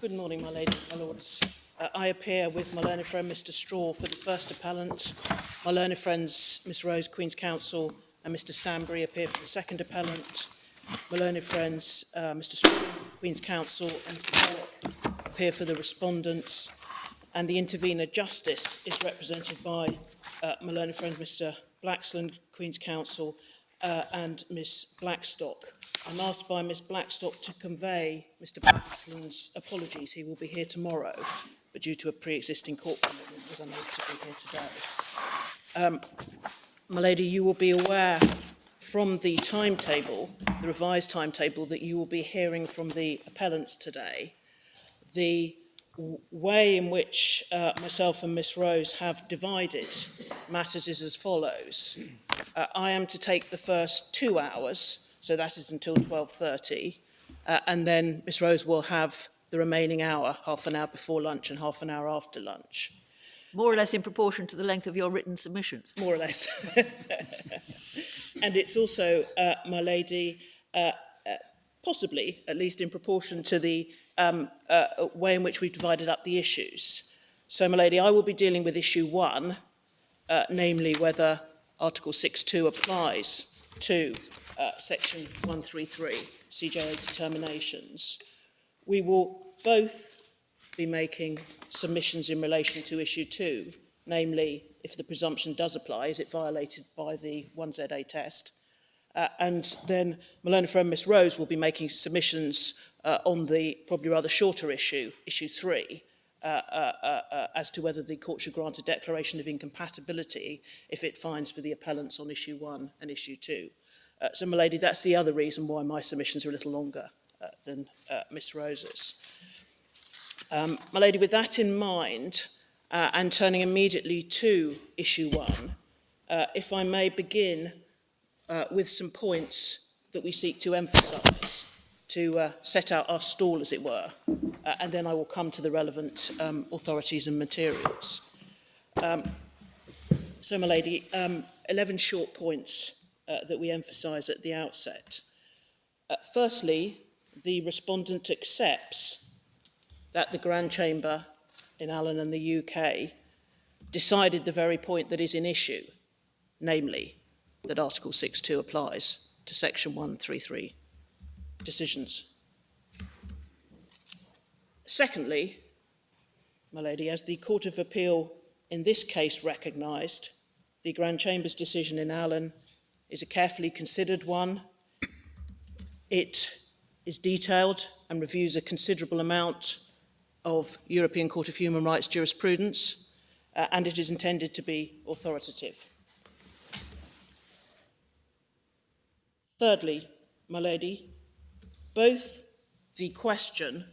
Good morning, my lady, my lords. I appear with my learned friend Mr. Straw for the first appellant. My learned friends Miss Rose, Queen's Counsel, and Mr. Stanbury appear for the second appellant. My learned friends Mr. Straw, Queen's Counsel, and Mr. Pollock appear for the respondents. And the intervener Justice is represented by my learned friend Mr. Blaxland, Queen's Counsel, and Miss Blackstock. I'm asked by Miss Blackstock to convey Mr. Blaxland's apologies. He will be here tomorrow, but due to a pre-existing court commitment, was unable to be here today. My lady, you will be aware from the timetable, the revised timetable, that you will be hearing from the appellants today. The way in which myself and Miss Rose have divided matters is as follows. I am to take the first 2 hours, so that is until 12:30, and then Miss Rose will have the remaining hour, half an hour before lunch and half an hour after lunch. More or less in proportion to the length of your written submissions. More or less. And it's also, my lady, possibly, at least in proportion to the way in which we've divided up the issues. So, my lady, I will be dealing with issue 1, namely whether Article 6.2 applies to Section 133, CJA determinations. We will both be making submissions in relation to issue 2, namely, if the presumption does apply, is it violated by the 1ZA test? And then my learned friend Miss Rose will be making submissions on the probably rather shorter issue, issue 3, as to whether the court should grant a declaration of incompatibility if it finds for the appellants on issue 1 and issue 2. So, my lady, that's the other reason why my submissions are a little longer than Miss Rose's. My lady, with that in mind, and turning immediately to issue 1, if I may begin with some points that we seek to emphasise, to set out our stall, as it were, and then I will come to the relevant authorities and materials. So, my lady, 11 short points that we emphasise at the outset. Firstly, the respondent accepts that the Grand Chamber in Hallam and the UK decided the very point that is in issue, namely that Article 6.2 applies to Section 133 decisions. Secondly, my lady, as the Court of Appeal in this case recognised, the Grand Chamber's decision in Hallam is a carefully considered one. It is detailed and reviews a considerable amount of European Court of Human Rights jurisprudence, and it is intended to be authoritative. Thirdly, my lady, both the question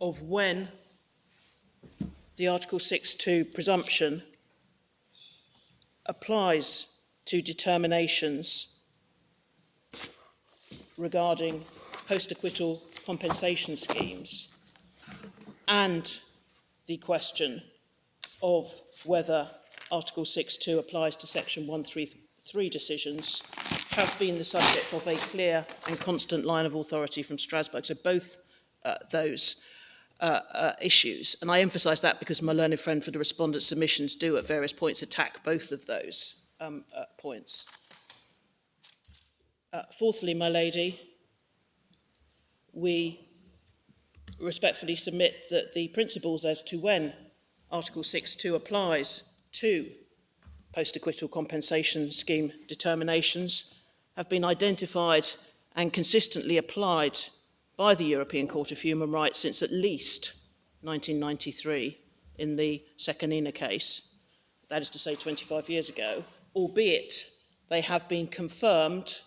of when the Article 6.2 presumption applies to determinations regarding post-acquittal compensation schemes and the question of whether Article 6.2 applies to Section 133 decisions have been the subject of a clear and constant line of authority from Strasbourg. So both those issues, and I emphasise that because my learned friend for the respondent submissions do at various points attack both of those points. Fourthly, my lady, we respectfully submit that the principles as to when Article 6.2 applies to post-acquittal compensation scheme determinations have been identified and consistently applied by the European Court of Human Rights since at least 1993 in the Sekanina case, that is to say 25 years ago, albeit they have been confirmed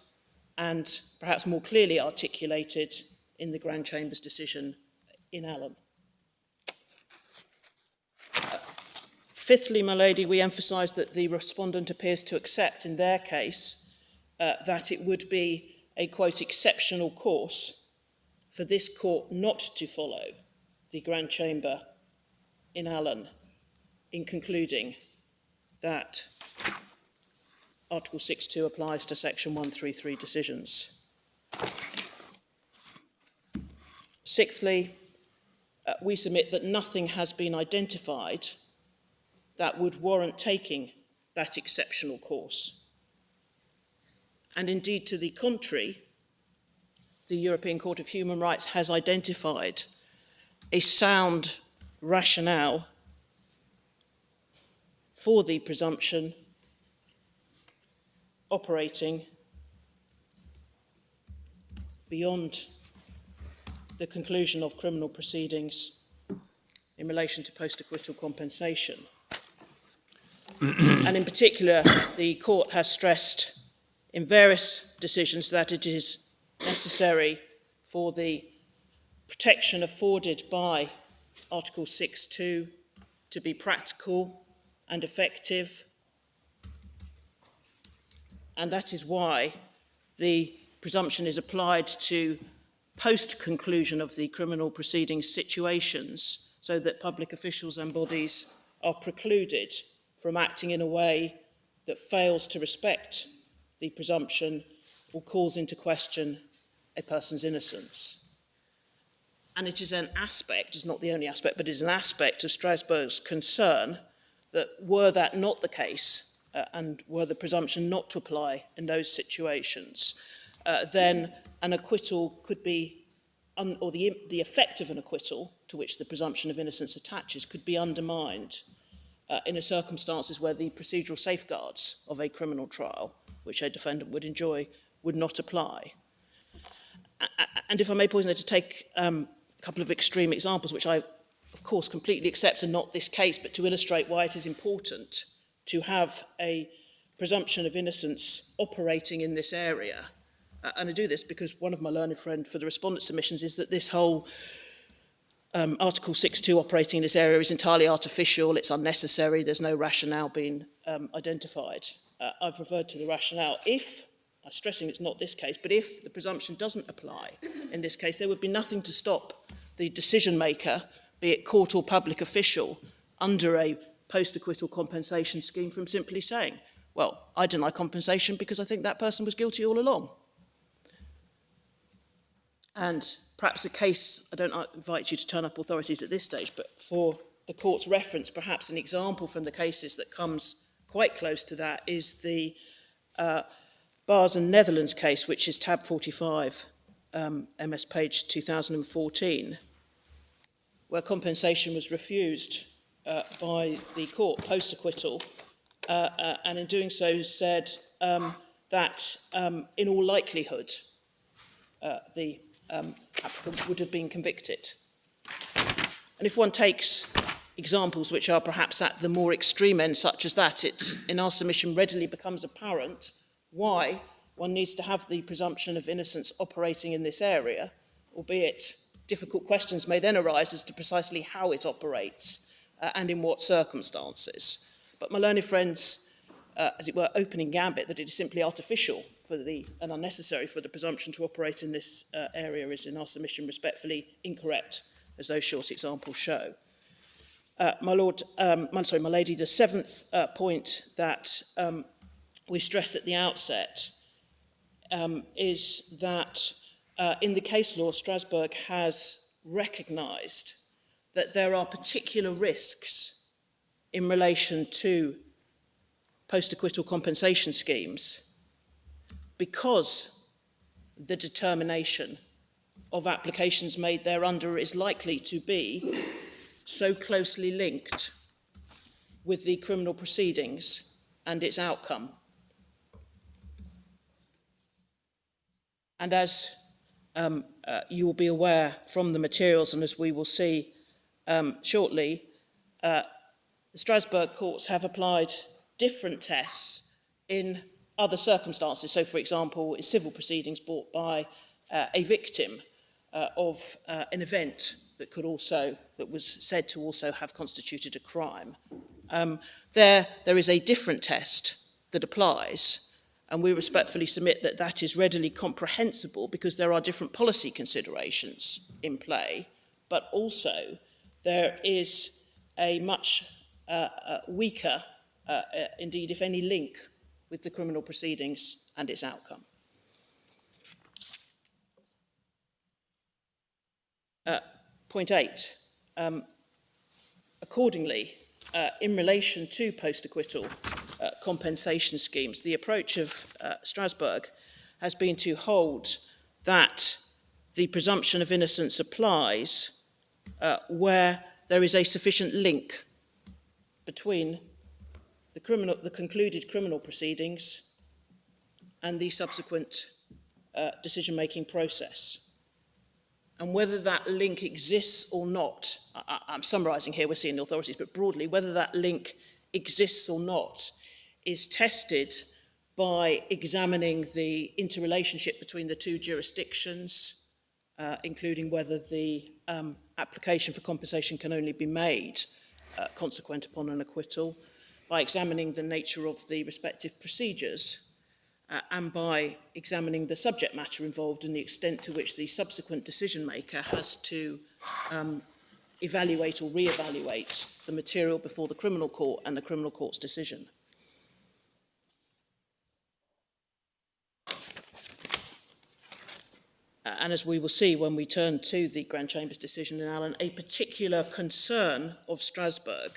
and perhaps more clearly articulated in the Grand Chamber's decision in Hallam. Fifthly, my lady, we emphasise that the respondent appears to accept in their case that it would be a, quote, exceptional course for this court not to follow the Grand Chamber in Hallam in concluding that Article 6.2 applies to Section 133 decisions. Sixthly, we submit that nothing has been identified that would warrant taking that exceptional course. And indeed, to the contrary, the European Court of Human Rights has identified a sound rationale for the presumption operating beyond the conclusion of criminal proceedings in relation to post-acquittal compensation. And in particular, the court has stressed in various decisions that it is necessary for the protection afforded by Article 6.2 to be practical and effective, and that is why the presumption is applied to post-conclusion of the criminal proceedings situations, so that public officials and bodies are precluded from acting in a way that fails to respect the presumption or calls into question a person's innocence. And it is an aspect, it's not the only aspect, but it is an aspect of Strasbourg's concern that were that not the case, and were the presumption not to apply in those situations, then an acquittal could be, or the effect of an acquittal, to which the presumption of innocence attaches, could be undermined in circumstances where the procedural safeguards of a criminal trial, which a defendant would enjoy, would not apply. And if I may pause there to take a couple of extreme examples, which I, of course, completely accept are not this case, but to illustrate why it is important to have a presumption of innocence operating in this area. And I do this because one of my learned friends for the respondent submissions is that this whole Article 6.2 operating in this area is entirely artificial, it's unnecessary, there's no rationale being identified. I've referred to the rationale. If, I'm stressing it's not this case, but if the presumption doesn't apply in this case, there would be nothing to stop the decision maker, be it court or public official, under a post-acquittal compensation scheme from simply saying, well, I deny compensation because I think that person was guilty all along. And perhaps a case, I don't invite you to turn up authorities at this stage, but for the court's reference, perhaps an example from the cases that comes quite close to that is the Bars and Netherlands case, which is tab 45, MS page 2014, where compensation was refused by the court post-acquittal, and in doing so said that in all likelihood the applicant would have been convicted. And if one takes examples which are perhaps at the more extreme end, such as that, it in our submission readily becomes apparent why one needs to have the presumption of innocence operating in this area, albeit difficult questions may then arise as to precisely how it operates and in what circumstances. But my learned friends, as it were, opening gambit that it is simply artificial and unnecessary for the presumption to operate in this area is in our submission respectfully incorrect, as those short examples show. My lady, the seventh point that we stress at the outset is that in the case law, Strasbourg has recognised that there are particular risks in relation to post-acquittal compensation schemes because the determination of applications made thereunder is likely to be so closely linked with the criminal proceedings and its outcome. And as you will be aware from the materials, and as we will see shortly, the Strasbourg courts have applied different tests in other circumstances. So, for example, in civil proceedings brought by a victim of an event that was said to also have constituted a crime. There is a different test that applies, and we respectfully submit that that is readily comprehensible because there are different policy considerations in play, but also there is a much weaker, indeed, if any, link with the criminal proceedings and its outcome. Point 8. Accordingly, in relation to post-acquittal compensation schemes, the approach of Strasbourg has been to hold that the presumption of innocence applies where there is a sufficient link between the concluded criminal proceedings and the subsequent decision-making process. And whether that link exists or not, I'm summarising here, we're seeing the authorities, but broadly, whether that link exists or not is tested by examining the interrelationship between the two jurisdictions, including whether the application for compensation can only be made consequent upon an acquittal, by examining the nature of the respective procedures, and by examining the subject matter involved and the extent to which the subsequent decision maker has to evaluate or re-evaluate the material before the criminal court and the criminal court's decision. And as we will see when we turn to the Grand Chamber's decision in Allen, a particular concern of Strasbourg,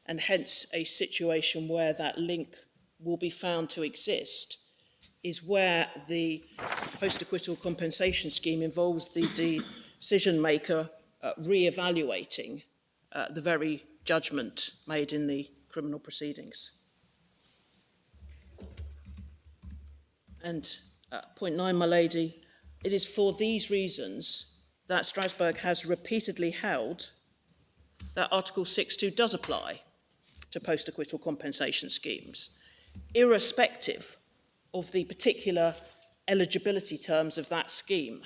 and hence a situation where that link will be found to exist, is where the post-acquittal compensation scheme involves the decision maker re-evaluating the very judgment made in the criminal proceedings. And point 9, my lady, it is for these reasons that Strasbourg has repeatedly held that Article 6.2 does apply to post-acquittal compensation schemes, irrespective of the particular eligibility terms of that scheme.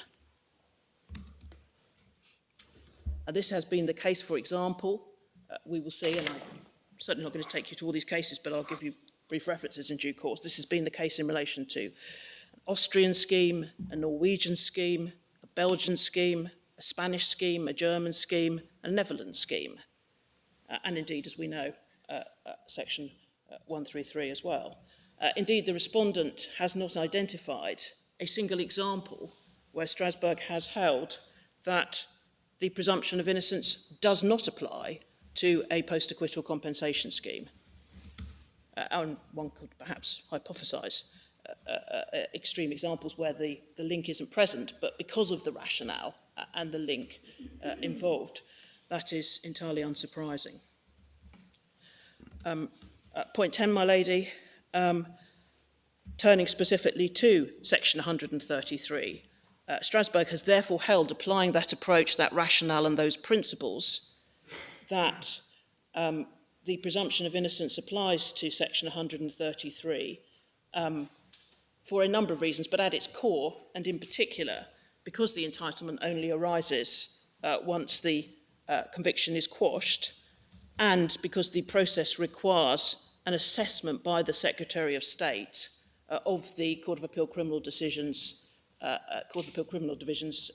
And this has been the case, for example, we will see, and I'm certainly not going to take you to all these cases, but I'll give you brief references in due course. This has been the case in relation to an Austrian scheme, a Norwegian scheme, a Belgian scheme, a Spanish scheme, a German scheme, a Netherlands scheme, and indeed, as we know, Section 133 as well. Indeed, the respondent has not identified a single example where Strasbourg has held that the presumption of innocence does not apply to a post-acquittal compensation scheme. And one could perhaps hypothesise extreme examples where the link isn't present, but because of the rationale and the link involved, that is entirely unsurprising. Point 10, my lady, turning specifically to Section 133, Strasbourg has therefore held, applying that approach, that rationale and those principles, that the presumption of innocence applies to Section 133 for a number of reasons, but at its core, and in particular, because the entitlement only arises once the conviction is quashed, and because the process requires an assessment by the Secretary of State of the Court of Appeal Criminal Decisions, Court of Appeal Criminal Division's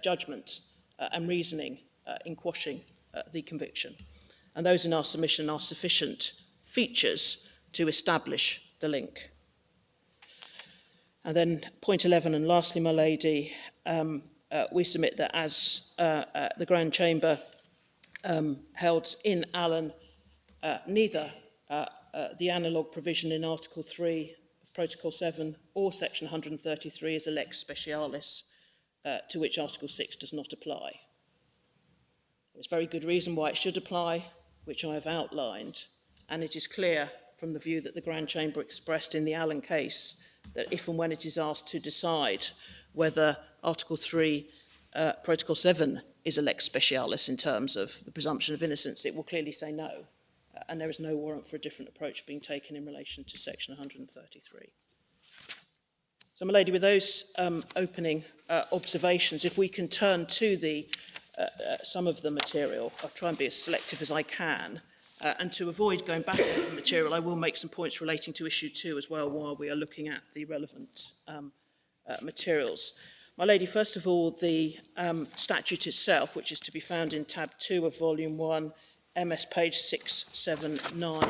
judgment and reasoning in quashing the conviction. And those in our submission are sufficient features to establish the link. And then point 11, and lastly, my lady, we submit that as the Grand Chamber held in Allen, neither the analogue provision in Article 3 of Protocol 7 or Section 133 is a lex specialis to which Article 6 does not apply. There's very good reason why it should apply, which I have outlined, and it is clear from the view that the Grand Chamber expressed in the Allen case that if and when it is asked to decide whether Article 3, Protocol 7 is a lex specialis in terms of the presumption of innocence, it will clearly say no. And there is no warrant for a different approach being taken in relation to Section 133. So, my lady, with those opening observations, if we can turn to the some of the material, I'll try and be as selective as I can. And to avoid going back over the material, I will make some points relating to issue 2 as well while we are looking at the relevant materials. My lady, first of all, the statute itself, which is to be found in tab 2 of volume 1, MS page 679.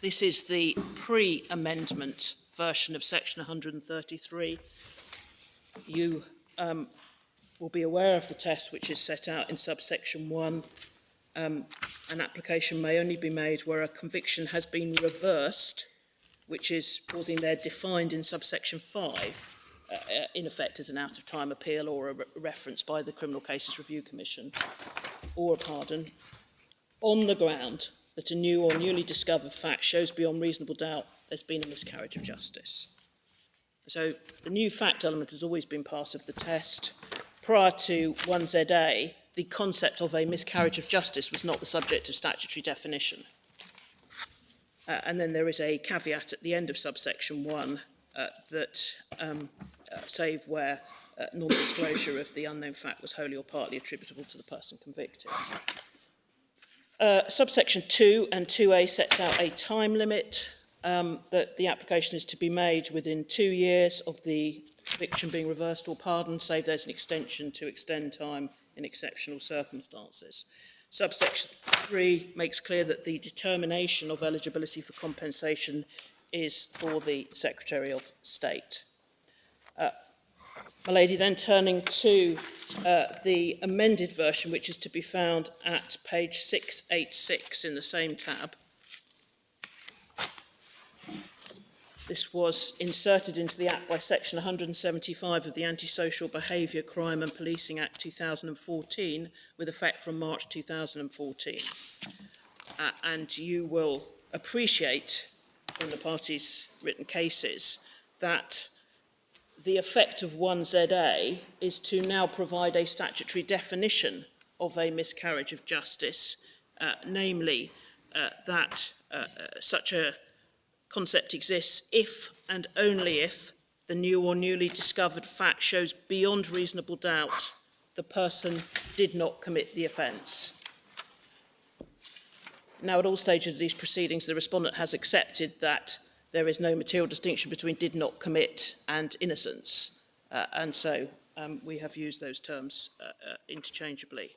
This is the pre-amendment version of section 133. You will be aware of the test which is set out in subsection 1. An application may only be made where a conviction has been reversed, which is pausing there defined in subsection 5, in effect as an out-of-time appeal or a reference by the Criminal Cases Review Commission, or a pardon, on the ground that a new or newly discovered fact shows beyond reasonable doubt there's been a miscarriage of justice. So the new fact element has always been part of the test. Prior to 1ZA, the concept of a miscarriage of justice was not the subject of statutory definition. And then there is a caveat at the end of subsection 1 that save where non-disclosure of the unknown fact was wholly or partly attributable to the person convicted. Subsection 2 and 2A sets out a time limit that the application is to be made within 2 years of the conviction being reversed or pardoned, save there's an extension to extend time in exceptional circumstances. Subsection 3 makes clear that the determination of eligibility for compensation is for the Secretary of State. My lady, then turning to the amended version, which is to be found at page 686 in the same tab. This was inserted into the Act by section 175 of the Antisocial Behaviour, Crime and Policing Act 2014, with effect from March 2014. And you will appreciate from the parties' written cases that the effect of 1ZA is to now provide a statutory definition of a miscarriage of justice, namely that such a concept exists if and only if the new or newly discovered fact shows beyond reasonable doubt the person did not commit the offence. Now, at all stages of these proceedings, the respondent has accepted that there is no material distinction between did not commit and innocence, and so we have used those terms interchangeably.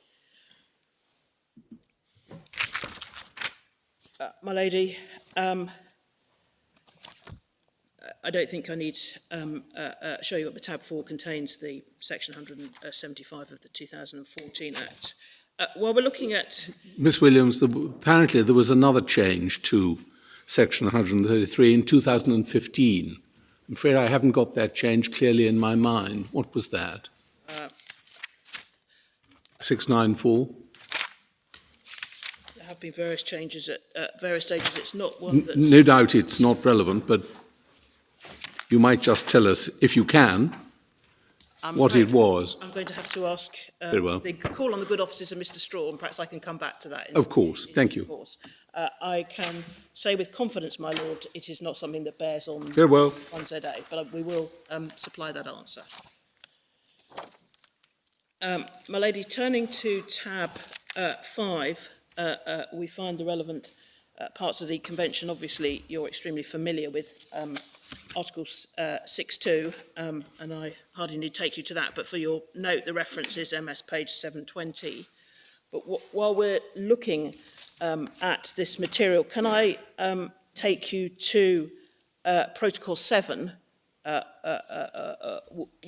My lady, I don't think I need show you what the tab 4 contains, the section 175 of the 2014 Act. While we're looking at... Ms Williams, apparently there was another change to section 133 in 2015. I'm afraid I haven't got that change clearly in my mind. What was that? 694? There have been various changes at various stages. It's not one that's... No doubt it's not relevant, but you might just tell us, if you can, what it was. I'm going to have to ask Very well. the call on the good offices of Mr Straw, and perhaps I can come back to that. Of course, thank you. Course. I can say with confidence, my lord, it is not something that bears on Very well. 1ZA, but we will supply that answer. My lady, turning to tab 5, we find the relevant parts of the convention. Obviously, you're extremely familiar with Article 6.2, and I hardly need to take you to that, but for your note, the reference is MS page 720. But while we're looking at this material, can I take you to Protocol 7,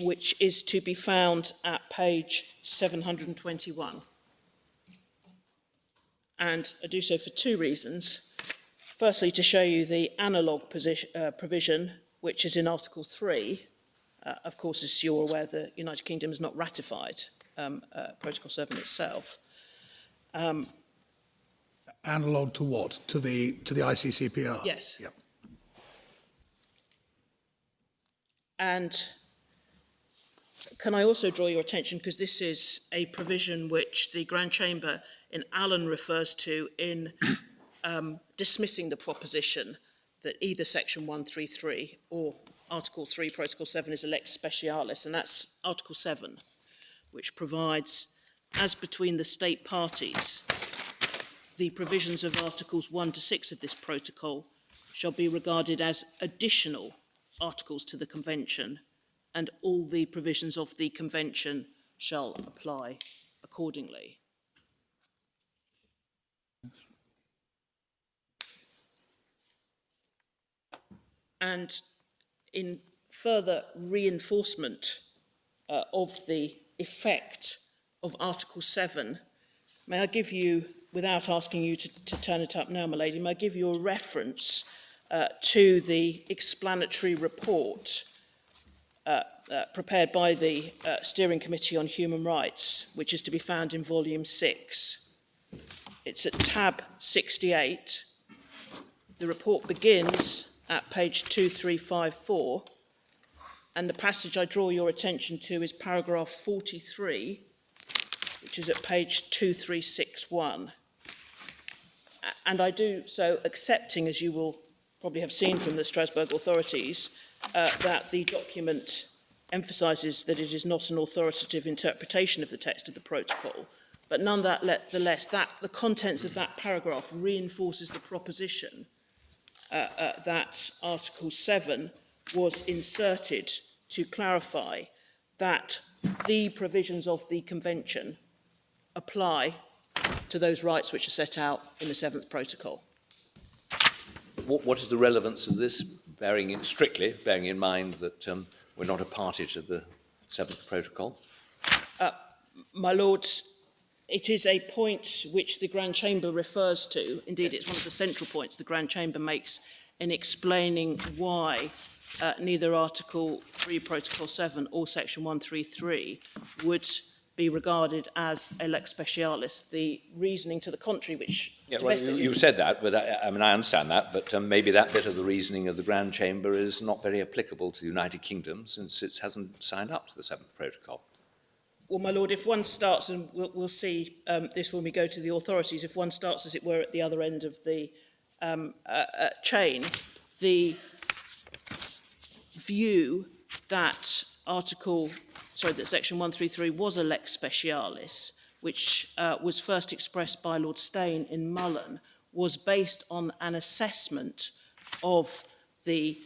which is to be found at page 721. And I do so for two reasons. Firstly, to show you the analogue provision, which is in Article 3. Of course, as you're aware, the United Kingdom has not ratified Protocol 7 itself. Analogue to what? To the ICCPR? Yes. Yep. And can I also draw your attention, because this is a provision which the Grand Chamber in Hallam refers to in dismissing the proposition that either Section 133 or Article 3, Protocol 7 is a lex specialis, and that's Article 7, which provides, as between the state parties, the provisions of Articles 1 to 6 of this protocol shall be regarded as additional articles to the Convention, and all the provisions of the Convention shall apply accordingly. And in further reinforcement of the effect of Article 7, may I give you, without asking you to turn it up now, my lady, may I give you a reference to the explanatory report prepared by the Steering Committee on Human Rights, which is to be found in Volume 6. It's at tab 68. The report begins at page 2354, and the passage I draw your attention to is paragraph 43, which is at page 2361. And I do so accepting, as you will probably have seen from the Strasbourg authorities, that the document emphasises that it is not an authoritative interpretation of the text of the protocol, but nonetheless, the contents of that paragraph reinforces the proposition that Article 7 was inserted to clarify that the provisions of the Convention apply to those rights which are set out in the 7th Protocol. What is the relevance of this, strictly bearing in mind that we're not a party to the 7th Protocol? My Lord, it is a point which the Grand Chamber refers to. Indeed, it's one of the central points the Grand Chamber makes in explaining why neither Article 3, Protocol 7 or Section 133 would be regarded as a lex specialis. The reasoning to the contrary, which domestically... You said that, but I understand that, but maybe that bit of the reasoning of the Grand Chamber is not very applicable to the United Kingdom since it hasn't signed up to the 7th Protocol. Well, my Lord, if one starts, and we'll see this when we go to the authorities, if one starts, as it were, at the other end of the chain, the view that that Section 133 was a lex specialis, which was first expressed by Lord Steyne in Mullen, was based on an assessment of the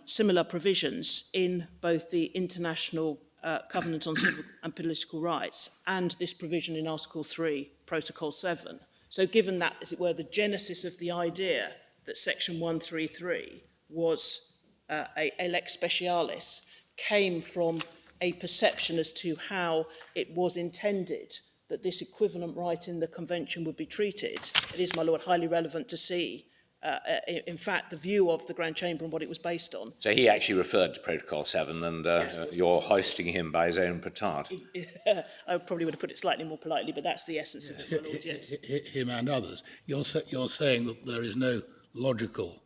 similar provisions in both the International Covenant on Civil and Political Rights and this provision in Article 3, Protocol 7. So given that, as it were, the genesis of the idea that Section 133 was a lex specialis came from a perception as to how it was intended that this equivalent right in the Convention would be treated. It is, my Lord, highly relevant to see, in fact, the view of the Grand Chamber and what it was based on. So he actually referred to Protocol 7 and Yes, you're hoisting him by his own petard. I probably would have put it slightly more politely, but that's the essence of it, my Lord, yes. Him and others. You're saying that there is no logical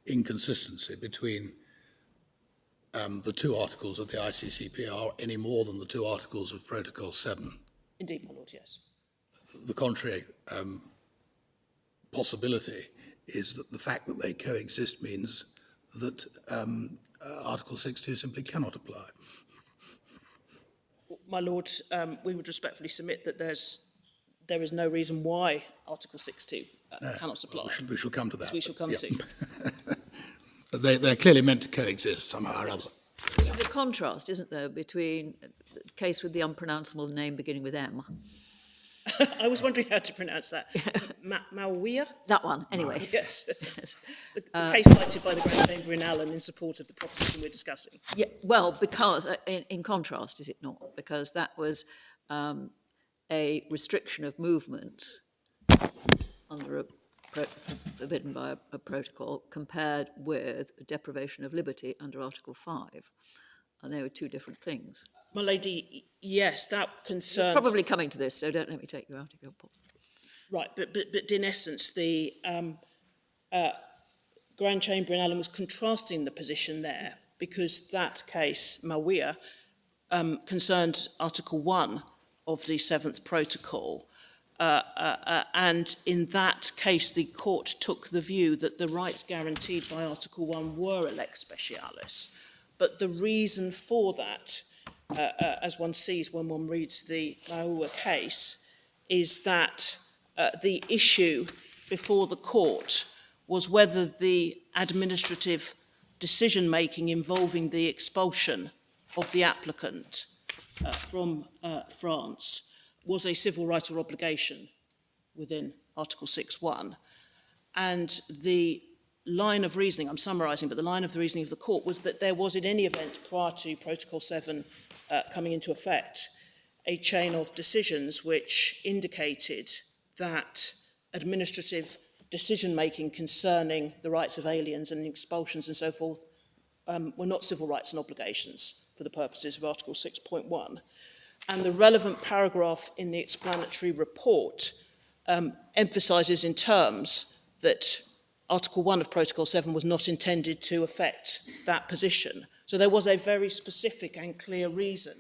inconsistency between the two articles of the ICCPR any more than the two articles of Protocol 7. Indeed, my Lord, yes. The contrary possibility is that the fact that they coexist means that Article 6.2 simply cannot apply. My Lord, we would respectfully submit that there is no reason why Article 6.2 cannot apply. We shall come to that. As we shall come to. But they're clearly meant to coexist somehow or other. There's a contrast, isn't there, between the case with the unpronounceable name beginning with M. I was wondering how to pronounce that. Mawia? That one, anyway. Yes. The case cited by the Grand Chamber in Hallam in support of the proposition we're discussing. Yeah, well, because, in contrast, is it not? Because that was a restriction of movement under forbidden by a protocol compared with a deprivation of liberty under Article 5. And they were two different things. My lady, yes, that concerned... You're probably coming to this, so don't let me take you out of your pot. Right, but in essence, the Grand Chamber in Hallam was contrasting the position there because that case, Mawia, concerned Article 1 of the 7th Protocol. And in that case, the court took the view that the rights guaranteed by Article 1 were a lex specialis. But the reason for that, as one sees when one reads the Mawia case, is that the issue before the court was whether the administrative decision-making involving the expulsion of the applicant from France was a civil right or obligation within Article 6.1. And the line of reasoning, I'm summarising, but the line of the reasoning of the court was that there was in any event prior to Protocol 7 coming into effect a chain of decisions which indicated that administrative decision-making concerning the rights of aliens and expulsions and so forth were not civil rights and obligations for the purposes of Article 6.1. And the relevant paragraph in the explanatory report emphasises in terms that Article 1 of Protocol 7 was not intended to affect that position. So there was a very specific and clear reason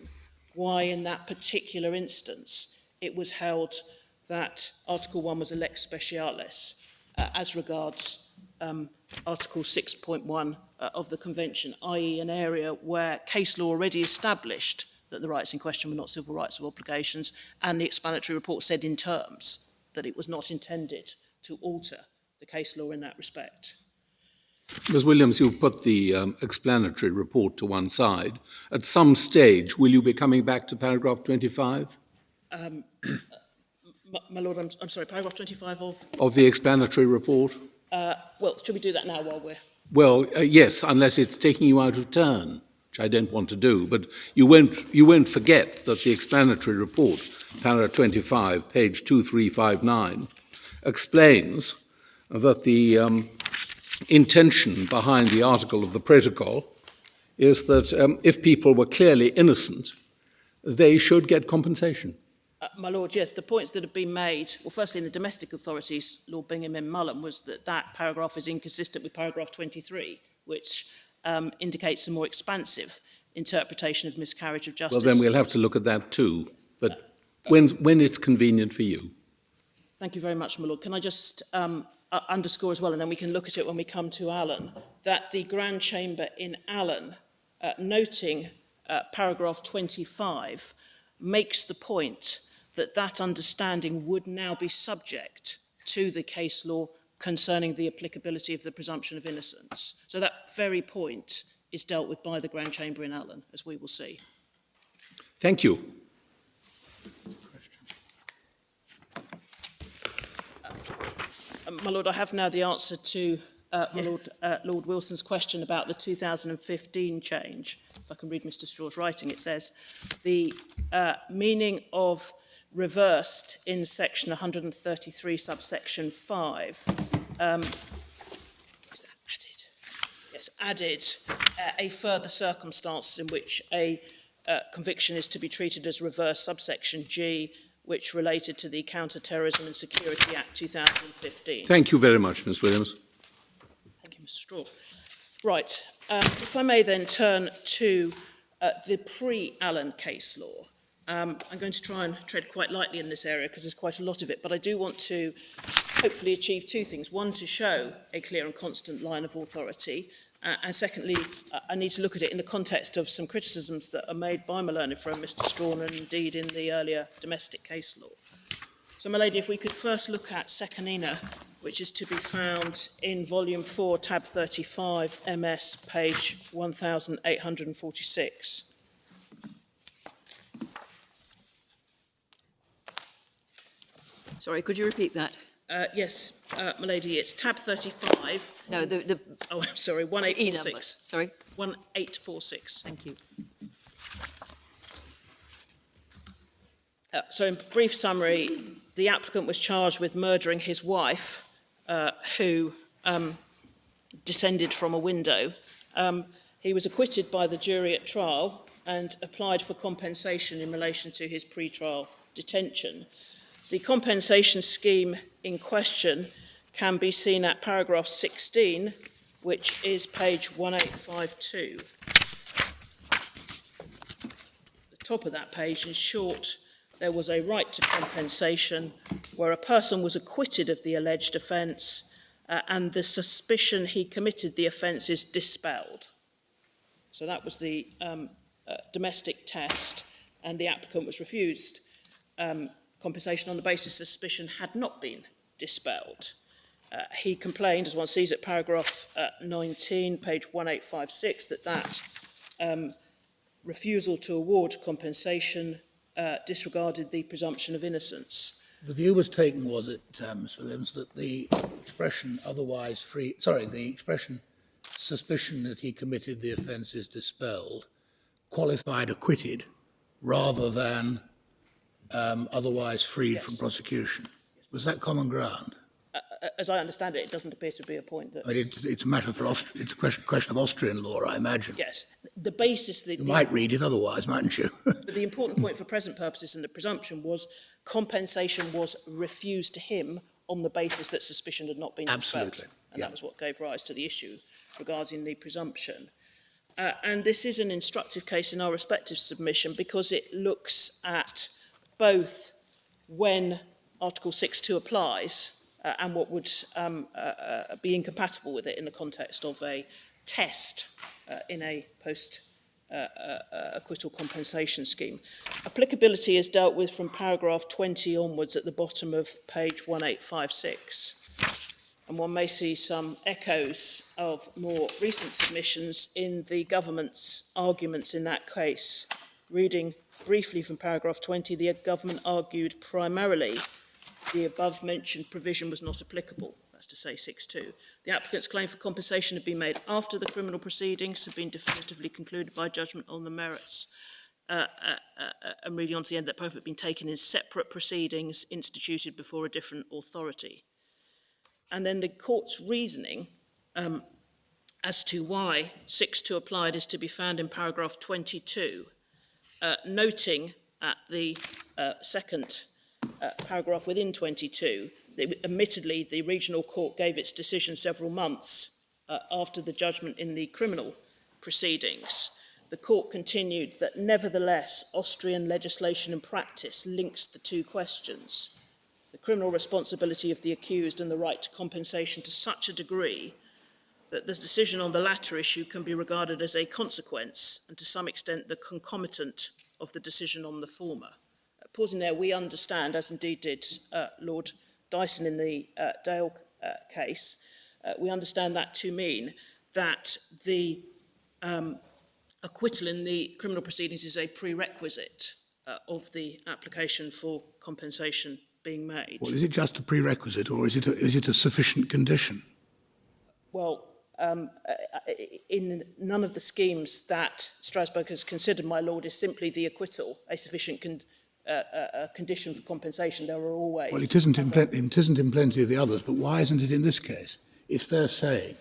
why in that particular instance it was held that Article 1 was a lex specialis as regards Article 6.1 of the Convention, i.e. an area where case law already established that the rights in question were not civil rights or obligations, and the explanatory report said in terms that it was not intended to alter the case law in that respect. Ms. Williams, you've put the explanatory report to one side. At some stage, will you be coming back to paragraph 25? My Lord, I'm sorry, paragraph 25 of? Of the explanatory report? Well, should we do that now while we're... Well, yes, unless it's taking you out of turn, which I don't want to do, but you won't forget that the explanatory report, paragraph 25, page 2359, explains that the intention behind the article of the protocol is that if people were clearly innocent, they should get compensation. My Lord, yes, the points that have been made, well, firstly, in the domestic authorities, Lord Bingham and Mullen, was that that paragraph is inconsistent with paragraph 23, which indicates a more expansive interpretation of miscarriage of justice. Well, then we'll have to look at that too, but when it's convenient for you. Thank you very much, my Lord. Can I just underscore as well, and then we can look at it when we come to Allen, that the Grand Chamber in Allen, noting paragraph 25, makes the point that that understanding would now be subject to the case law concerning the applicability of the presumption of innocence. So that very point is dealt with by the Grand Chamber in Allen, as we will see. Thank you. My Lord, I have now the answer to Lord Wilson's question about the 2015 change. If I can read Mr. Straw's writing, it says, the meaning of reversed in section 133 subsection 5 is that added? Yes, added a further circumstance in which a conviction is to be treated as reverse subsection G, which related to the Counter-Terrorism and Security Act 2015. Thank you very much, Ms. Williams. Thank you, Mr. Straw. Right, if I may then turn to the pre-Allen case law. I'm going to try and tread quite lightly in this area because there's quite a lot of it, but I do want to hopefully achieve two things. One, to show a clear and constant line of authority, and secondly, I need to look at it in the context of some criticisms that are made by my learned friend, Mr. Straw, and indeed in the earlier domestic case law. So, my lady, if we could first look at Seconina, which is to be found in volume 4, tab 35, MS, page 1846. Sorry, could you repeat that? Yes, my lady, it's tab 35. No, the Oh, I'm sorry, E number. 1846. Sorry, 1846. thank you. So in brief summary, the applicant was charged with murdering his wife, who descended from a window. He was acquitted by the jury at trial and applied for compensation in relation to his pre-trial detention. The compensation scheme in question can be seen at paragraph 16, which is page 1852. The top of that page, in short, there was a right to compensation where a person was acquitted of the alleged offence and the suspicion he committed the offence is dispelled. So that was the domestic test, and the applicant was refused compensation on the basis suspicion had not been dispelled. He complained, as one sees at paragraph 19, page 1856, that refusal to award compensation disregarded the presumption of innocence. The view was taken, was it, Mr. Williams, that the expression otherwise free, sorry, the expression suspicion that he committed the offence is dispelled qualified acquitted rather than otherwise freed from prosecution. Was that common ground? As I understand it, it doesn't appear to be a point that. I mean, it's a matter for it's a question of Austrian law, I imagine. Yes, the basis. You might read it otherwise, mightn't you? But the important point for present purposes and the presumption was compensation was refused to him on the basis that suspicion had not been dispelled. Absolutely. And that was what gave rise to the issue regarding the presumption. And this is an instructive case in our respective submission because it looks at both when Article 6.2 applies and what would be incompatible with it in the context of a test in a post-acquittal compensation scheme. Applicability is dealt with from paragraph 20 onwards at the bottom of page 1856. And one may see some echoes of more recent submissions in the government's arguments in that case. Reading briefly from paragraph 20, the government argued primarily the above-mentioned provision was not applicable, that's to say 6.2. The applicant's claim for compensation had been made after the criminal proceedings had been definitively concluded by judgment on the merits. And reading on to the end, that both had been taken in separate proceedings instituted before a different authority. And then the court's reasoning as to why 6.2 applied is to be found in paragraph 22, noting at the second paragraph within 22, that admittedly the regional court gave its decision several months after the judgment in the criminal proceedings. The court continued that nevertheless Austrian legislation and practice links the two questions, the criminal responsibility of the accused and the right to compensation, to such a degree that the decision on the latter issue can be regarded as a consequence and to some extent the concomitant of the decision on the former. Pausing there, we understand, as indeed did Lord Dyson in the Dale case, we understand that to mean that the acquittal in the criminal proceedings is a prerequisite of the application for compensation being made. Well, is it just a prerequisite or is it a sufficient condition? Well, in none of the schemes that Strasbourg has considered, my lord, is simply the acquittal a sufficient condition for compensation. There are always... Well, it isn't in plenty of the others, but why isn't it in this case? If they're saying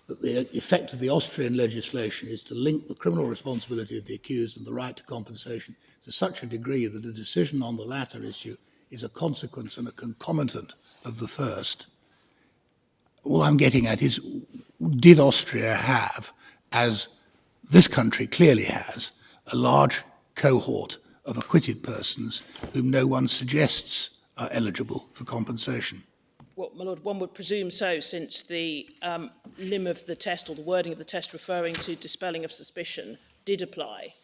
that the effect of the Austrian legislation is to link the criminal responsibility of the accused and the right to compensation to such a degree that a decision on the latter issue is a consequence and a concomitant of the first, all I'm getting at is, did Austria have, as this country clearly has, a large cohort of acquitted persons whom no one suggests are eligible for compensation? Well, my lord, one would presume so, since the limb of the test or the wording of the test referring to dispelling of suspicion did apply,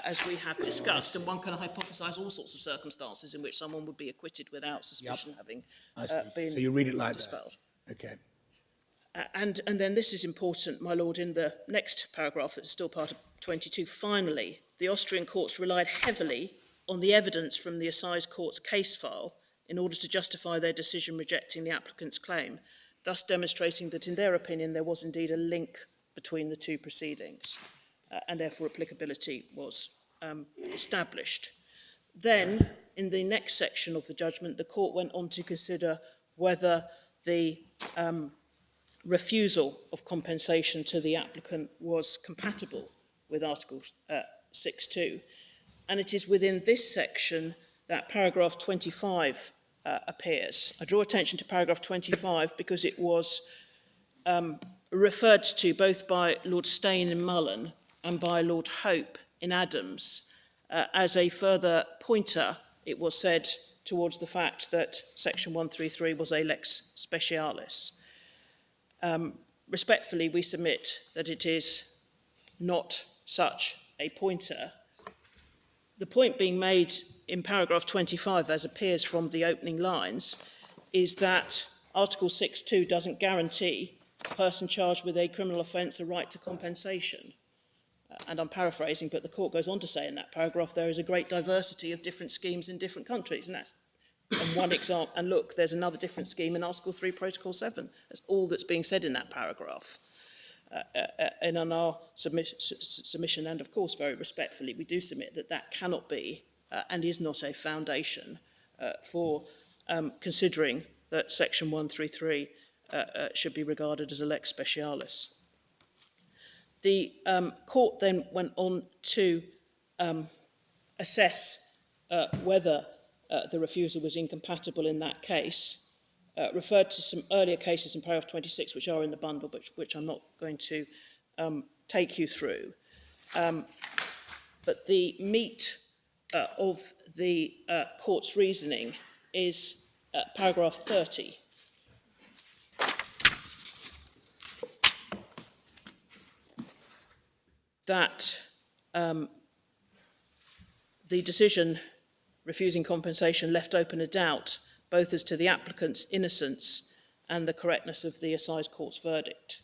as we have discussed, and one can hypothesise all sorts of circumstances in which someone would be acquitted without suspicion having been so you read it like dispelled. That. Okay. And then this is important, my lord, in the next paragraph that is still part of 22. Finally, the Austrian courts relied heavily on the evidence from the assize court's case file in order to justify their decision rejecting the applicant's claim, thus demonstrating that in their opinion there was indeed a link between the two proceedings and therefore applicability was established. Then, in the next section of the judgment, the court went on to consider whether the refusal of compensation to the applicant was compatible with Article 6.2. And it is within this section that paragraph 25 appears. I draw attention to paragraph 25 because it was referred to both by Lord Steyn in Mullen and by Lord Hope in Adams as a further pointer, it was said, towards the fact that section 133 was a lex specialis. Respectfully, we submit that it is not such a pointer. The point being made in paragraph 25, as appears from the opening lines, is that Article 6.2 doesn't guarantee a person charged with a criminal offence a right to compensation. And I'm paraphrasing, but the court goes on to say in that paragraph there is a great diversity of different schemes in different countries, and that's And one example, and look, there's another different scheme in Article 3, Protocol 7. That's all that's being said in that paragraph. And on our submission, and of course very respectfully, we do submit that that cannot be and is not a foundation for considering that Section 133 should be regarded as a lex specialis. The court then went on to assess whether the refusal was incompatible in that case, referred to some earlier cases in paragraph 26, which are in the bundle, but which I'm not going to take you through. But the meat of the court's reasoning is paragraph 30. That the decision refusing compensation left open a doubt both as to the applicant's innocence and the correctness of the assize court's verdict.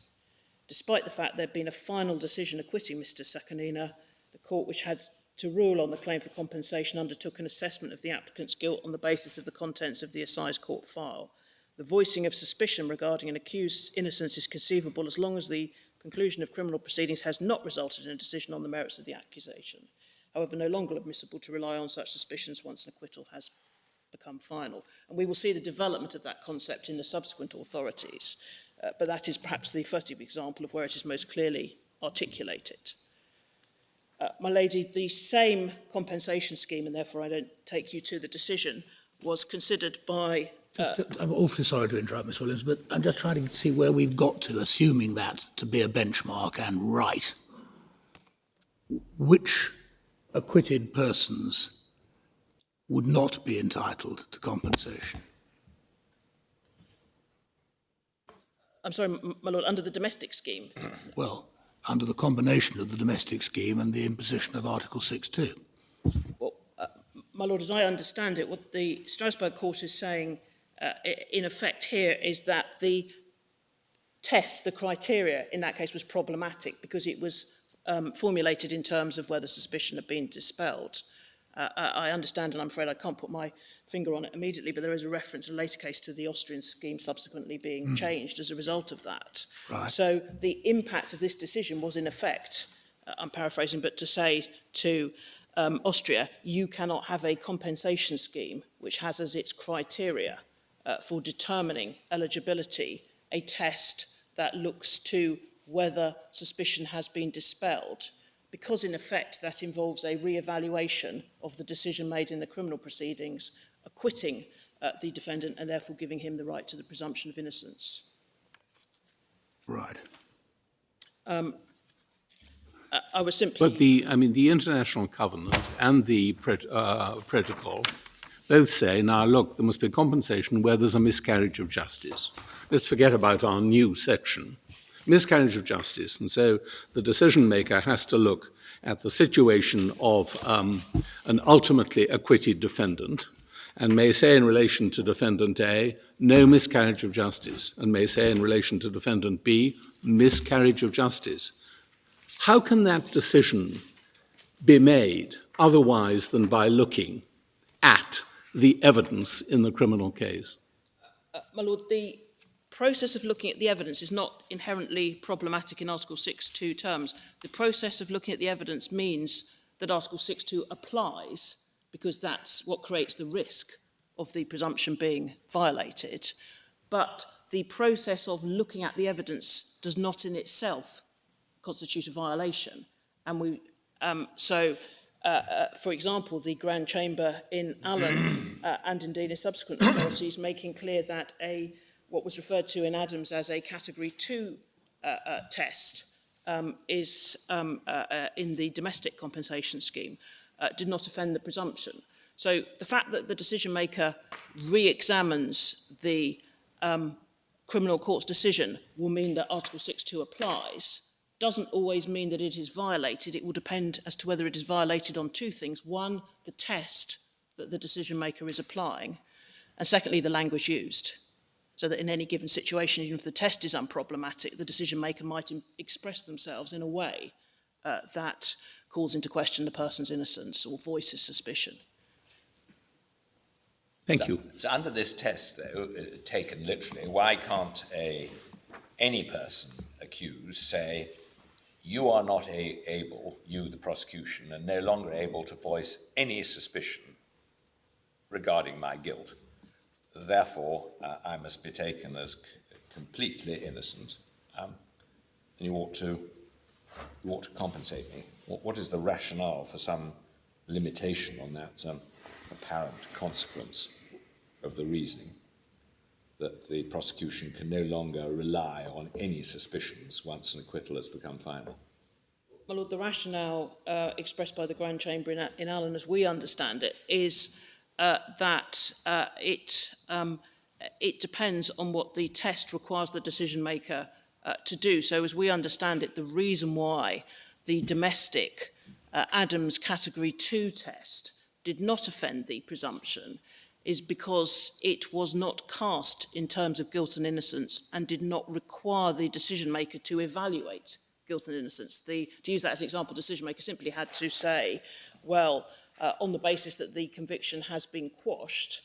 Despite the fact there had been a final decision acquitting Mr. Sacchinina, the court, which had to rule on the claim for compensation, undertook an assessment of the applicant's guilt on the basis of the contents of the assize court file. The voicing of suspicion regarding an accused's innocence is conceivable as long as the conclusion of criminal proceedings has not resulted in a decision on the merits of the accusation. However, no longer admissible to rely on such suspicions once an acquittal has become final. And we will see the development of that concept in the subsequent authorities, but that is perhaps the first example of where it is most clearly articulated. My lady, the same compensation scheme, and therefore I don't take you to the decision, was considered by... I'm awfully sorry to interrupt, Ms. Williams, but I'm just trying to see where we've got to, assuming that to be a benchmark and right. Which acquitted persons would not be entitled to compensation? I'm sorry, my lord, under the domestic scheme? Well, under the combination of the domestic scheme and the imposition of Article 6.2. Well, my lord, as I understand it, what the Strasbourg court is saying in effect here is that the test, the criteria in that case was problematic because it was formulated in terms of whether suspicion had been dispelled. I understand, and I'm afraid I can't put my finger on it immediately, but there is a reference in a later case to the Austrian scheme subsequently being changed as a result of that. Right. So the impact of this decision was in effect, I'm paraphrasing, but to say to Austria, you cannot have a compensation scheme which has as its criteria for determining eligibility a test that looks to whether suspicion has been dispelled, because in effect that involves a re-evaluation of the decision made in the criminal proceedings, acquitting the defendant and therefore giving him the right to the presumption of innocence. Right. I was simply... But the International Covenant and the Protocol both say, now look, there must be compensation where there's a miscarriage of justice. Let's forget about our new section. Miscarriage of justice. And so the decision maker has to look at the situation of an ultimately acquitted defendant and may say in relation to defendant A, no miscarriage of justice, and may say in relation to defendant B, miscarriage of justice. How can that decision be made otherwise than by looking at the evidence in the criminal case? My lord, the process of looking at the evidence is not inherently problematic in Article 6.2 terms. The process of looking at the evidence means that Article 6.2 applies because that's what creates the risk of the presumption being violated. But the process of looking at the evidence does not in itself constitute a violation. And for example, the Grand Chamber in Hallam and indeed in subsequent authorities making clear that what was referred to in Adams as a Category 2 test is in the domestic compensation scheme did not offend the presumption. So the fact that the decision maker re-examines the criminal court's decision will mean that Article 6.2 applies doesn't always mean that it is violated. It will depend as to whether it is violated on two things. One, the test that the decision maker is applying, and secondly, the language used. So that in any given situation, even if the test is unproblematic, the decision maker might express themselves in a way that calls into question the person's innocence or voices suspicion. Thank you. So under this test, though, taken literally, why can't any person accused say, you are not able, you, the prosecution, are no longer able to voice any suspicion regarding my guilt. Therefore, I must be taken as completely innocent, and you ought to compensate me. What is the rationale for some limitation on that apparent consequence of the reasoning that the prosecution can no longer rely on any suspicions once an acquittal has become final? My Lord, the rationale expressed by the Grand Chamber in Hallam, as we understand it, is that it depends on what the test requires the decision maker to do. So as we understand it, the reason why the domestic Adams Category 2 test did not offend the presumption is because it was not cast in terms of guilt and innocence and did not require the decision maker to evaluate guilt and innocence. To use that as an example, the decision maker simply had to say, well, on the basis that the conviction has been quashed,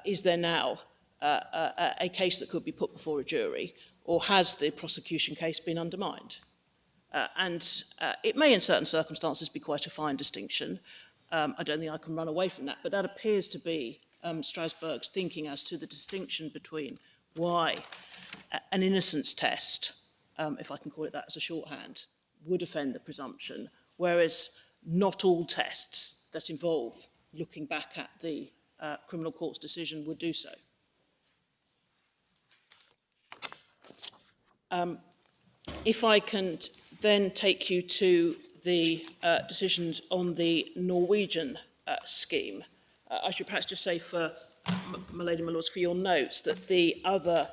is there now a case that could be put before a jury, or has the prosecution case been undermined? And it may in certain circumstances be quite a fine distinction. I don't think I can run away from that, but that appears to be Strasbourg's thinking as to the distinction between why an innocence test, if I can call it that as a shorthand, would offend the presumption, whereas not all tests that involve looking back at the criminal court's decision would do so. If I can then take you to the decisions on the Norwegian scheme, I should perhaps just say for my lady, my lords, for your notes, that the other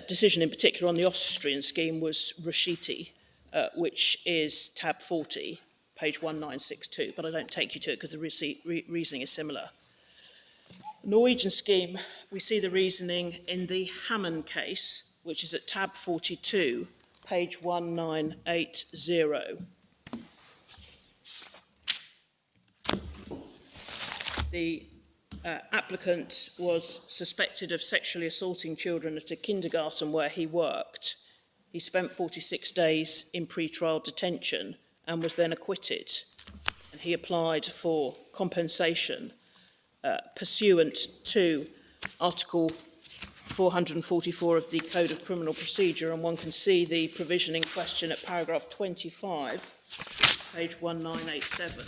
decision in particular on the Austrian scheme was Rashiti, which is tab 40, page 1962, but I don't take you to it because the reasoning is similar. Norwegian scheme, we see the reasoning in the Hammond case, which is at tab 42, page 1980. The applicant was suspected of sexually assaulting children at a kindergarten where he worked. He spent 46 days in pre-trial detention and was then acquitted. And he applied for compensation pursuant to Article 444 of the Code of Criminal Procedure, and one can see the provision in question at paragraph 25, page 1987.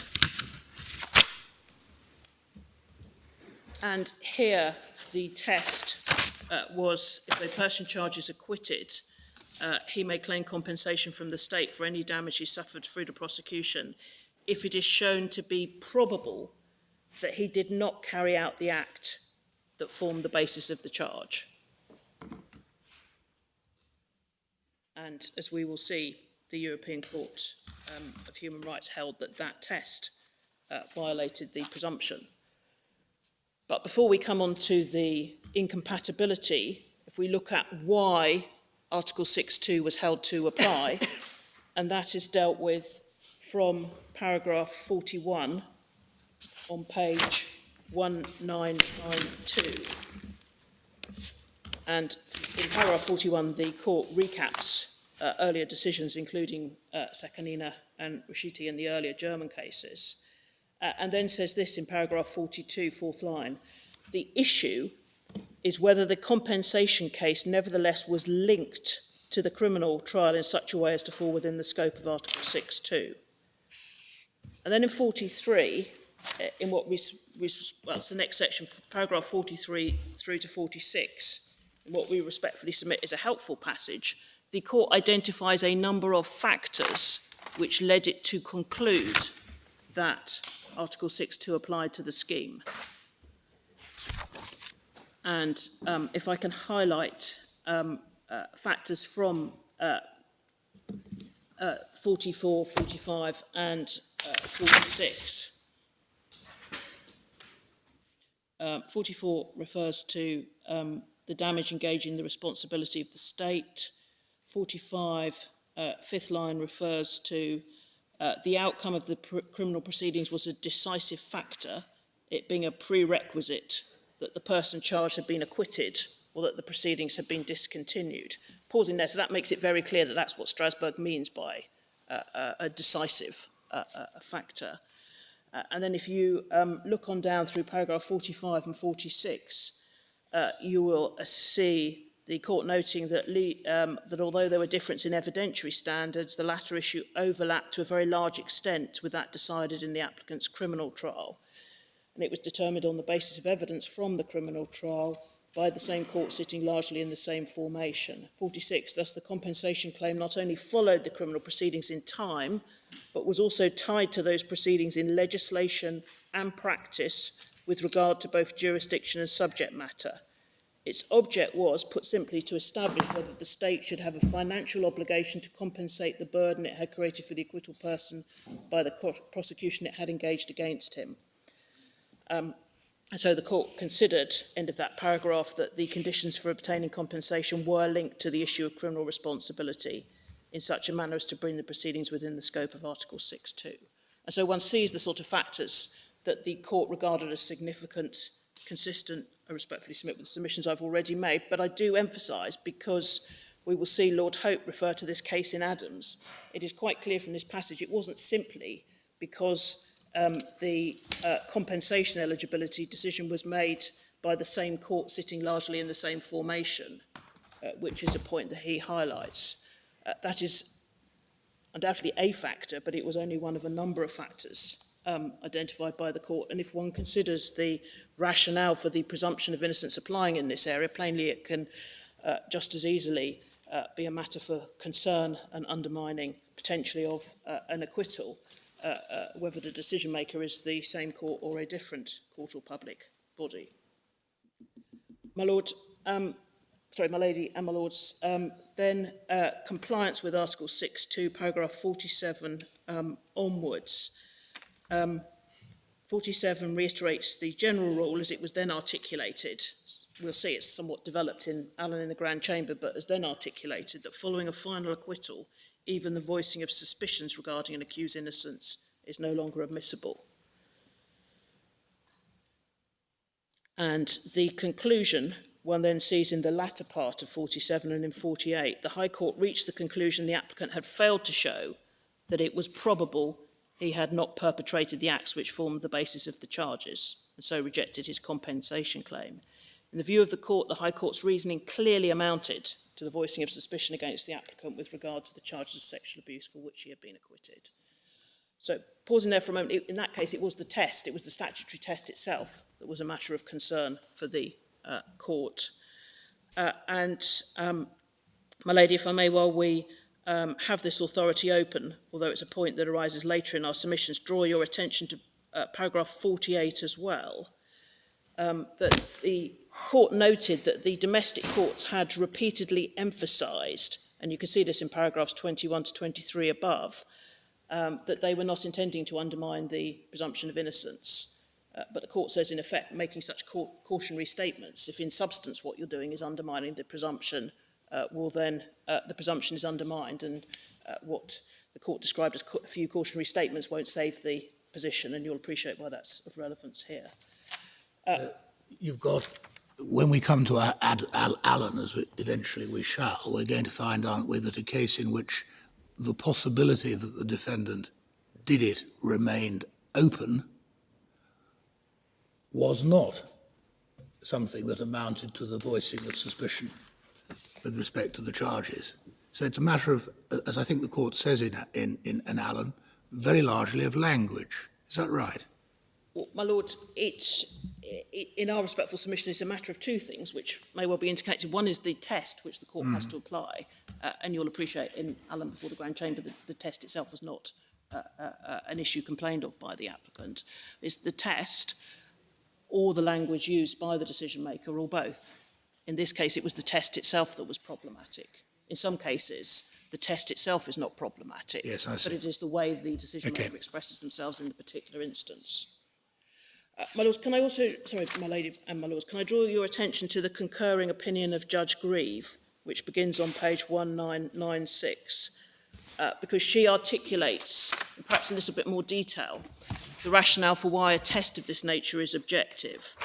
And here the test was, if a person charged is acquitted, he may claim compensation from the state for any damage he suffered through the prosecution if it is shown to be probable that he did not carry out the act that formed the basis of the charge. And as we will see, the European Court of Human Rights held that that test violated the presumption. But before we come on to the incompatibility, if we look at why Article 6.2 was held to apply, and that is dealt with from paragraph 41 on page 1992. And in paragraph 41, the court recaps earlier decisions, including Sakanina and Rashiti in the earlier German cases, and then says this in paragraph 42, fourth line: the issue is whether the compensation case nevertheless was linked to the criminal trial in such a way as to fall within the scope of Article 6.2. And then in 43, in what well, it's the next section, paragraph 43 through to 46, in what we respectfully submit is a helpful passage, the court identifies a number of factors which led it to conclude that Article 6.2 applied to the scheme. And if I can highlight factors from 44, 45 and 46. 44 refers to the damage engaging the responsibility of the state. 45, fifth line, refers to the outcome of the criminal proceedings was a decisive factor, it being a prerequisite that the person charged had been acquitted or that the proceedings had been discontinued. Pausing there, so that makes it very clear that that's what Strasbourg means by a decisive factor. And then if you look on down through paragraph 45 and 46, you will see the court noting that, that although there were differences in evidentiary standards, the latter issue overlapped to a very large extent with that decided in the applicant's criminal trial. And it was determined on the basis of evidence from the criminal trial by the same court sitting largely in the same formation. 46, thus the compensation claim not only followed the criminal proceedings in time, but was also tied to those proceedings in legislation and practice with regard to both jurisdiction and subject matter. Its object was, put simply, to establish whether the state should have a financial obligation to compensate the burden it had created for the acquittal person by the prosecution it had engaged against him. And so the court considered, end of that paragraph, that the conditions for obtaining compensation were linked to the issue of criminal responsibility in such a manner as to bring the proceedings within the scope of Article 6.2. And so one sees the sort of factors that the court regarded as significant, consistent. I respectfully submit with the submissions I've already made, but I do emphasise, because we will see Lord Hope refer to this case in Adams, it is quite clear from this passage it wasn't simply because the compensation eligibility decision was made by the same court sitting largely in the same formation, which is a point that he highlights. That is undoubtedly a factor, but it was only one of a number of factors identified by the court. And if one considers the rationale for the presumption of innocence applying in this area, plainly it can just as easily be a matter for concern and undermining potentially of an acquittal, whether the decision maker is the same court or a different court or public body. My Lord, my Lady and my Lords, then compliance with Article 6.2, paragraph 47 onwards. 47 reiterates the general rule as it was then articulated. We'll see it's somewhat developed in Allen in the Grand Chamber, but as then articulated, that following a final acquittal, even the voicing of suspicions regarding an accused's innocence is no longer admissible. And the conclusion one then sees in the latter part of 47 and in 48, the High Court reached the conclusion the applicant had failed to show that it was probable he had not perpetrated the acts which formed the basis of the charges, and so rejected his compensation claim. In the view of the court, the High Court's reasoning clearly amounted to the voicing of suspicion against the applicant with regard to the charges of sexual abuse for which he had been acquitted. So, pausing there for a moment, in that case it was the test, it was the statutory test itself that was a matter of concern for the court. My Lady, if I may, while we have this authority open, although it's a point that arises later in our submissions, draw your attention to paragraph 48 as well, that the court noted that the domestic courts had repeatedly emphasised, and you can see this in paragraphs 21 to 23 above, that they were not intending to undermine the presumption of innocence. But the court says, in effect, making such cautionary statements, if in substance what you're doing is undermining the presumption, the presumption is undermined, and what the court described as a few cautionary statements won't save the position, and you'll appreciate why that's of relevance here. You've got, when we come to Allen, as eventually we shall, we're going to find, aren't we, that a case in which the possibility that the defendant did it remained open was not something that amounted to the voicing of suspicion with respect to the charges. So it's a matter of, as I think the court says in Allen, very largely of language. Is that right? Well, my Lord, in our respectful submission, it's a matter of two things which may well be interconnected. One is the test which the court has to apply, and you'll appreciate in Allen before the Grand Chamber that the test itself was not an issue complained of by the applicant. It's the test or the language used by the decision maker, or both. In this case, it was the test itself that was problematic. In some cases, the test itself is not problematic, yes, I see. but it is the way the decision maker expresses themselves in the particular instance. My Lords, can I also, sorry, my Lady and my Lords, can I draw your attention to the concurring opinion of Judge Grieve, which begins on page 1996, because she articulates, perhaps in a little bit more detail, the rationale for why a test of this nature is objective.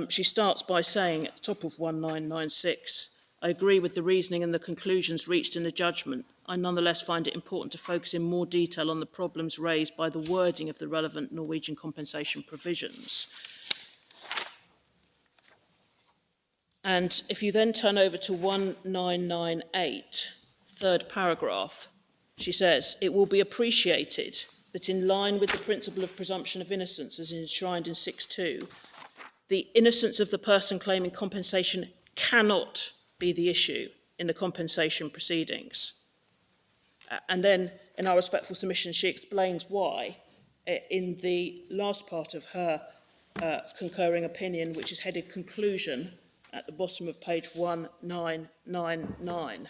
She starts by saying at the top of 1996, I agree with the reasoning and the conclusions reached in the judgment. I nonetheless find it important to focus in more detail on the problems raised by the wording of the relevant Norwegian compensation provisions. And if you then turn over to 1998, third paragraph, she says, it will be appreciated that in line with the principle of presumption of innocence as enshrined in 6.2, the innocence of the person claiming compensation cannot be the issue in the compensation proceedings. And then in our respectful submission, she explains why in the last part of her concurring opinion, which is headed conclusion at the bottom of page 1999.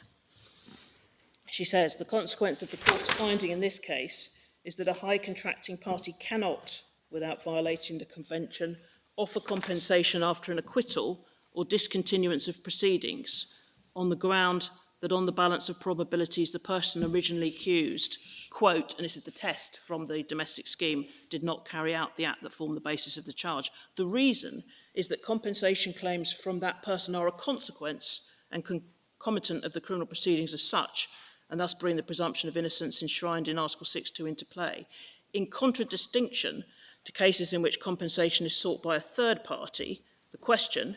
She says, the consequence of the court's finding in this case is that a high contracting party cannot, without violating the convention, offer compensation after an acquittal or discontinuance of proceedings on the ground that on the balance of probabilities the person originally accused, quote, and this is the test from the domestic scheme, did not carry out the act that formed the basis of the charge. The reason is that compensation claims from that person are a consequence and concomitant of the criminal proceedings as such, and thus bring the presumption of innocence enshrined in Article 6.2 into play, in contradistinction to cases in which compensation is sought by a third party. The question,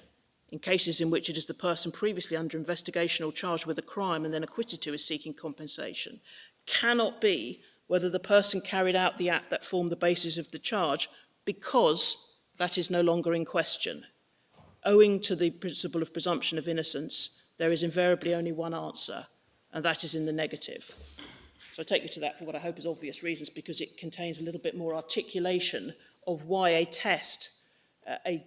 in cases in which it is the person previously under investigation or charged with a crime and then acquitted to is seeking compensation, cannot be whether the person carried out the act that formed the basis of the charge, because that is no longer in question. Owing to the principle of presumption of innocence, there is invariably only one answer, and that is in the negative. So I take you to that for what I hope is obvious reasons, because it contains a little bit more articulation of why a test, a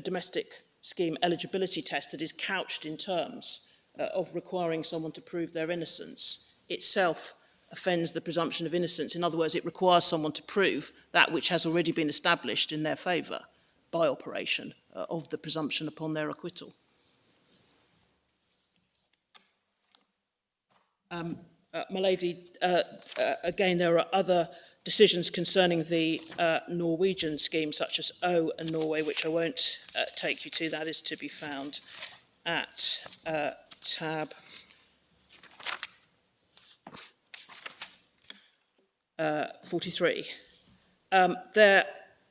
domestic scheme eligibility test that is couched in terms of requiring someone to prove their innocence, itself offends the presumption of innocence. In other words, it requires someone to prove that which has already been established in their favour by operation of the presumption upon their acquittal. My lady, again, there are other decisions concerning the Norwegian scheme, such as O and Norway, which I won't take you to. That is to be found at tab 43. There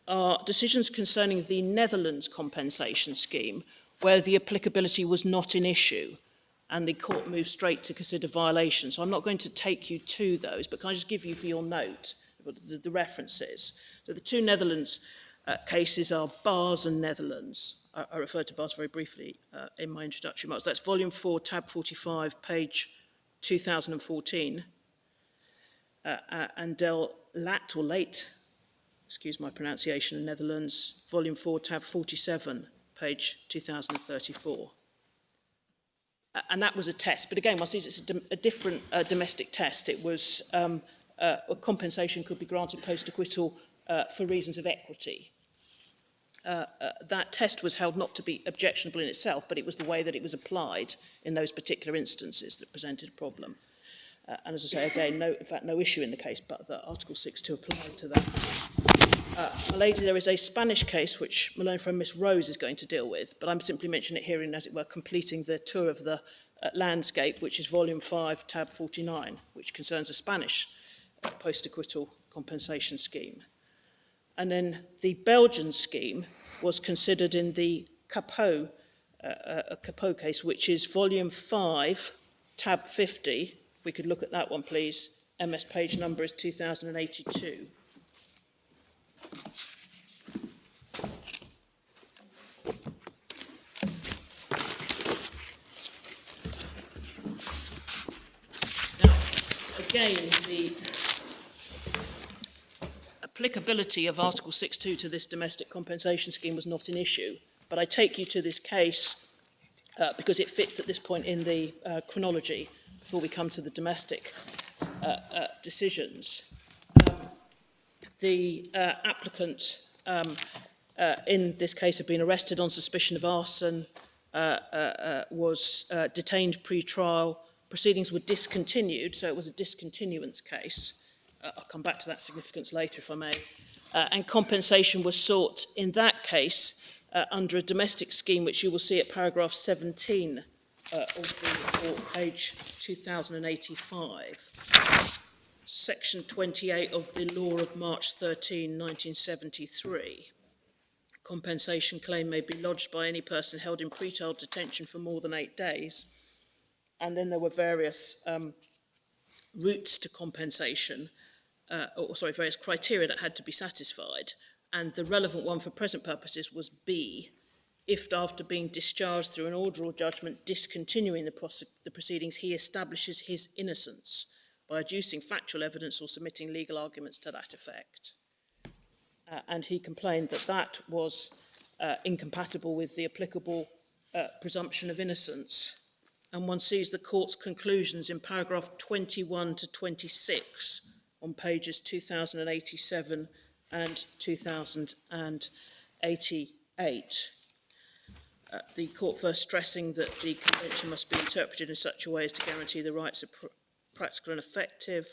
are decisions concerning the Netherlands compensation scheme, where the applicability was not an issue, and the court moved straight to consider violation. So I'm not going to take you to those, but can I just give you for your note the references? So the two Netherlands cases are Bars and Netherlands. I referred to Bars very briefly in my introductory remarks. That's volume 4, tab 45, page 2014. And Del Lat, or Late, excuse my pronunciation, in Netherlands, volume 4, tab 47, page 2034. And that was a test. But again, whilst it's a different domestic test, it was compensation could be granted post-acquittal for reasons of equity. That test was held not to be objectionable in itself, but it was the way that it was applied in those particular instances that presented a problem. And as I say, again, no issue in the case, but that Article 6.2 applied to that. My lady, there is a Spanish case which my learned friend Miss Rose is going to deal with, but I'm simply mentioning it here in, as it were, completing the tour of the landscape, which is volume 5, tab 49, which concerns a Spanish post-acquittal compensation scheme. And then the Belgian scheme was considered in the Capot case, which is volume 5, tab 50. If we could look at that one, please. MS page number is 2082. Now, again, the applicability of Article 6.2 to this domestic compensation scheme was not an issue, but I take you to this case because it fits at this point in the chronology before we come to the domestic decisions. The applicant in this case had been arrested on suspicion of arson, was detained pre-trial, proceedings were discontinued, so it was a discontinuance case. I'll come back to that significance later if I may. And compensation was sought in that case under a domestic scheme, which you will see at paragraph 17 of the report, page 2085. Section 28 of the law of March 13, 1973. Compensation claim may be lodged by any person held in pretrial detention for more than 8 days. And then there were various routes to compensation, various criteria that had to be satisfied. And the relevant one for present purposes was B, if after being discharged through an order or judgment discontinuing the proceedings, he establishes his innocence by adducing factual evidence or submitting legal arguments to that effect. And he complained that that was incompatible with the applicable presumption of innocence. And one sees the court's conclusions in paragraph 21 to 26 on pages 2087 and 2088. The court first stressing that the convention must be interpreted in such a way as to guarantee the rights of practical and effective.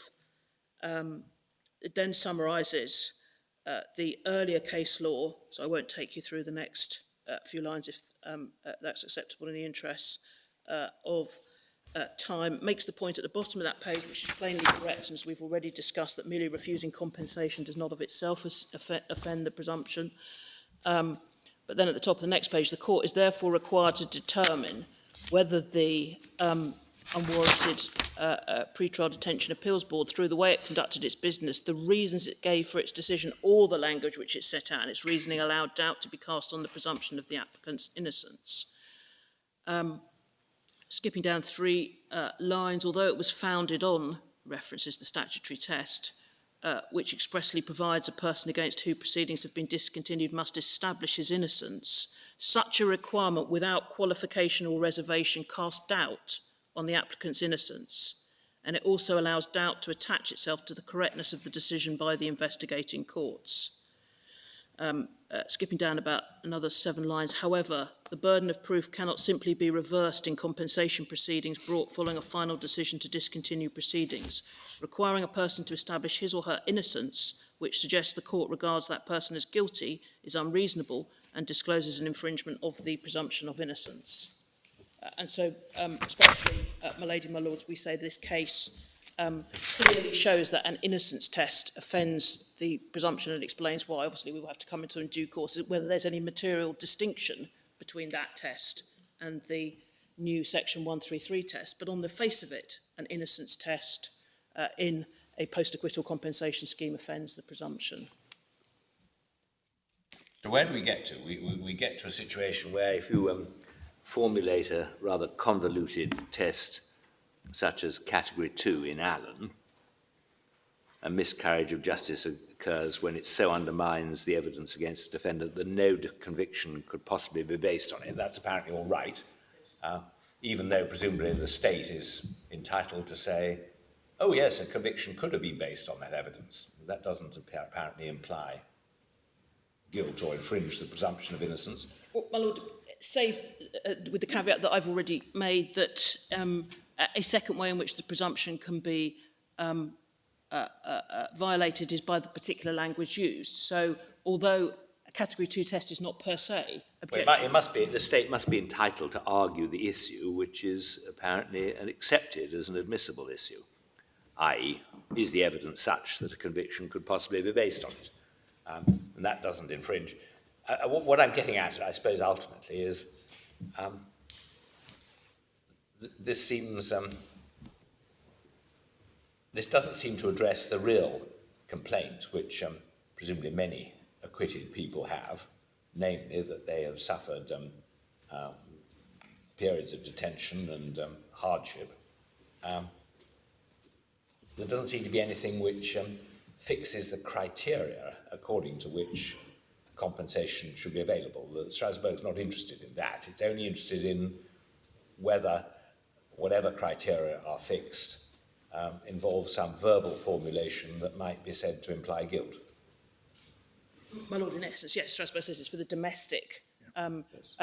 It then summarises the earlier case law, so I won't take you through the next few lines if that's acceptable in the interests of time. Makes the point at the bottom of that page, which is plainly correct, and as we've already discussed, that merely refusing compensation does not of itself offend the presumption. But then at the top of the next page, the court is therefore required to determine whether the unwarranted pretrial detention appeals board, through the way it conducted its business, the reasons it gave for its decision, or the language which it set out in its reasoning, allowed doubt to be cast on the presumption of the applicant's innocence. Skipping down 3 lines, although it was founded on, references the statutory test, which expressly provides a person against whom proceedings have been discontinued must establish his innocence, such a requirement without qualification or reservation casts doubt on the applicant's innocence, and it also allows doubt to attach itself to the correctness of the decision by the investigating courts. Skipping down about another 7 lines, however, the burden of proof cannot simply be reversed in compensation proceedings brought following a final decision to discontinue proceedings. Requiring a person to establish his or her innocence, which suggests the court regards that person as guilty, is unreasonable and discloses an infringement of the presumption of innocence. And so, respectfully, my lady, my lords, we say this case clearly shows that an innocence test offends the presumption and explains why. Obviously, we will have to come into in due course whether there's any material distinction between that test and the new Section 133 test. But on the face of it, an innocence test in a post-acquittal compensation scheme offends the presumption. So where do we get to? We get to a situation where if you formulate a rather convoluted test such as category 2 in Hallam, a miscarriage of justice occurs when it so undermines the evidence against the defendant that no conviction could possibly be based on it. That's apparently all right, even though presumably the state is entitled to say, oh yes, a conviction could have been based on that evidence. That doesn't apparently imply guilt or infringe the presumption of innocence. Well, my lord, save with the caveat that I've already made that a second way in which the presumption can be violated is by the particular language used. So, although a category 2 test is not per se objective, well, it must be, the state must be entitled to argue the issue, which is apparently accepted as an admissible issue, i.e., is the evidence such that a conviction could possibly be based on it? And that doesn't infringe. What I'm getting at, I suppose, ultimately is this seems, this doesn't seem to address the real complaint, which presumably many acquitted people have, namely that they have suffered periods of detention and hardship. There doesn't seem to be anything which fixes the criteria according to which compensation should be available. Strasbourg's not interested in that. It's only interested in whether whatever criteria are fixed involve some verbal formulation that might be said to imply guilt. my lord, in essence, yes, Strasbourg says it's for the domestic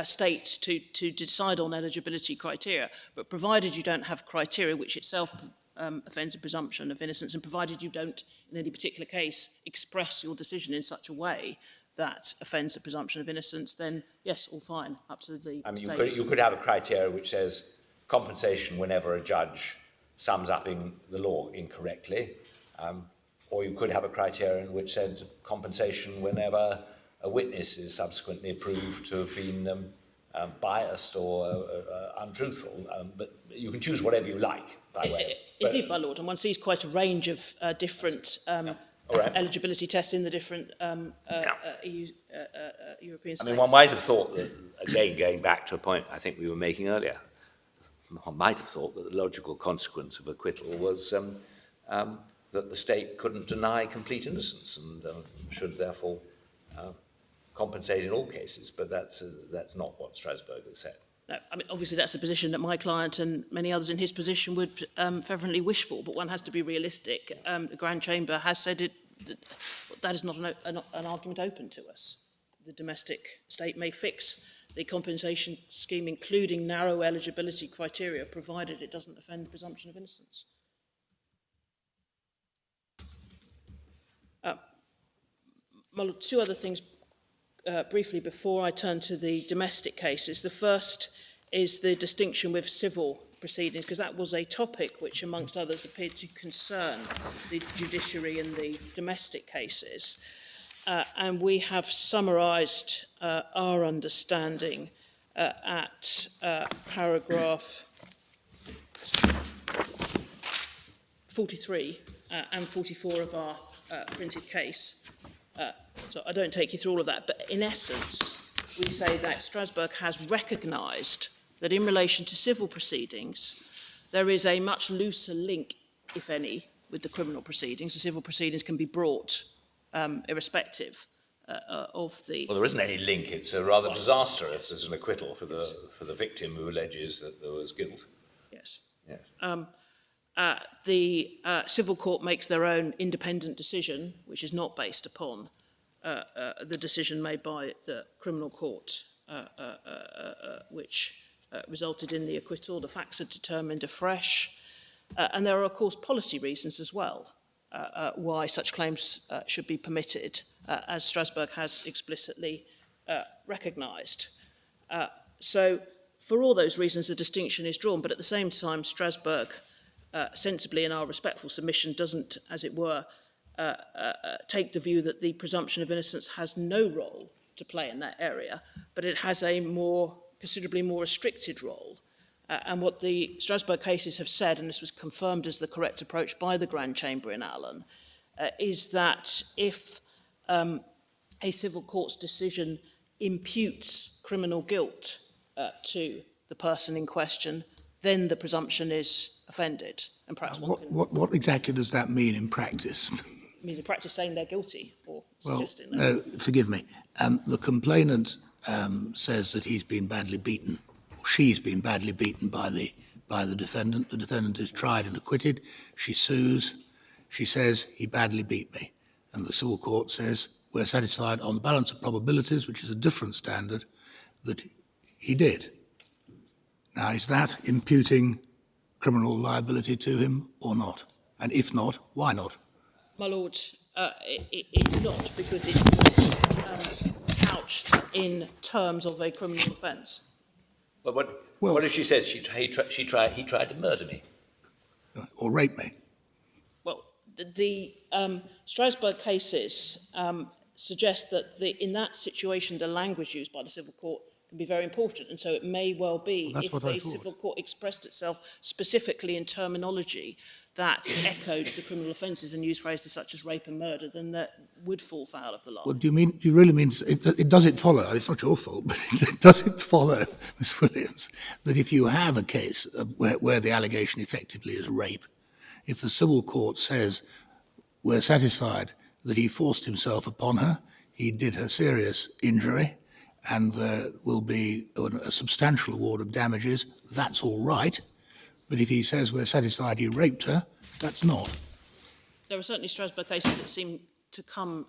states to decide on eligibility criteria, but provided you don't have criteria which itself offends a presumption of innocence, and provided you don't, in any particular case, express your decision in such a way that offends the presumption of innocence, then yes, all fine, up to the I mean, state. you could have a criteria which says compensation whenever a judge sums up in the law incorrectly, or you could have a criterion which said compensation whenever a witness is subsequently proved to have been biased or untruthful. But you can choose whatever you like, by the way. Indeed, my lord, and one sees quite a range of different Right. eligibility tests in the different EU, European states. I mean, one might have thought that, again, going back to a point I think we were making earlier, one might have thought that the logical consequence of acquittal was that the state couldn't deny complete innocence and should therefore compensate in all cases, but that's not what Strasbourg has said. No, I mean, obviously that's a position that my client and many others in his position would fervently wish for, but one has to be realistic. The Grand Chamber has said that is not an argument open to us. The domestic state may fix the compensation scheme, including narrow eligibility criteria, provided it doesn't offend the presumption of innocence. My lord, two other things briefly before I turn to the domestic cases. The first is the distinction with civil proceedings, because that was a topic which, amongst others, appeared to concern the judiciary in the domestic cases. And we have summarised our understanding at paragraph 43 and 44 of our printed case. So I don't take you through all of that, but in essence, we say that Strasbourg has recognised that in relation to civil proceedings, there is a much looser link, if any, with the criminal proceedings. The civil proceedings can be brought irrespective of the... Well, there isn't any link. It's a rather disaster if there's an acquittal for the victim who alleges that there was guilt. Yes. Yes. The civil court makes their own independent decision, which is not based upon the decision made by the criminal court, which resulted in the acquittal. The facts are determined afresh. And there are, of course, policy reasons as well why such claims should be permitted, as Strasbourg has explicitly recognised. So, for all those reasons, a distinction is drawn, but at the same time, Strasbourg, sensibly in our respectful submission, doesn't, as it were, take the view that the presumption of innocence has no role to play in that area, but it has a considerably more restricted role. And what the Strasbourg cases have said, and this was confirmed as the correct approach by the Grand Chamber in Hallam, is that if a civil court's decision imputes criminal guilt to the person in question, then the presumption is offended. And perhaps What exactly does that mean in practice? It means in practice saying they're guilty or Well, suggesting that. no, forgive me. The complainant says that he's been badly beaten, or she's been badly beaten by the defendant. The defendant is tried and acquitted. She sues. She says, he badly beat me. And the civil court says, we're satisfied on the balance of probabilities, which is a different standard, that he did. Now, is that imputing criminal liability to him or not? And if not, why not? My lord, it's not, because it's couched in terms of a criminal offence. Well, what if she says he tried to murder me? Or rape me? Well, the Strasbourg cases suggest that in that situation, the language used by the civil court can be very important, and so it may well be if the civil court expressed itself specifically in terminology that echoed the criminal offences and used phrases such as rape and murder, then that would fall foul of the law. Well, do you really mean, does it follow, it's not your fault, but does it follow, Ms. Williams, that if you have a case where the allegation effectively is rape, if the civil court says, we're satisfied that he forced himself upon her, he did her serious injury, and there will be a substantial award of damages, that's all right. But if he says we're satisfied he raped her, that's not. There are certainly Strasbourg cases that seem to come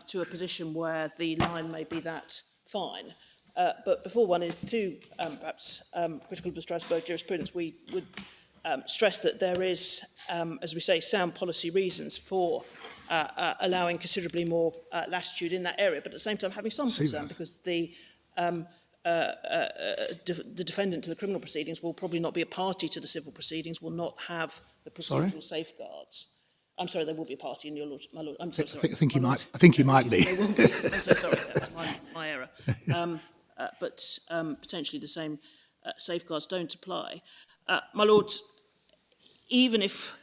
to a position where the line may be that fine. But before one is too perhaps critical of the Strasbourg jurisprudence, we would stress that there is, as we say, sound policy reasons for allowing considerably more latitude in that area, but at the same time having some concern because the defendant to the criminal proceedings will probably not be a party to the civil proceedings, will not have the procedural safeguards. I'm sorry, there will be a party in your lord, my lord. I'm so sorry. I think he might be. There will be. I'm so sorry. That was my error. But potentially the same safeguards don't apply. My lord, even if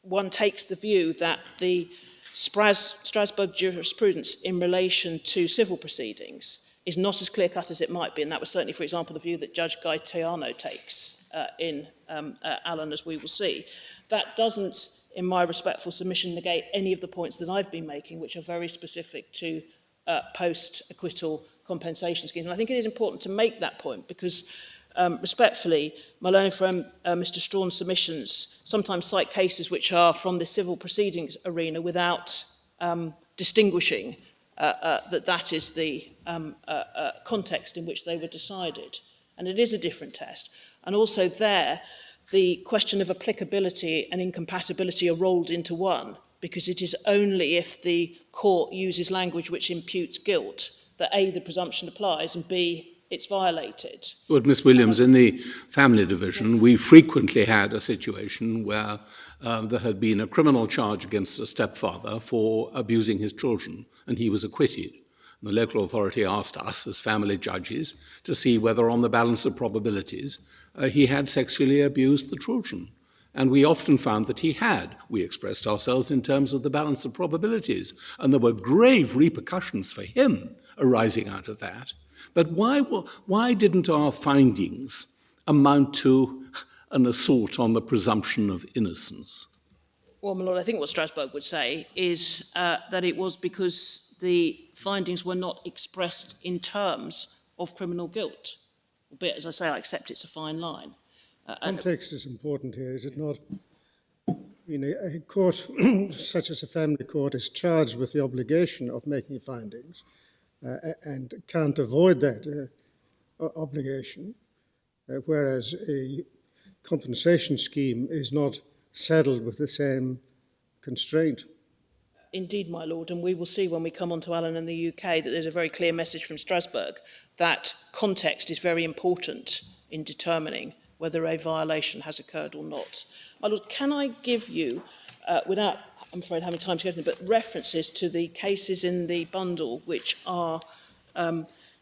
one takes the view that the Strasbourg jurisprudence in relation to civil proceedings is not as clear-cut as it might be, and that was certainly, for example, the view that Judge Gaetano takes in Allen, as we will see, that doesn't, in my respectful submission, negate any of the points that I've been making, which are very specific to post-acquittal compensation schemes. And I think it is important to make that point because, respectfully, my learning from Mr. Strawn's submissions sometimes cite cases which are from the civil proceedings arena without distinguishing that is the context in which they were decided. And it is a different test. And also there, the question of applicability and incompatibility are rolled into one, because it is only if the court uses language which imputes guilt that A, the presumption applies, and B, it's violated. Well, Miss Williams, in the family division, we frequently had a situation where there had been a criminal charge against a stepfather for abusing his children, and he was acquitted. And the local authority asked us, as family judges, to see whether on the balance of probabilities he had sexually abused the children. And we often found that he had. We expressed ourselves in terms of the balance of probabilities, and there were grave repercussions for him arising out of that. But why didn't our findings amount to an assault on the presumption of innocence? Well, my lord, I think what Strasbourg would say is that it was because the findings were not expressed in terms of criminal guilt. Albeit, as I say, I accept it's a fine line. Context is important here, is it not? I mean, a court, such as a family court, is charged with the obligation of making findings and can't avoid that obligation, whereas a compensation scheme is not saddled with the same constraint. Indeed, my lord, and we will see when we come on to Allen and the UK that there's a very clear message from Strasbourg that context is very important in determining whether a violation has occurred or not. My lord, can I give you, without, I'm afraid, having time to go through them, but references to the cases in the bundle which are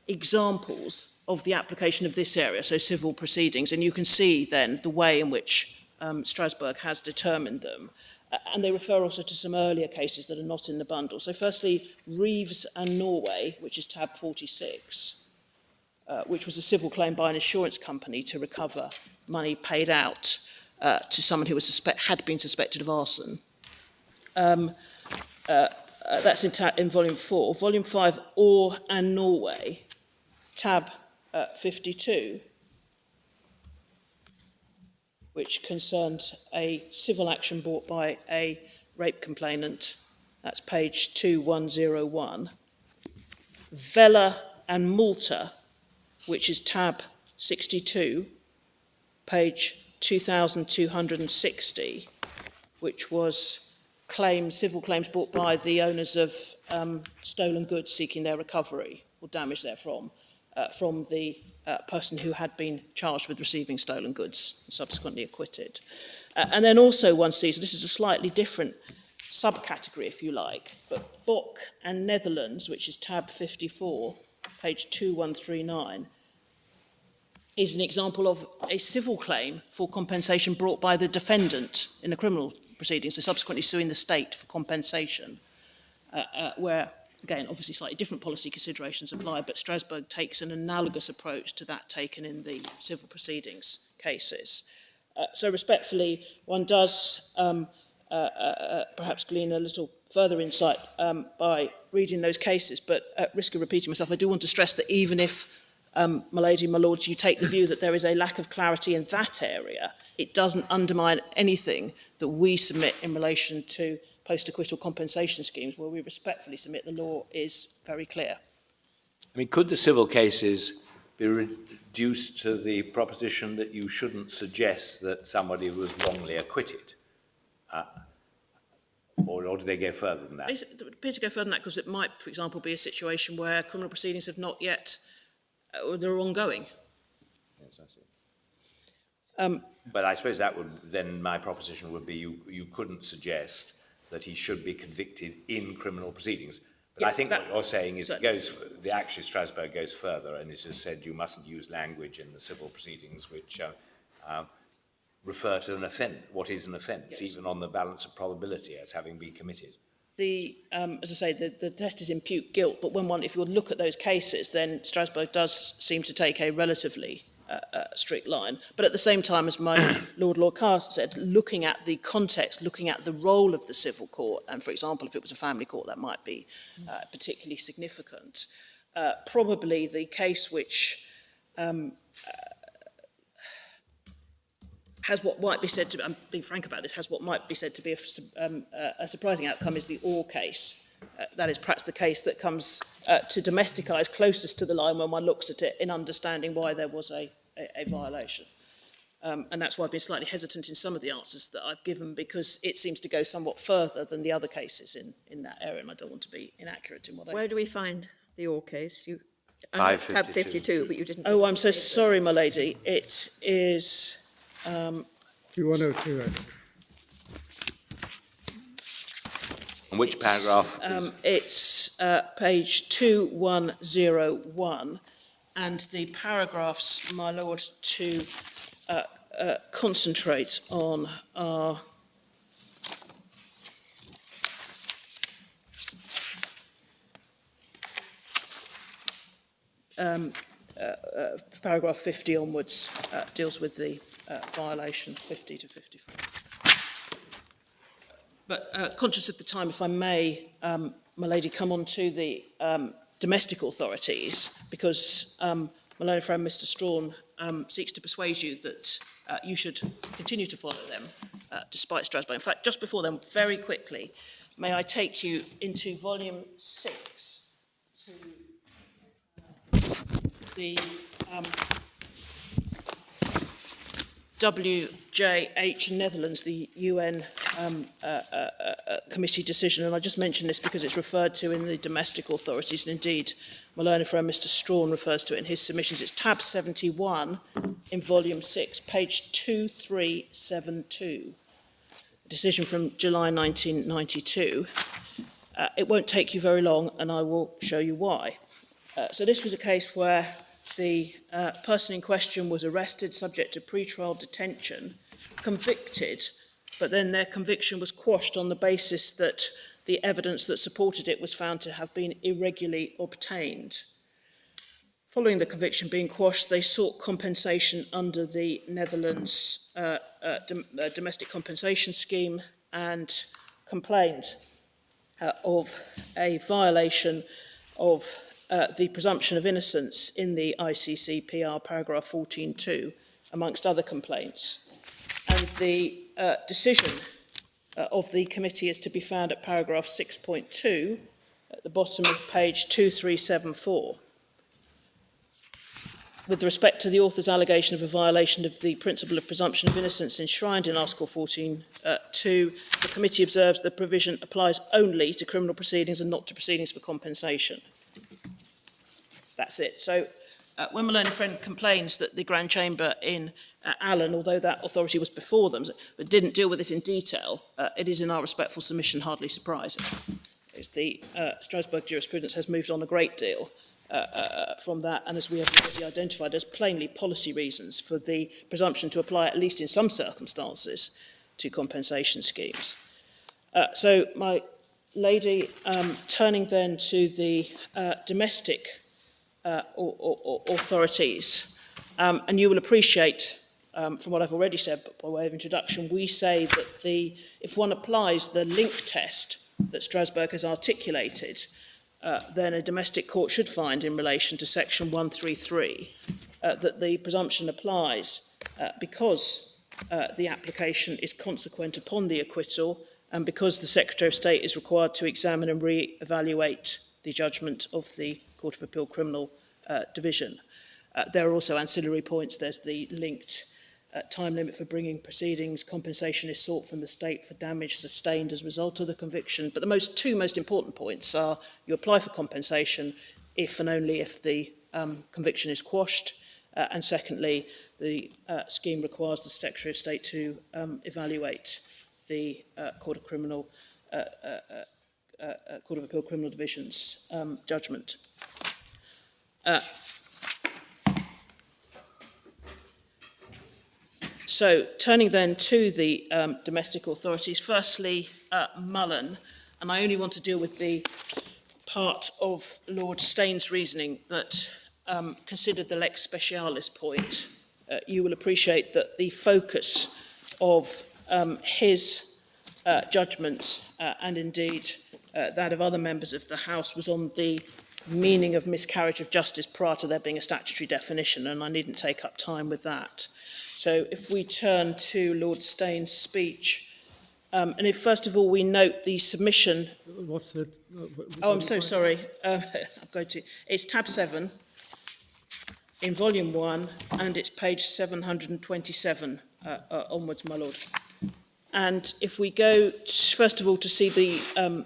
examples of the application of this area, so civil proceedings, and you can see then the way in which Strasbourg has determined them. And they refer also to some earlier cases that are not in the bundle. So firstly, Reeves and Norway, which is tab 46, which was a civil claim by an insurance company to recover money paid out to someone who was had been suspected of arson. That's in volume 4. Volume 5, Orr and Norway, tab 52, which concerned a civil action brought by a rape complainant. That's page 2101. Vella and Malta, which is tab 62, page 2260, which was civil claims brought by the owners of stolen goods seeking their recovery or damage therefrom, from the person who had been charged with receiving stolen goods, subsequently acquitted. And then also one sees, this is a slightly different subcategory, if you like, but Bock and Netherlands, which is tab 54, page 2139, is an example of a civil claim for compensation brought by the defendant in a criminal proceeding, so subsequently suing the state for compensation, where, again, obviously slightly different policy considerations apply, but Strasbourg takes an analogous approach to that taken in the civil proceedings cases. So respectfully, one does perhaps glean a little further insight by reading those cases, but at risk of repeating myself, I do want to stress that even if, my lady, my lords, you take the view that there is a lack of clarity in that area, it doesn't undermine anything that we submit in relation to post-acquittal compensation schemes, where we respectfully submit the law is very clear. I mean, could the civil cases be reduced to the proposition that you shouldn't suggest that somebody was wrongly acquitted? Or or do they go further than that? It appears to go further than that because it might, for example, be a situation where criminal proceedings have not yet, or they're ongoing. Yes, I see. Um, But I suppose that would, then my proposition would be you couldn't suggest that he should be convicted in criminal proceedings. But I Yes, think that- what you're saying is certainly. Strasbourg goes further, and it has said you mustn't use language in the civil proceedings which refer to an offence, what is an offence, Yes. even on the balance of probability as having been committed. As I say, the test is impute guilt, but if you look at those cases, then Strasbourg does seem to take a relatively strict line. But at the same time, as my Lord Carr said, looking at the context, looking at the role of the civil court, and for example, if it was a family court, that might be particularly significant. Probably the case which has what might be said to, I'm being frank about this, has what might be said to be a surprising outcome is the Orr case. That is perhaps the case that comes to domestic eyes closest to the line when one looks at it in understanding why there was a violation. And that's why I've been slightly hesitant in some of the answers that I've given, because it seems to go somewhat further than the other cases in that area, and I don't want to be inaccurate in what I... Where do we find the Orr case? I know it's tab 52, but you didn't... Oh, I'm so sorry, my lady. It is... 2102, I think. And which paragraph? It's page 2101, and the paragraphs, my lord, to concentrate on are paragraph 50 onwards deals with the violation, 50 to 54. But conscious of the time, if I may, my lady, come on to the domestic authorities, because my learned friend Mr. Strawn seeks to persuade you that you should continue to follow them despite Strasbourg. In fact, just before then, very quickly, may I take you into volume 6 to the WJH Netherlands, the UN committee decision, and I just mention this because it's referred to in the domestic authorities, and indeed my learned friend Mr. Strawn refers to it in his submissions. It's tab 71 in volume 6, page 2372, a decision from July 1992. It won't take you very long, and I will show you why. So this was a case where the person in question was arrested, subject to pre-trial detention, convicted, but then their conviction was quashed on the basis that the evidence that supported it was found to have been irregularly obtained. Following the conviction being quashed, they sought compensation under the Netherlands domestic compensation scheme and complained of a violation of the presumption of innocence in the ICCPR paragraph 14.2, amongst other complaints. And the decision of the committee is to be found at paragraph 6.2 at the bottom of page 2374. With respect to the author's allegation of a violation of the principle of presumption of innocence enshrined in Article 14.2, the committee observes the provision applies only to criminal proceedings and not to proceedings for compensation. That's it. So when my learned friend complains that the Grand Chamber in Hallam, although that authority was before them, but didn't deal with it in detail, it is in our respectful submission hardly surprising. The Strasbourg jurisprudence has moved on a great deal from that, and as we have already identified, there's plainly policy reasons for the presumption to apply, at least in some circumstances, to compensation schemes. So my lady, turning then to the domestic authorities, and you will appreciate from what I've already said, but by way of introduction, we say that if one applies the link test that Strasbourg has articulated, then a domestic court should find in relation to section 133 that the presumption applies because the application is consequent upon the acquittal and because the Secretary of State is required to examine and re-evaluate the judgment of the Court of Appeal Criminal Division. There are also ancillary points. There's the linked time limit for bringing proceedings, compensation is sought from the state for damage sustained as a result of the conviction. But the two most important points are you apply for compensation if and only if the conviction is quashed, and secondly, the scheme requires the Secretary of State to evaluate the Court of Appeal Criminal Division's judgment. So, turning then to the domestic authorities, firstly, Mullen, and I only want to deal with the part of Lord Staines's reasoning that considered the lex specialis point. You will appreciate that the focus of his judgment, and indeed that of other members of the House, was on the meaning of miscarriage of justice prior to there being a statutory definition, and I needn't take up time with that. So if we turn to Lord Staines's speech, and if first of all we note the submission... What's the... Oh, I'm so sorry. It's tab 7 in volume 1, and it's page 727 onwards, my lord. And if we go, first of all, to see the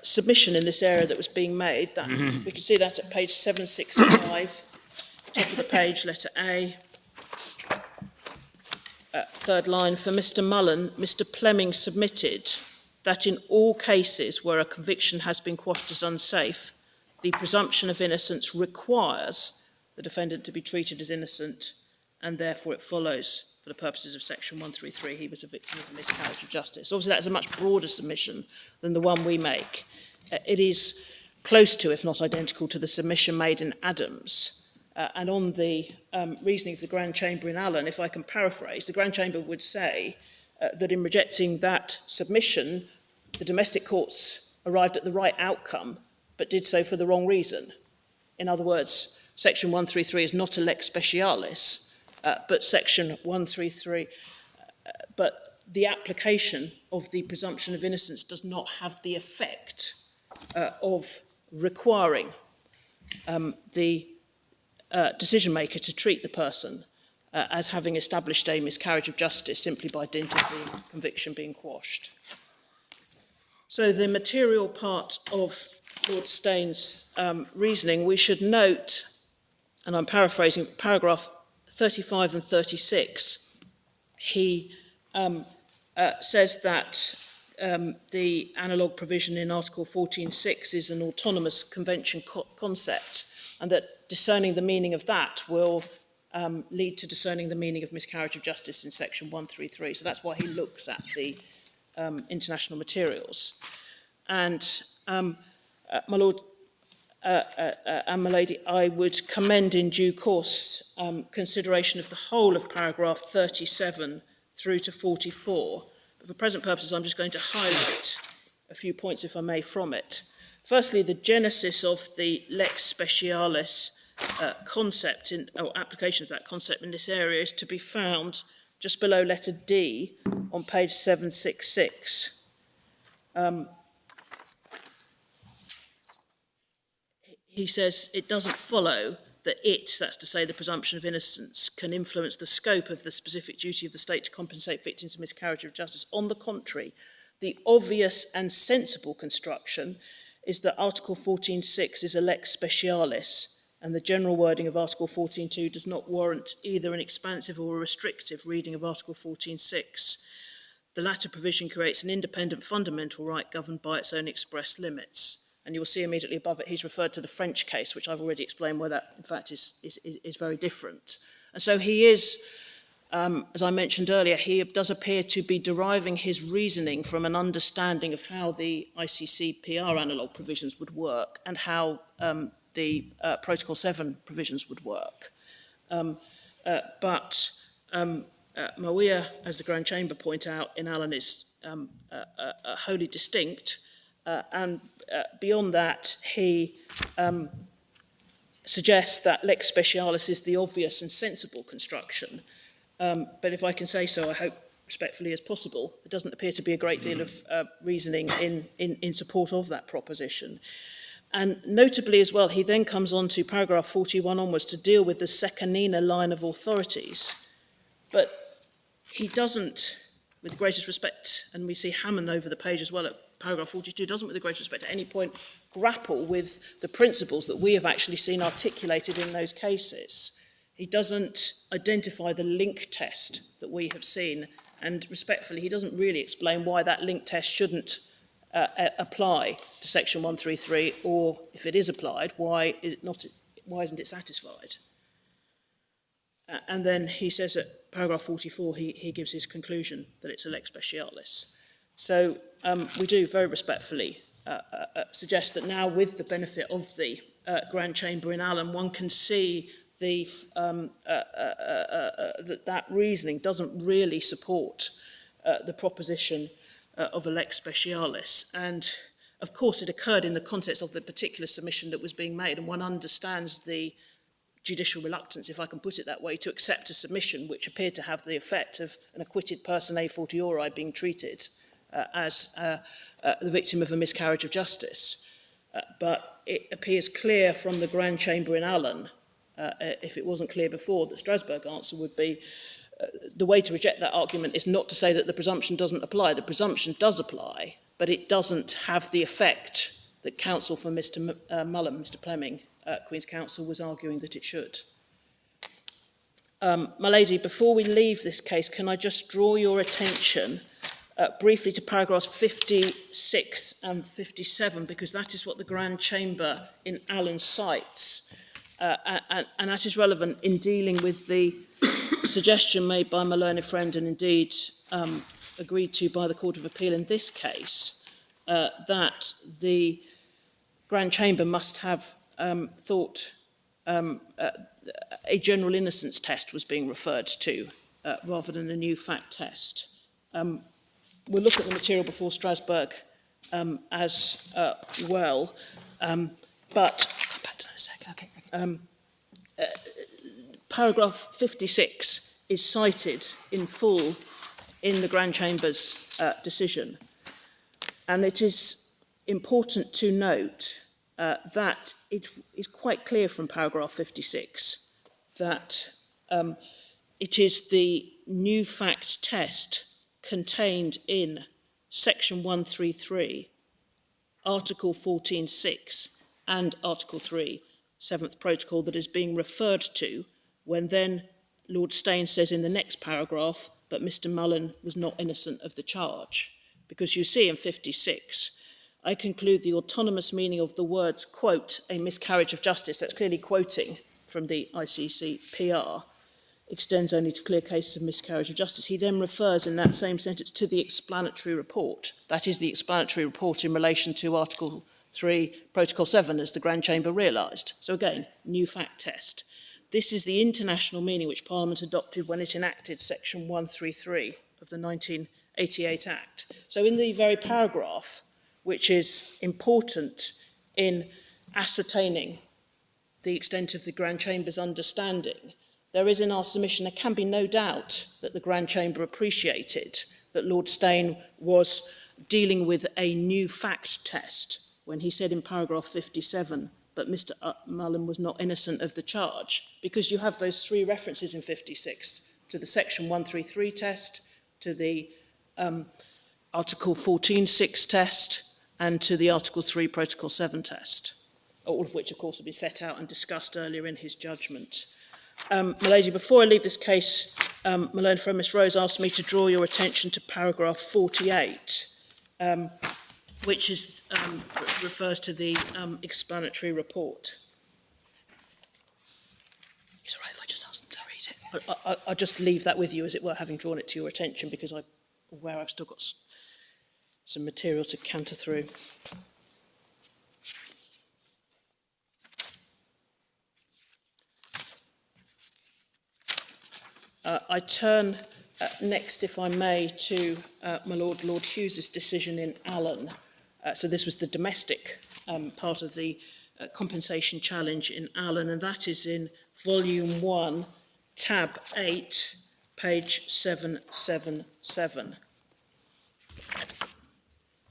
submission in this area that was being made, that we can see that at page 765, top of the page, letter A. Third line, for Mr. Mullen, Mr. Plemming submitted that in all cases where a conviction has been quashed as unsafe, the presumption of innocence requires the defendant to be treated as innocent, and therefore it follows, for the purposes of section 133, he was a victim of a miscarriage of justice. Obviously, that is a much broader submission than the one we make. It is close to, if not identical to, the submission made in Adams. And on the reasoning of the Grand Chamber in Allen, if I can paraphrase, the Grand Chamber would say that in rejecting that submission, the domestic courts arrived at the right outcome, but did so for the wrong reason. In other words, section 133 is not a lex specialis, but section 133, but the application of the presumption of innocence does not have the effect of requiring the decision maker to treat the person as having established a miscarriage of justice simply by dint of the conviction being quashed. So the material part of Lord Staines's reasoning, we should note, and I'm paraphrasing, paragraph 35 and 36, he says that the analogue provision in Article 14.6 is an autonomous convention concept, and that discerning the meaning of that will lead to discerning the meaning of miscarriage of justice in section 133. So that's why he looks at the international materials. And my lord and my lady, I would commend in due course consideration of the whole of paragraph 37 through to 44. But for present purposes, I'm just going to highlight a few points, if I may, from it. Firstly, the genesis of the lex specialis concept, or application of that concept in this area, is to be found just below letter D on page 766. He says it doesn't follow that that's to say the presumption of innocence, can influence the scope of the specific duty of the state to compensate victims of miscarriage of justice. On the contrary, the obvious and sensible construction is that Article 14.6 is a lex specialis, and the general wording of Article 14.2 does not warrant either an expansive or a restrictive reading of Article 14.6. The latter provision creates an independent fundamental right governed by its own express limits. And you'll see immediately above it, he's referred to the French case, which I've already explained where that, in fact, is very different. And so he is, as I mentioned earlier, he does appear to be deriving his reasoning from an understanding of how the ICC PR analogue provisions would work and how the Protocol 7 provisions would work. But Mawia, as the Grand Chamber point out in Allen, is wholly distinct. And beyond that, he suggests that lex specialis is the obvious and sensible construction. But if I can say so, I hope respectfully as possible, there doesn't appear to be a great deal of reasoning in support of that proposition. And notably as well, he then comes on to paragraph 41 onwards to deal with the Sekanina line of authorities. But he doesn't, with the greatest respect, and we see Hammond over the page as well at paragraph 42, doesn't with the greatest respect at any point grapple with the principles that we have actually seen articulated in those cases. He doesn't identify the link test that we have seen, and respectfully, he doesn't really explain why that link test shouldn't apply to section 133, or if it is applied, why isn't it satisfied? And then he says at paragraph 44, he gives his conclusion that it's a lex specialis. So we do very respectfully suggest that now, with the benefit of the Grand Chamber in Hallam, one can see that reasoning doesn't really support the proposition of a lex specialis. And of course, it occurred in the context of the particular submission that was being made, and one understands the judicial reluctance, if I can put it that way, to accept a submission which appeared to have the effect of an acquitted person a fortiori being treated as the victim of a miscarriage of justice. But it appears clear from the Grand Chamber in Hallam, if it wasn't clear before, that Strasbourg answer would be the way to reject that argument is not to say that the presumption doesn't apply. The presumption does apply, but it doesn't have the effect that counsel for Mr. Mullen, Mr. Plemming, Queen's Counsel, was arguing that it should. My lady, before we leave this case, can I just draw your attention briefly to paragraphs 56 and 57, because that is what the Grand Chamber in Hallam cites, and that is relevant in dealing with the suggestion made by my learned friend, and indeed agreed to by the Court of Appeal in this case, that the Grand Chamber must have thought a general innocence test was being referred to rather than a new fact test. We'll look at the material before Strasbourg as well, but I'll come back to that in a second. Okay. Paragraph 56 is cited in full in the Grand Chamber's decision, and it is important to note that it is quite clear from paragraph 56 that it is the new fact test contained in section 133, article 14.6 and article 3, 7th protocol, that is being referred to when then Lord Steyne says in the next paragraph, but Mr. Mullen was not innocent of the charge. Because you see in 56, I conclude the autonomous meaning of the words, quote, a miscarriage of justice, that's clearly quoting from the ICC PR, extends only to clear cases of miscarriage of justice. He then refers in that same sentence to the explanatory report. That is the explanatory report in relation to Article 3, Protocol 7, as the Grand Chamber realised. So again, new fact test. This is the international meaning which Parliament adopted when it enacted Section 133 of the 1988 Act. So in the very paragraph which is important in ascertaining the extent of the Grand Chamber's understanding, there is in our submission, there can be no doubt that the Grand Chamber appreciated that Lord Steyne was dealing with a new fact test when he said in paragraph 57, but Mr. Mullen was not innocent of the charge, because you have those three references in 56 to the section 133 test, to the article 14.6 test, and to the article 3 protocol 7 test, all of which of course have been set out and discussed earlier in his judgment. My lady, before I leave this case, my learned friend Miss Rose asked me to draw your attention to paragraph 48, which is, refers to the explanatory report. It's all right if I just ask them to read it. I'll just leave that with you, as it were, having drawn it to your attention, because I'm aware I've still got some material to canter through. I turn next, if I may, to my Lord Hughes's decision in Nealon. So this was the domestic part of the compensation challenge in Nealon, and that is in volume 1, tab 8, page 777.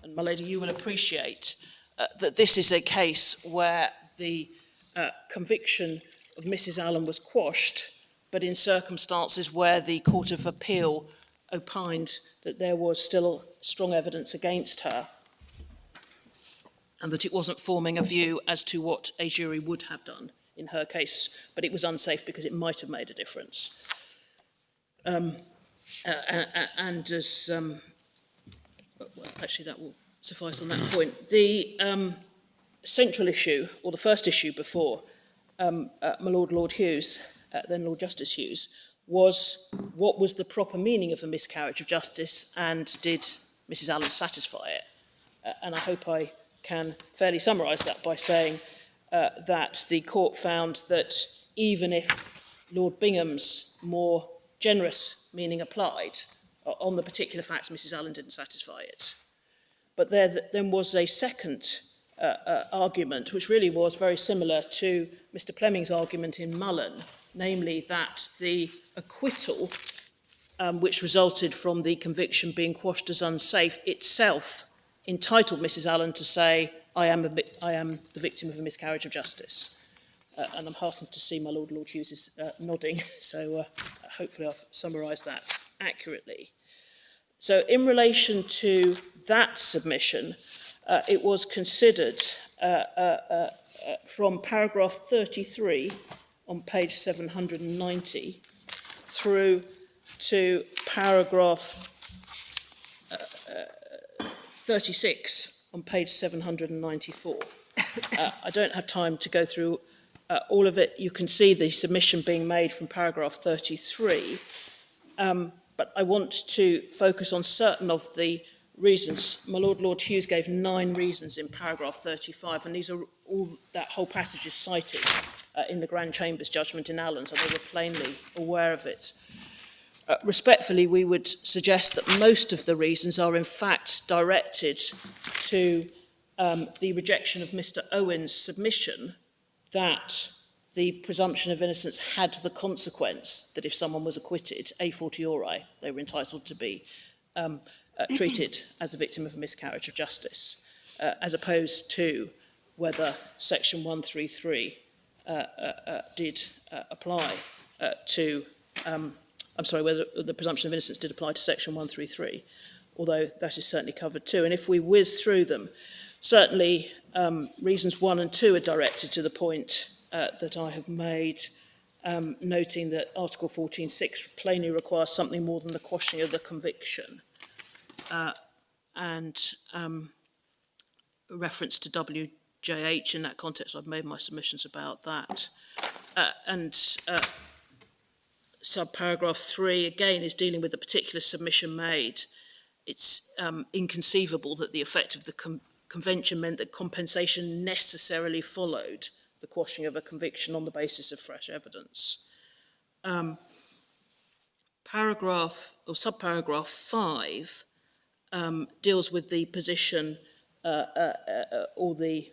And my lady, you will appreciate that this is a case where the conviction of Mrs. Allen was quashed, but in circumstances where the Court of Appeal opined that there was still strong evidence against her and that it wasn't forming a view as to what a jury would have done in her case, but it was unsafe because it might have made a difference. And as, well, actually that will suffice on that point. The central issue, or the first issue before my Lord Hughes, then Lord Justice Hughes, was what was the proper meaning of a miscarriage of justice, and did Mrs. Allen satisfy it? And I hope I can fairly summarise that by saying that the court found that even if Lord Bingham's more generous meaning applied, on the particular facts Mrs. Allen didn't satisfy it. But there then was a second argument, which really was very similar to Mr. Plemming's argument in Mullen, namely that the acquittal, which resulted from the conviction being quashed as unsafe, itself entitled Mrs. Allen to say, I am the victim of a miscarriage of justice. And I'm heartened to see my Lord Hughes is nodding, so hopefully I've summarised that accurately. So in relation to that submission, it was considered from paragraph 33 on page 790 through to paragraph 36 on page 794. I don't have time to go through all of it. You can see the submission being made from paragraph 33, but I want to focus on certain of the reasons. My Lord Hughes gave 9 reasons in paragraph 35, and these are all, that whole passage is cited in the Grand Chamber's judgment in Allen, so they were plainly aware of it. Respectfully, we would suggest that most of the reasons are in fact directed to the rejection of Mr. Owen's submission that the presumption of innocence had the consequence that if someone was acquitted, a fortiori, they were entitled to be treated as a victim of a miscarriage of justice, as opposed to whether section 133 did apply to, whether the presumption of innocence did apply to section 133, although that is certainly covered too. And if we whiz through them, certainly reasons 1 and 2 are directed to the point that I have made, noting that Article 14.6 plainly requires something more than the quashing of the conviction, and reference to WJH in that context. I've made my submissions about that. And subparagraph 3, again, is dealing with the particular submission made. It's inconceivable that the effect of the convention meant that compensation necessarily followed the quashing of a conviction on the basis of fresh evidence. Subparagraph 5 deals with the position or the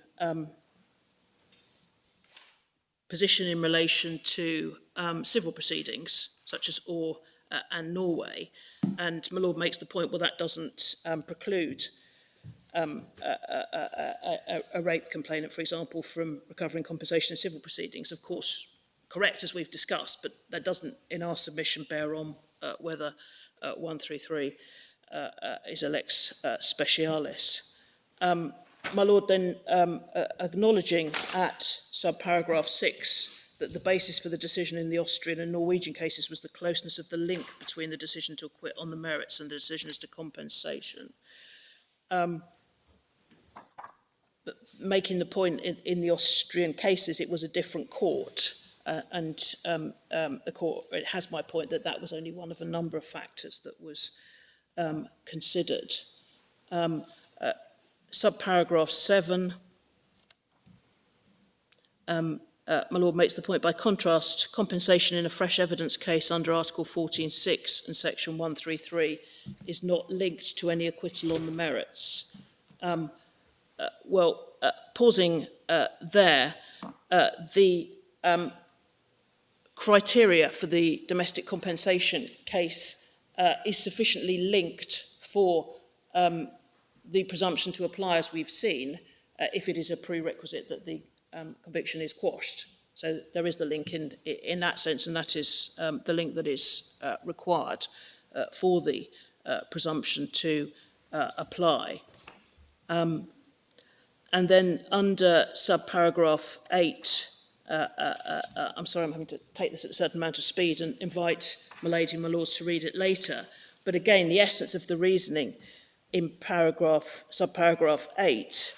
position in relation to civil proceedings, such as Orr and Norway. And my Lord makes the point, well, that doesn't preclude a rape complainant, for example, from recovering compensation in civil proceedings. Of course, correct, as we've discussed, but that doesn't, in our submission, bear on whether 133 is a lex specialis. My Lord then acknowledging at subparagraph 6 that the basis for the decision in the Austrian and Norwegian cases was the closeness of the link between the decision to acquit on the merits and the decision as to compensation. But making the point in the Austrian cases, it was a different court, and the court, it has my point that that was only one of a number of factors that was considered. Subparagraph 7, my Lord makes the point, by contrast, compensation in a fresh evidence case under Article 14.6 and Section 133 is not linked to any acquittal on the merits. Pausing there, the criteria for the domestic compensation case is sufficiently linked for the presumption to apply, as we've seen, if it is a prerequisite that the conviction is quashed. So there is the link in that sense, and that is the link that is required for the presumption to apply. And then under subparagraph 8, I'm sorry, I'm having to take this at a certain amount of speed and invite my lady and my lords to read it later. But again, the essence of the reasoning in subparagraph 8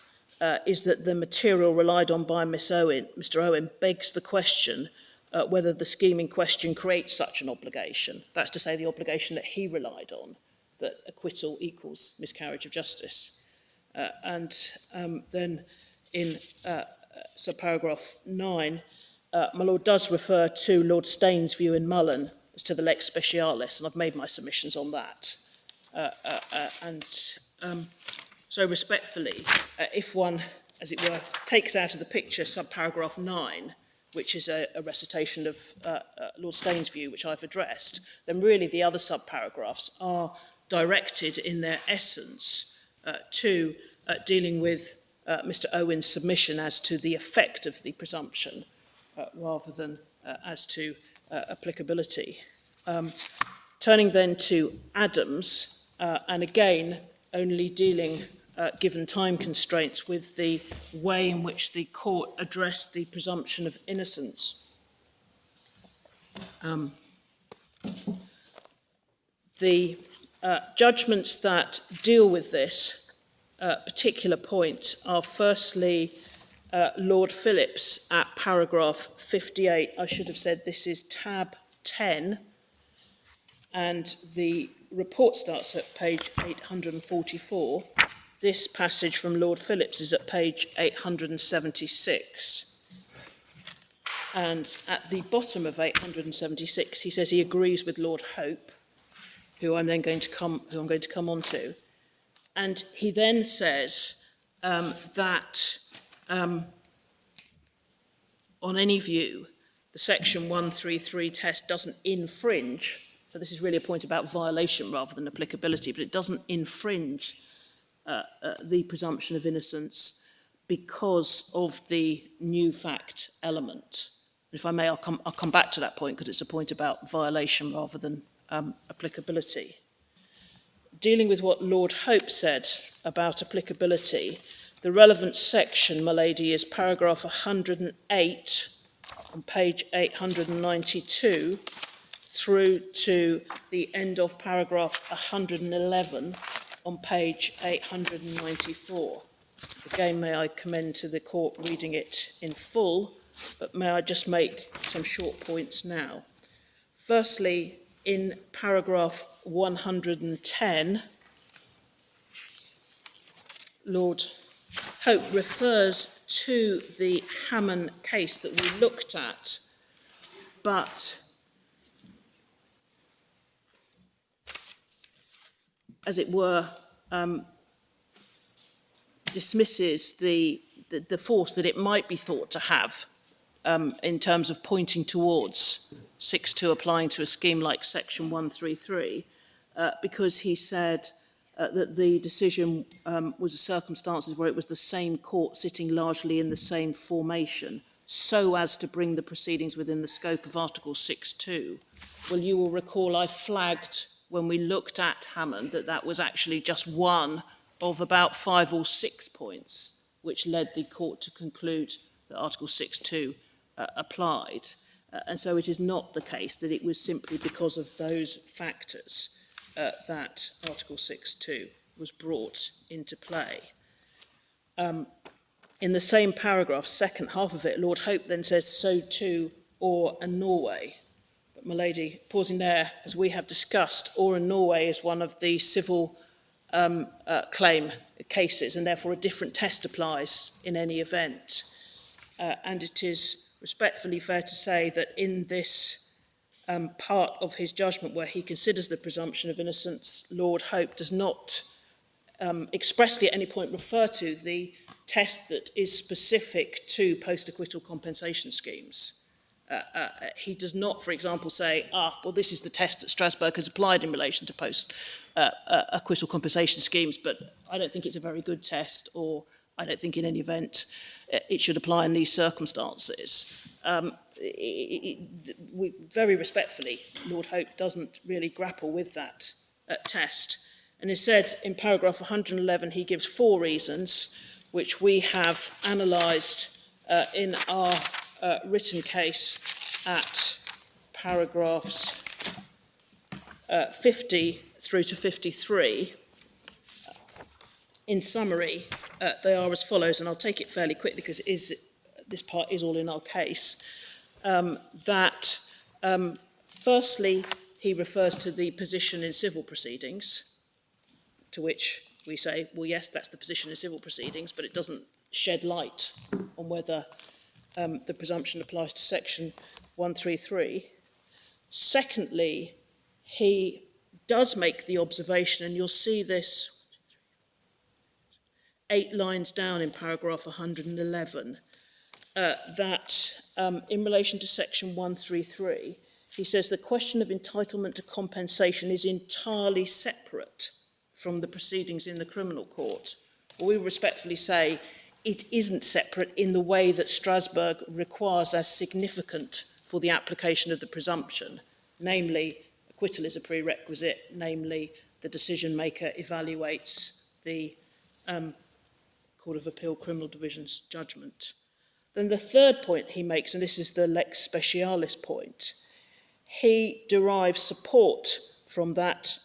is that the material relied on by Mr. Owen begs the question whether the scheme in question creates such an obligation. That's to say, the obligation that he relied on, that acquittal equals miscarriage of justice. Then in subparagraph 9, my Lord does refer to Lord Staines's view in Mullen as to the lex specialis, and I've made my submissions on that. So respectfully, if one, as it were, takes out of the picture subparagraph 9, which is a recitation of Lord Staines's view, which I've addressed, then really the other subparagraphs are directed in their essence to dealing with Mr. Owen's submission as to the effect of the presumption rather than as to applicability. Turning then to Adams, and again, only dealing, given time constraints, with the way in which the court addressed the presumption of innocence. The judgments that deal with this particular point are firstly Lord Phillips at paragraph 58. I should have said this is tab 10, and the report starts at page 844. This passage from Lord Phillips is at page 876. And at the bottom of 876, he says he agrees with Lord Hope, who I'm going to come on to. And he then says that on any view, the section 133 test doesn't infringe. So this is really a point about violation rather than applicability, but it doesn't infringe the presumption of innocence because of the new fact element. If I may, I'll come back to that point because it's a point about violation rather than applicability. Dealing with what Lord Hope said about applicability, the relevant section, my lady, is paragraph 108 on page 892 through to the end of paragraph 111 on page 894. Again, may I commend to the court reading it in full, but may I just make some short points now. Firstly, in paragraph 110, Lord Hope refers to the Hallam case that we looked at, but as it were, dismisses the force that it might be thought to have in terms of pointing towards 6.2 applying to a scheme like section 133, because he said that the decision was a circumstances where it was the same court sitting largely in the same formation, so as to bring the proceedings within the scope of Article 6.2. Well, you will recall I flagged when we looked at Hammond that was actually just one of about 5 or 6 points which led the court to conclude that Article 6.2 applied. And so it is not the case that it was simply because of those factors that Article 6.2 was brought into play. In the same paragraph, second half of it, Lord Hope then says, so too, or and Norway. But my lady, pausing there, as we have discussed, or and Norway is one of the civil claim cases, and therefore a different test applies in any event. And it is respectfully fair to say that in this part of his judgment where he considers the presumption of innocence, Lord Hope does not expressly at any point refer to the test that is specific to post-acquittal compensation schemes. He does not, for example, say, well, this is the test that Strasbourg has applied in relation to post-acquittal compensation schemes, but I don't think it's a very good test, or I don't think in any event it should apply in these circumstances. we, very respectfully, Lord Hope doesn't really grapple with that test. And instead, in paragraph 111, he gives 4 reasons, which we have analysed in our written case at paragraphs 50 through to 53. In summary, they are as follows, and I'll take it fairly quickly because this part is all in our case. Firstly, he refers to the position in civil proceedings, to which we say, well, yes, that's the position in civil proceedings, but it doesn't shed light on whether the presumption applies to section 133. Secondly, he does make the observation, and you'll see this 8 lines down in paragraph 111, that in relation to section 133, he says the question of entitlement to compensation is entirely separate from the proceedings in the criminal court. Well, we respectfully say it isn't separate in the way that Strasbourg requires as significant for the application of the presumption, namely acquittal is a prerequisite, namely the decision maker evaluates the Court of Appeal Criminal Division's judgment. Then the third point he makes, and this is the lex specialis point, he derives support from that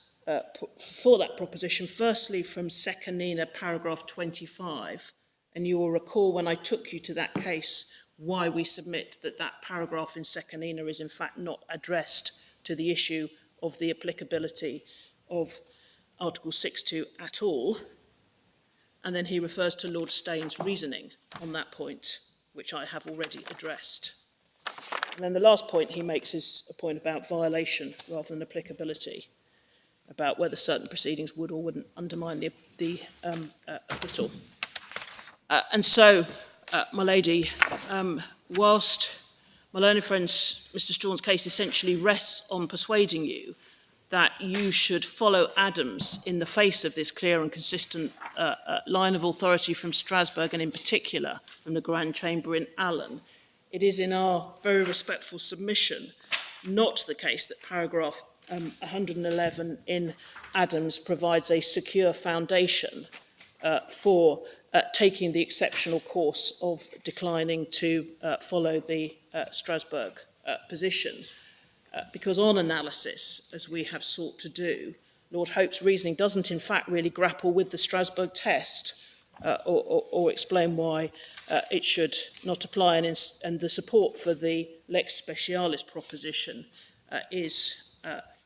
for that proposition, firstly from Secanina paragraph 25, and you will recall when I took you to that case why we submit that that paragraph in Secanina is in fact not addressed to the issue of the applicability of Article 6.2 at all. And then he refers to Lord Steyne's reasoning on that point, which I have already addressed. And then the last point he makes is a point about violation rather than applicability, about whether certain proceedings would or wouldn't undermine the acquittal. And so, my lady, whilst my learned friend's, Mr. Strawn's case essentially rests on persuading you that you should follow Adams in the face of this clear and consistent line of authority from Strasbourg, and in particular from the Grand Chamber in Hallam, it is in our very respectful submission not the case that paragraph 111 in Adams provides a secure foundation for taking the exceptional course of declining to follow the Strasbourg position. Because on analysis, as we have sought to do, Lord Hope's reasoning doesn't in fact really grapple with the Strasbourg test or explain why it should not apply, and the support for the lex specialis proposition is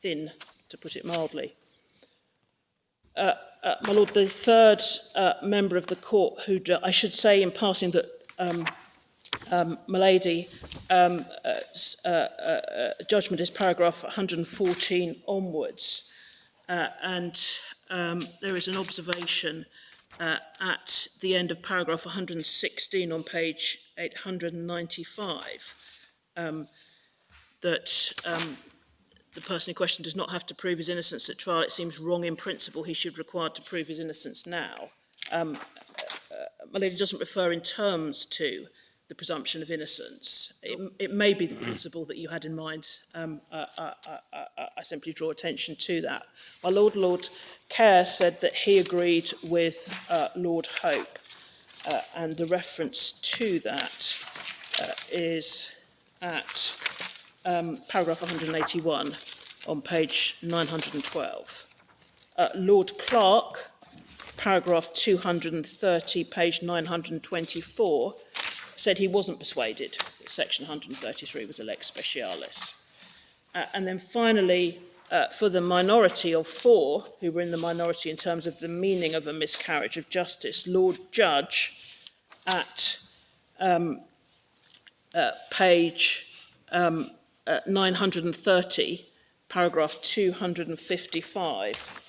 thin, to put it mildly. My Lord, the third member of the court who, I should say in passing that my lady, judgment is paragraph 114 onwards, and there is an observation at the end of paragraph 116 on page 895 that the person in question does not have to prove his innocence at trial. It seems wrong in principle. He should be required to prove his innocence now. My lady doesn't refer in terms to the presumption of innocence. It may be the principle that you had in mind. I simply draw attention to that. My Lord, Lord Kerr said that he agreed with Lord Hope, and the reference to that is at paragraph 181 on page 912. Lord Clark, paragraph 230, page 924, said he wasn't persuaded that section 133 was a lex specialis. And then finally, for the minority of 4, who were in the minority in terms of the meaning of a miscarriage of justice, Lord Judge at page 930, paragraph 255,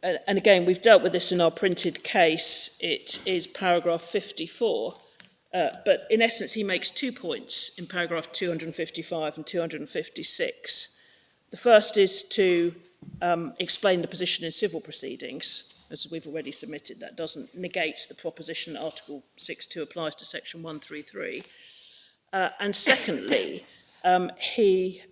and again, we've dealt with this in our printed case. It is paragraph 54, but in essence, he makes 2 points in paragraph 255 and 256. The first is to explain the position in civil proceedings, as we've already submitted. That doesn't negate the proposition that Article 6.2 applies to Section 133. And secondly, he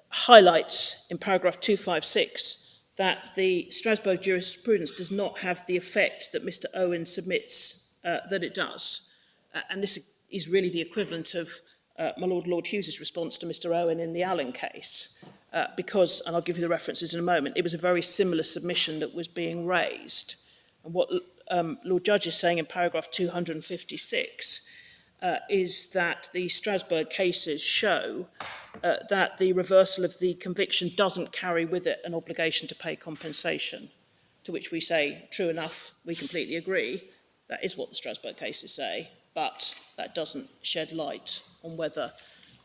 highlights in paragraph 256 that the Strasbourg jurisprudence does not have the effect that Mr. Owen submits that it does. And this is really the equivalent of my Lord Hughes's response to Mr. Owen in the Allen case, because, and I'll give you the references in a moment, it was a very similar submission that was being raised. And what Lord Judge is saying in paragraph 256 is that the Strasbourg cases show that the reversal of the conviction doesn't carry with it an obligation to pay compensation, to which we say, true enough, we completely agree. That is what the Strasbourg cases say, but that doesn't shed light on whether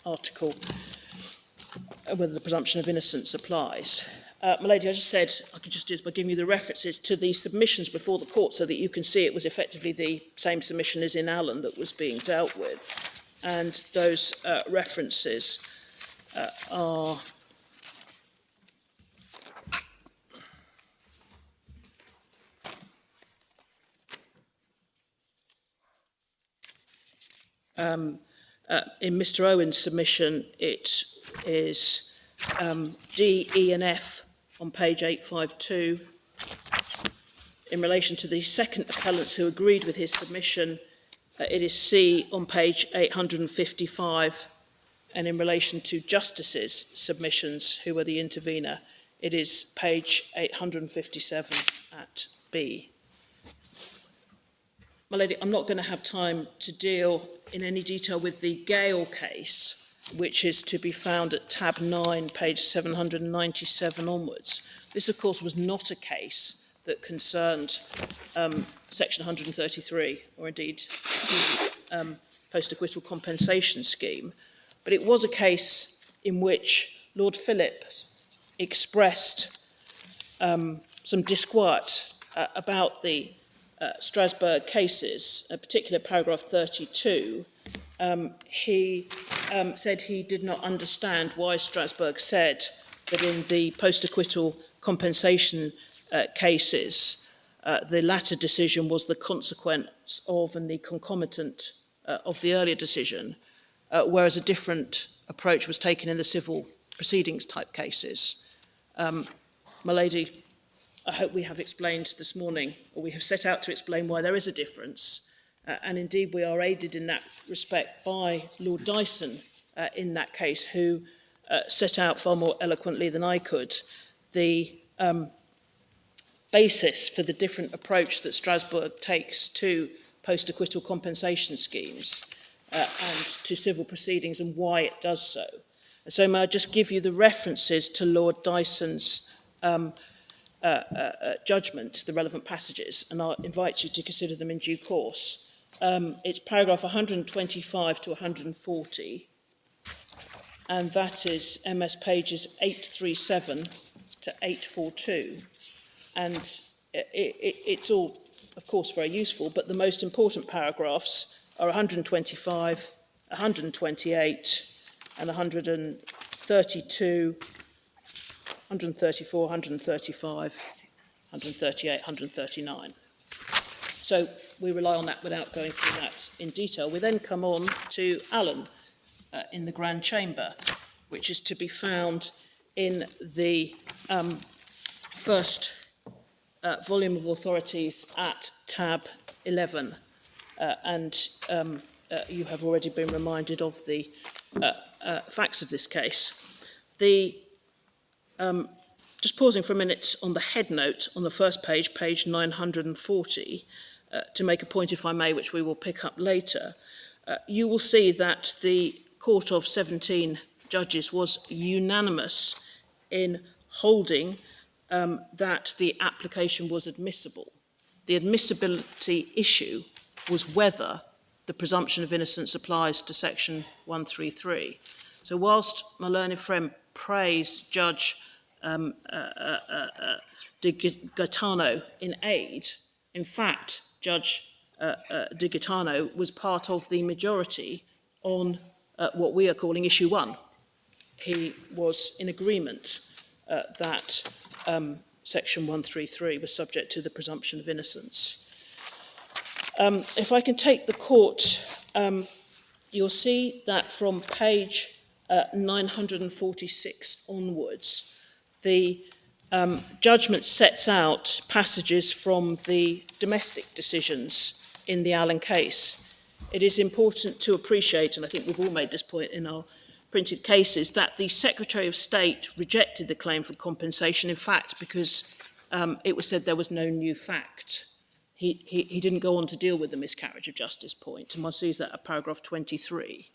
whether the presumption of innocence applies. My lady, I just said I could just do this by giving you the references to the submissions before the court so that you can see it was effectively the same submission as in Allen that was being dealt with. And those references are in Mr. Owen's submission, it is D, E and F on page 852. In relation to the second appellants who agreed with his submission, it is C on page 855. And in relation to Justice's submissions, who were the intervener, it is page 857 at B. My lady, I'm not going to have time to deal in any detail with the Gale case, which is to be found at tab 9, page 797 onwards. This, of course, was not a case that concerned Section 133, or indeed the post-acquittal compensation scheme, but it was a case in which Lord Philip expressed some disquiet about the Strasbourg cases, in particular paragraph 32. He said he did not understand why Strasbourg said that in the post-acquittal compensation cases, the latter decision was the consequence of and the concomitant of the earlier decision, whereas a different approach was taken in the civil proceedings type cases. My lady, I hope we have explained this morning, or we have set out to explain why there is a difference, and indeed we are aided in that respect by Lord Dyson in that case, who set out far more eloquently than I could the basis for the different approach that Strasbourg takes to post-acquittal compensation schemes and to civil proceedings and why it does so. And so may I just give you the references to Lord Dyson's judgment, the relevant passages, and I'll invite you to consider them in due course. It's paragraph 125 to 140, and that is MS pages 837 to 842. And it's all, of course, very useful, but the most important paragraphs are 125, 128, and 132, 134, 135, 138, 139. So we rely on that without going through that in detail. We then come on to Allen in the Grand Chamber, which is to be found in the first volume of authorities at tab 11. You have already been reminded of the facts of this case. Just pausing for a minute on the head note on the first page, page 940, to make a point, if I may, which we will pick up later, you will see that the court of 17 judges was unanimous in holding that the application was admissible. The admissibility issue was whether the presumption of innocence applies to section 133. So whilst my learned friend praised Judge de Gaetano in aid, in fact, Judge de Gaetano was part of the majority on what we are calling issue 1. He was in agreement that Section 133 was subject to the presumption of innocence. If I can take the court, you'll see that from page 946 onwards, the judgment sets out passages from the domestic decisions in the Allen case. It is important to appreciate, and I think we've all made this point in our printed cases, that the Secretary of State rejected the claim for compensation, in fact, because it was said there was no new fact. He didn't go on to deal with the miscarriage of justice point, and one sees that at paragraph 23.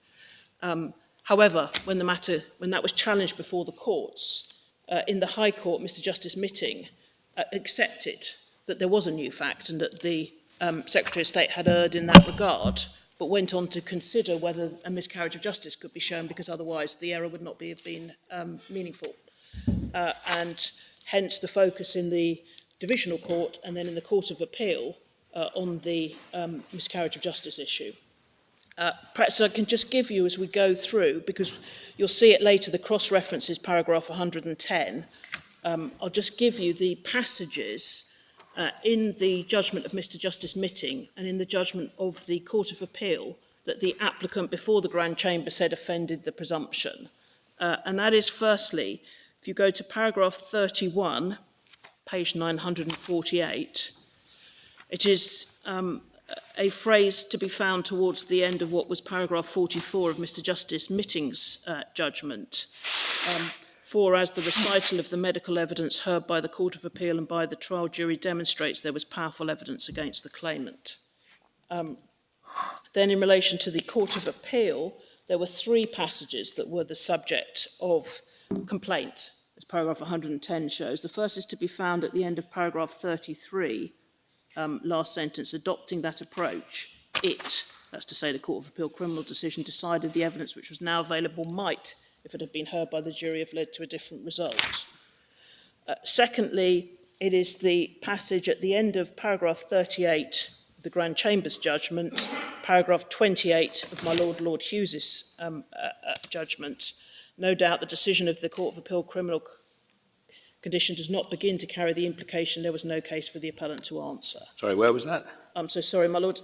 However, when that was challenged before the courts, in the High Court, Mr. Justice Mitting accepted that there was a new fact and that the Secretary of State had erred in that regard, but went on to consider whether a miscarriage of justice could be shown, because otherwise the error would not have been meaningful. And hence the focus in the Divisional Court and then in the Court of Appeal on the miscarriage of justice issue. Perhaps I can just give you, as we go through, because you'll see it later, the cross-reference is paragraph 110. I'll just give you the passages in the judgment of Mr. Justice Mitting and in the judgment of the Court of Appeal that the applicant before the Grand Chamber said offended the presumption. And that is, firstly, if you go to paragraph 31, page 948, it is a phrase to be found towards the end of what was paragraph 44 of Mr. Justice Mitting's judgment. For as the recital of the medical evidence heard by the Court of Appeal and by the trial jury demonstrates, there was powerful evidence against the claimant. Then in relation to the Court of Appeal, there were three passages that were the subject of complaint, as paragraph 110 shows. The first is to be found at the end of paragraph 33, last sentence, adopting that approach, that's to say the Court of Appeal criminal decision, decided the evidence which was now available might, if it had been heard by the jury, have led to a different result. Secondly, it is the passage at the end of paragraph 38 of the Grand Chamber's judgment, paragraph 28 of my Lord Hughes's judgment. No doubt the decision of the Court of Appeal criminal condition does not begin to carry the implication there was no case for the appellant to answer. Sorry, where was that? I'm so sorry, my Lord.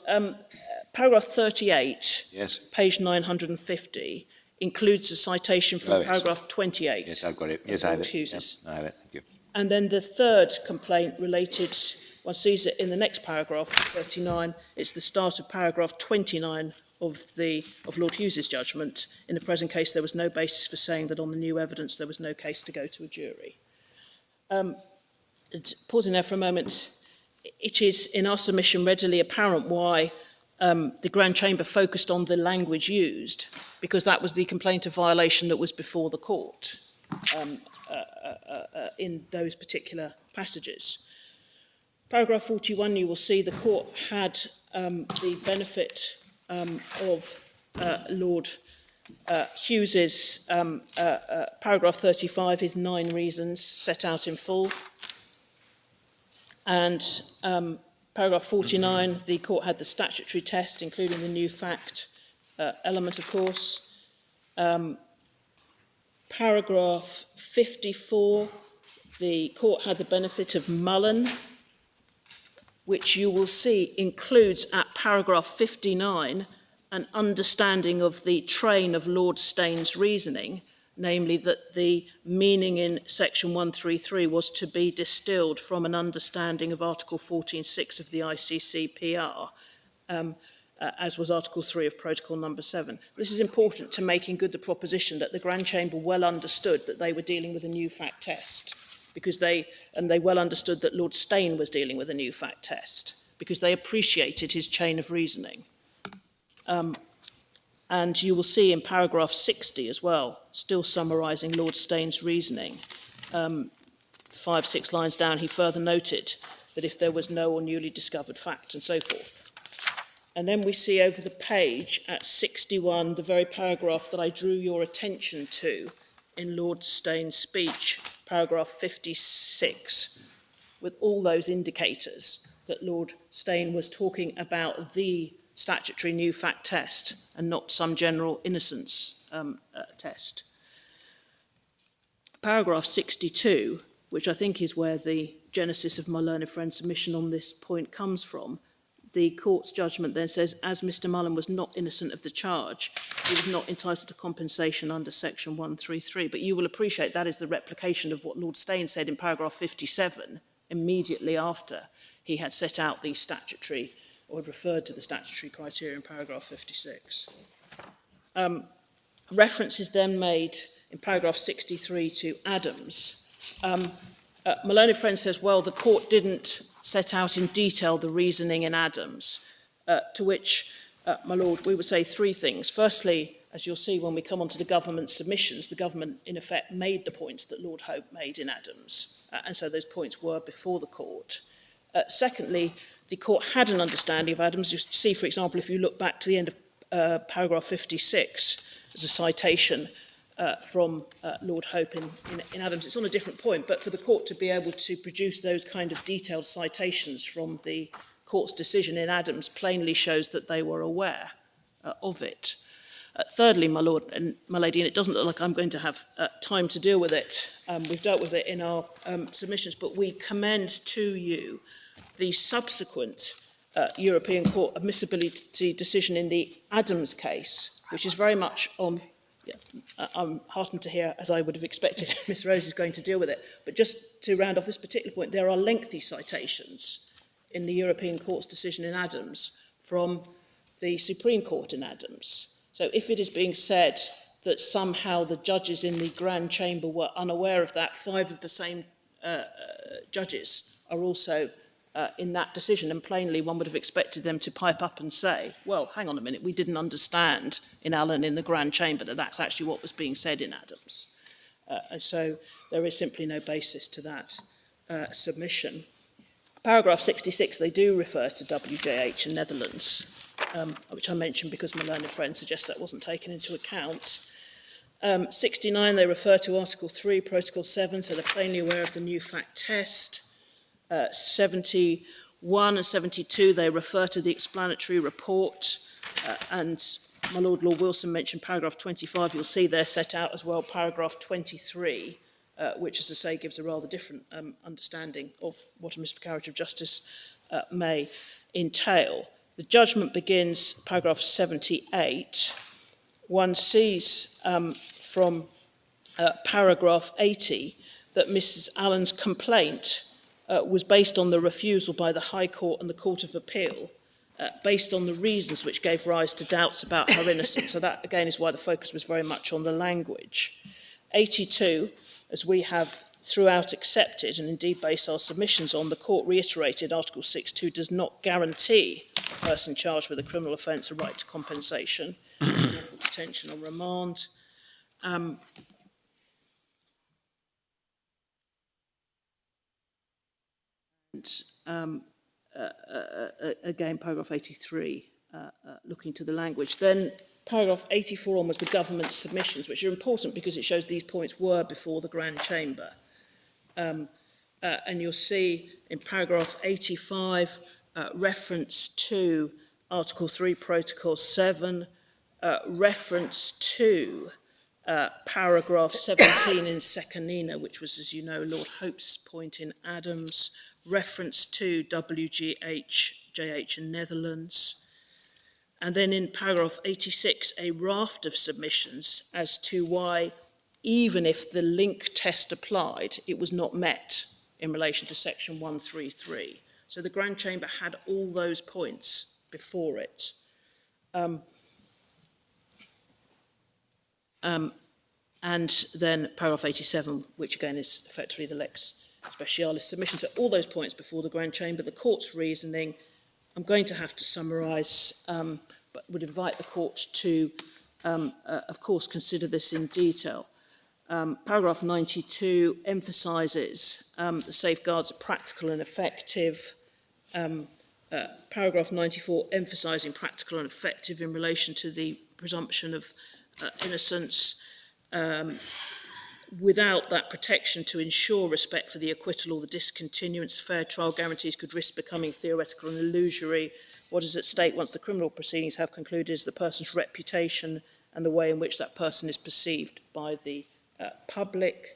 Paragraph 38, Yes. page 950, includes a citation from paragraph 28. Yes, I've got it. Yes, I have it. Hughes's. Yep, I have it. Thank you. And then the third complaint related, one sees it in the next paragraph, 39, it's the start of paragraph 29 of Lord Hughes's judgment. In the present case, there was no basis for saying that on the new evidence there was no case to go to a jury. Pausing there for a moment, it is in our submission readily apparent why the Grand Chamber focused on the language used, because that was the complaint of violation that was before the court in those particular passages. Paragraph 41, you will see the court had the benefit of Lord Hughes's paragraph 35, his 9 reasons set out in full. And paragraph 49, the court had the statutory test, including the new fact element, of course. Paragraph 54, the court had the benefit of Mullen, which you will see includes at paragraph 59 an understanding of the train of Lord Staines's reasoning, namely that the meaning in section 133 was to be distilled from an understanding of Article 14.6 of the ICCPR, as was Article 3 of Protocol number 7. This is important to making good the proposition that the Grand Chamber well understood that they were dealing with a new fact test, because they well understood that Lord Stein was dealing with a new fact test, because they appreciated his chain of reasoning. And you will see in paragraph 60 as well, still summarising Lord Staines's reasoning, 5-6 lines down, he further noted that if there was no or newly discovered fact, and so forth. And then we see over the page at 61, the very paragraph that I drew your attention to in Lord Staines's speech, paragraph 56, with all those indicators that Lord Stein was talking about the statutory new fact test and not some general innocence test. Paragraph 62, which I think is where the genesis of my learned friend's submission on this point comes from, the court's judgment then says, as Mr Mullen was not innocent of the charge, he was not entitled to compensation under section 133. But you will appreciate that is the replication of what Lord Steyne said in paragraph 57, immediately after he had set out the statutory, or had referred to the statutory criteria in paragraph 56. Reference is then made in paragraph 63 to Adams. My learned friend says, well, the court didn't set out in detail the reasoning in Adams, to which, my lord, we would say three things. Firstly, as you'll see when we come on to the government's submissions, the government in effect made the points that Lord Hope made in Adams, and so those points were before the court. Secondly, the court had an understanding of Adams. You see, for example, if you look back to the end of paragraph 56, there's a citation from Lord Hope in Adams. It's on a different point, but for the court to be able to produce those kind of detailed citations from the court's decision in Adams plainly shows that they were aware of it. Thirdly, my lord and my lady, and it doesn't look like I'm going to have time to deal with it. We've dealt with it in our submissions, but we commend to you the subsequent European Court admissibility decision in the Adams case, which is very much on... I'm heartened to hear, as I would have expected, Miss Rose is going to deal with it. But just to round off this particular point, there are lengthy citations in the European Court's decision in Adams from the Supreme Court in Adams. So if it is being said that somehow the judges in the Grand Chamber were unaware of that, 5 of the same judges are also in that decision, and plainly one would have expected them to pipe up and say, well, hang on a minute, we didn't understand in Allen in the Grand Chamber that that's actually what was being said in Adams. And so there is simply no basis to that submission. Paragraph 66, they do refer to WJH and Netherlands, which I mentioned because my learned friend suggests that wasn't taken into account. 69, they refer to Article 3, Protocol 7, so they're plainly aware of the new fact test. 71 and 72, they refer to the explanatory report, and my Lord Wilson mentioned paragraph 25. You'll see there set out as well paragraph 23, which, as I say, gives a rather different understanding of what a miscarriage of justice may entail. The judgment begins, paragraph 78. One sees from paragraph 80 that Mrs. Allen's complaint was based on the refusal by the High Court and the Court of Appeal, based on the reasons which gave rise to doubts about her innocence. So that, again, is why the focus was very much on the language. 82, as we have throughout accepted, and indeed based our submissions on, the court reiterated Article 6.2 does not guarantee a person charged with a criminal offence a right to compensation, lawful detention or remand. Again, paragraph 83, looking to the language. Then paragraph 84 on was the government's submissions, which are important because it shows these points were before the Grand Chamber. And you'll see in paragraph 85 reference to Article 3, Protocol 7, reference to paragraph 17 in Sekanina, which was, as you know, Lord Hope's point in Adams, reference to WGH, JH and Netherlands. And then in paragraph 86, a raft of submissions as to why, even if the link test applied, it was not met in relation to section 133. So the Grand Chamber had all those points before it. And then paragraph 87, which again is effectively the Lex Specialis submission. So all those points before the Grand Chamber, the court's reasoning, I'm going to have to summarise, but would invite the court to, of course, consider this in detail. Paragraph 92 emphasises the safeguards are practical and effective. Paragraph 94 emphasising practical and effective in relation to the presumption of innocence. Without that protection to ensure respect for the acquittal or the discontinuance, fair trial guarantees could risk becoming theoretical and illusory. What is at stake once the criminal proceedings have concluded is the person's reputation and the way in which that person is perceived by the public.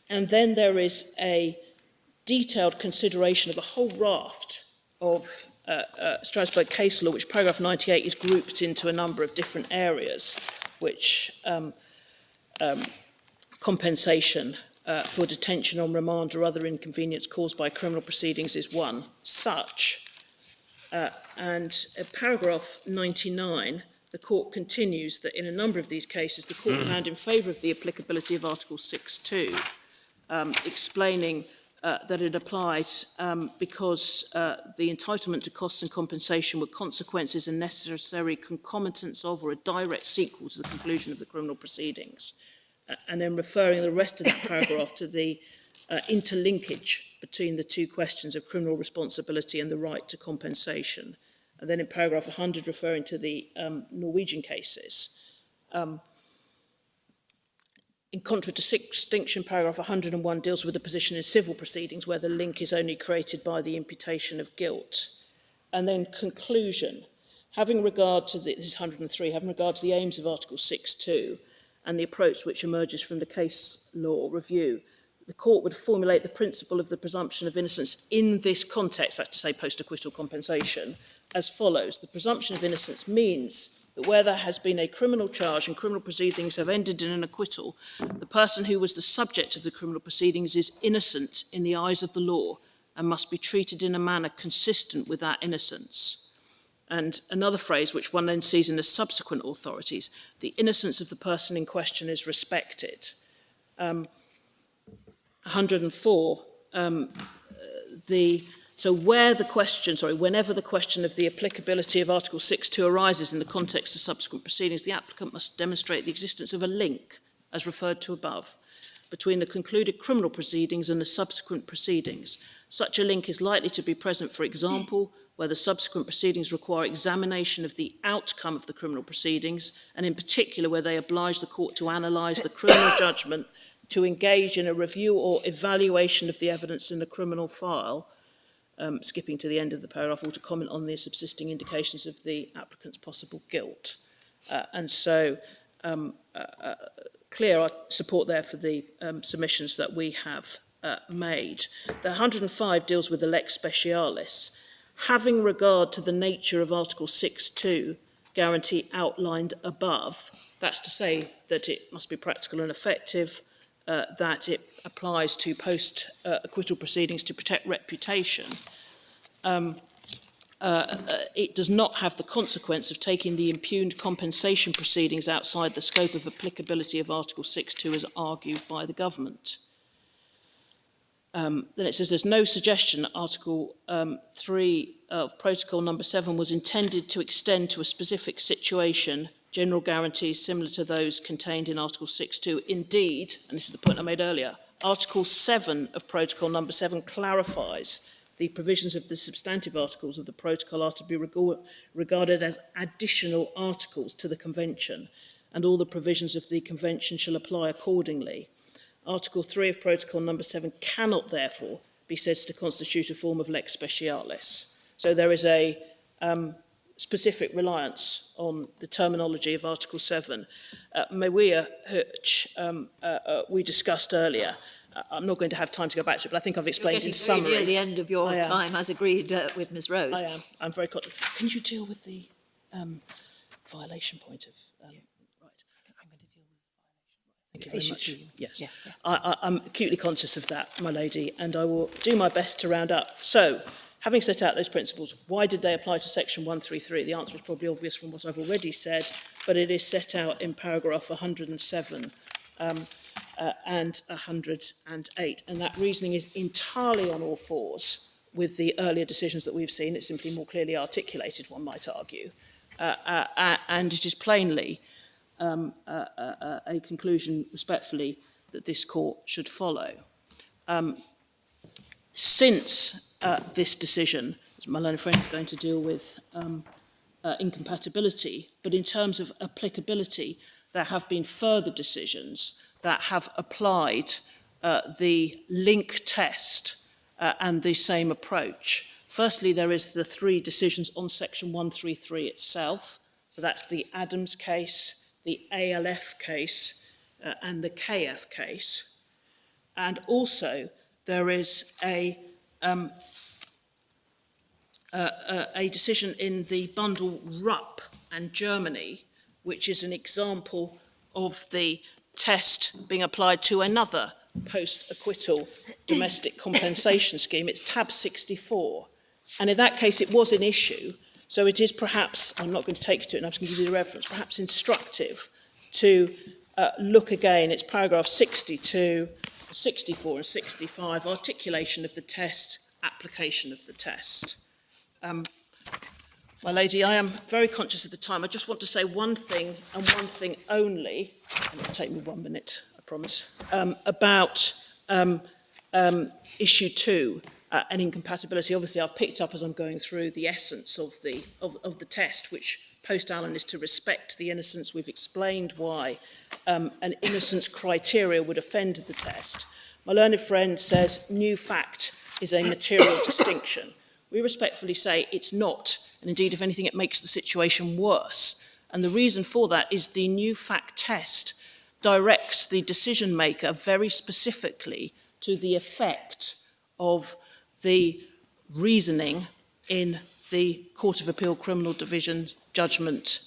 And then there is a detailed consideration of a whole raft of Strasbourg case law, which paragraph 98 is grouped into a number of different areas, which compensation for detention on remand or other inconvenience caused by criminal proceedings is one such. And paragraph 99, the court continues that in a number of these cases, the court found in favour of the applicability of Article 6.2, explaining that it applied because the entitlement to costs and compensation were consequences and necessary concomitants of or a direct sequel to the conclusion of the criminal proceedings. And then referring the rest of that paragraph to the interlinkage between the two questions of criminal responsibility and the right to compensation. And then in paragraph 100, referring to the Norwegian cases. In contradistinction, paragraph 101 deals with the position in civil proceedings where the link is only created by the imputation of guilt. And then conclusion, having regard to this is 103, having regard to the aims of Article 6.2 and the approach which emerges from the case law review, the court would formulate the principle of the presumption of innocence in this context, that's to say post-acquittal compensation, as follows. The presumption of innocence means that where there has been a criminal charge and criminal proceedings have ended in an acquittal, the person who was the subject of the criminal proceedings is innocent in the eyes of the law and must be treated in a manner consistent with that innocence. And another phrase which one then sees in the subsequent authorities, the innocence of the person in question is respected. 104, whenever the question of the applicability of Article 6.2 arises in the context of subsequent proceedings, the applicant must demonstrate the existence of a link, as referred to above, between the concluded criminal proceedings and the subsequent proceedings. Such a link is likely to be present, for example, where the subsequent proceedings require examination of the outcome of the criminal proceedings, and in particular where they oblige the court to analyse the criminal judgment, to engage in a review or evaluation of the evidence in the criminal file, skipping to the end of the paragraph, or to comment on the subsisting indications of the applicant's possible guilt. Clear support there for the submissions that we have made. The 105 deals with the lex specialis. Having regard to the nature of Article 6.2 guarantee outlined above, that's to say that it must be practical and effective, that it applies to post-acquittal proceedings to protect reputation. It does not have the consequence of taking the impugned compensation proceedings outside the scope of applicability of Article 6.2 as argued by the government. Then it says there's no suggestion that Article 3 of Protocol number 7 was intended to extend to a specific situation general guarantees similar to those contained in Article 6.2. Indeed, and this is the point I made earlier, Article 7 of Protocol number 7 clarifies the provisions of the substantive articles of the protocol are to be regarded as additional articles to the Convention, and all the provisions of the Convention shall apply accordingly. Article 3 of Protocol number 7 cannot, therefore, be said to constitute a form of lex specialis. So there is a specific reliance on the terminology of Article 7. Mewia Hutch, we discussed earlier. I'm not going to have time to go back to it, but I think I've explained in summary. You're getting very near the end of your time, as agreed with Ms. Rose. I am. I'm very conscious. Can you deal with the violation point of... right. I'm going to deal with Thank you very much. Yes. Yeah. I'm acutely conscious of that, my lady, and I will do my best to round up. So, having set out those principles, why did they apply to Section 133? The answer is probably obvious from what I've already said, but it is set out in paragraph 107 and 108, and that reasoning is entirely on all fours with the earlier decisions that we've seen. It's simply more clearly articulated, one might argue, and it is plainly a conclusion, respectfully, that this court should follow. Since this decision, as my learned friend is going to deal with incompatibility, but in terms of applicability, there have been further decisions that have applied the link test and the same approach. Firstly, there is the three decisions on Section 133 itself. So that's the Adams case, the ALF case, and the KF case. And also there is a decision in the bundle Rupp and Germany, which is an example of the test being applied to another post-acquittal domestic compensation scheme. It's tab 64. And in that case, it was an issue. So it is perhaps, I'm not going to take you to it, and I'm just going to give you the reference, perhaps instructive to look again. It's paragraph 62, 64 and 65, articulation of the test, application of the test. My lady, I am very conscious of the time. I just want to say one thing and one thing only, and it'll take me 1 minute, I promise, about issue 2 and incompatibility. Obviously, I've picked up as I'm going through the essence of the test, which post-Allen is to respect the innocence. We've explained why an innocence criteria would offend the test. My learned friend says new fact is a material distinction. We respectfully say it's not, and indeed, if anything, it makes the situation worse. And the reason for that is the new fact test directs the decision maker very specifically to the effect of the reasoning in the Court of Appeal Criminal Division judgment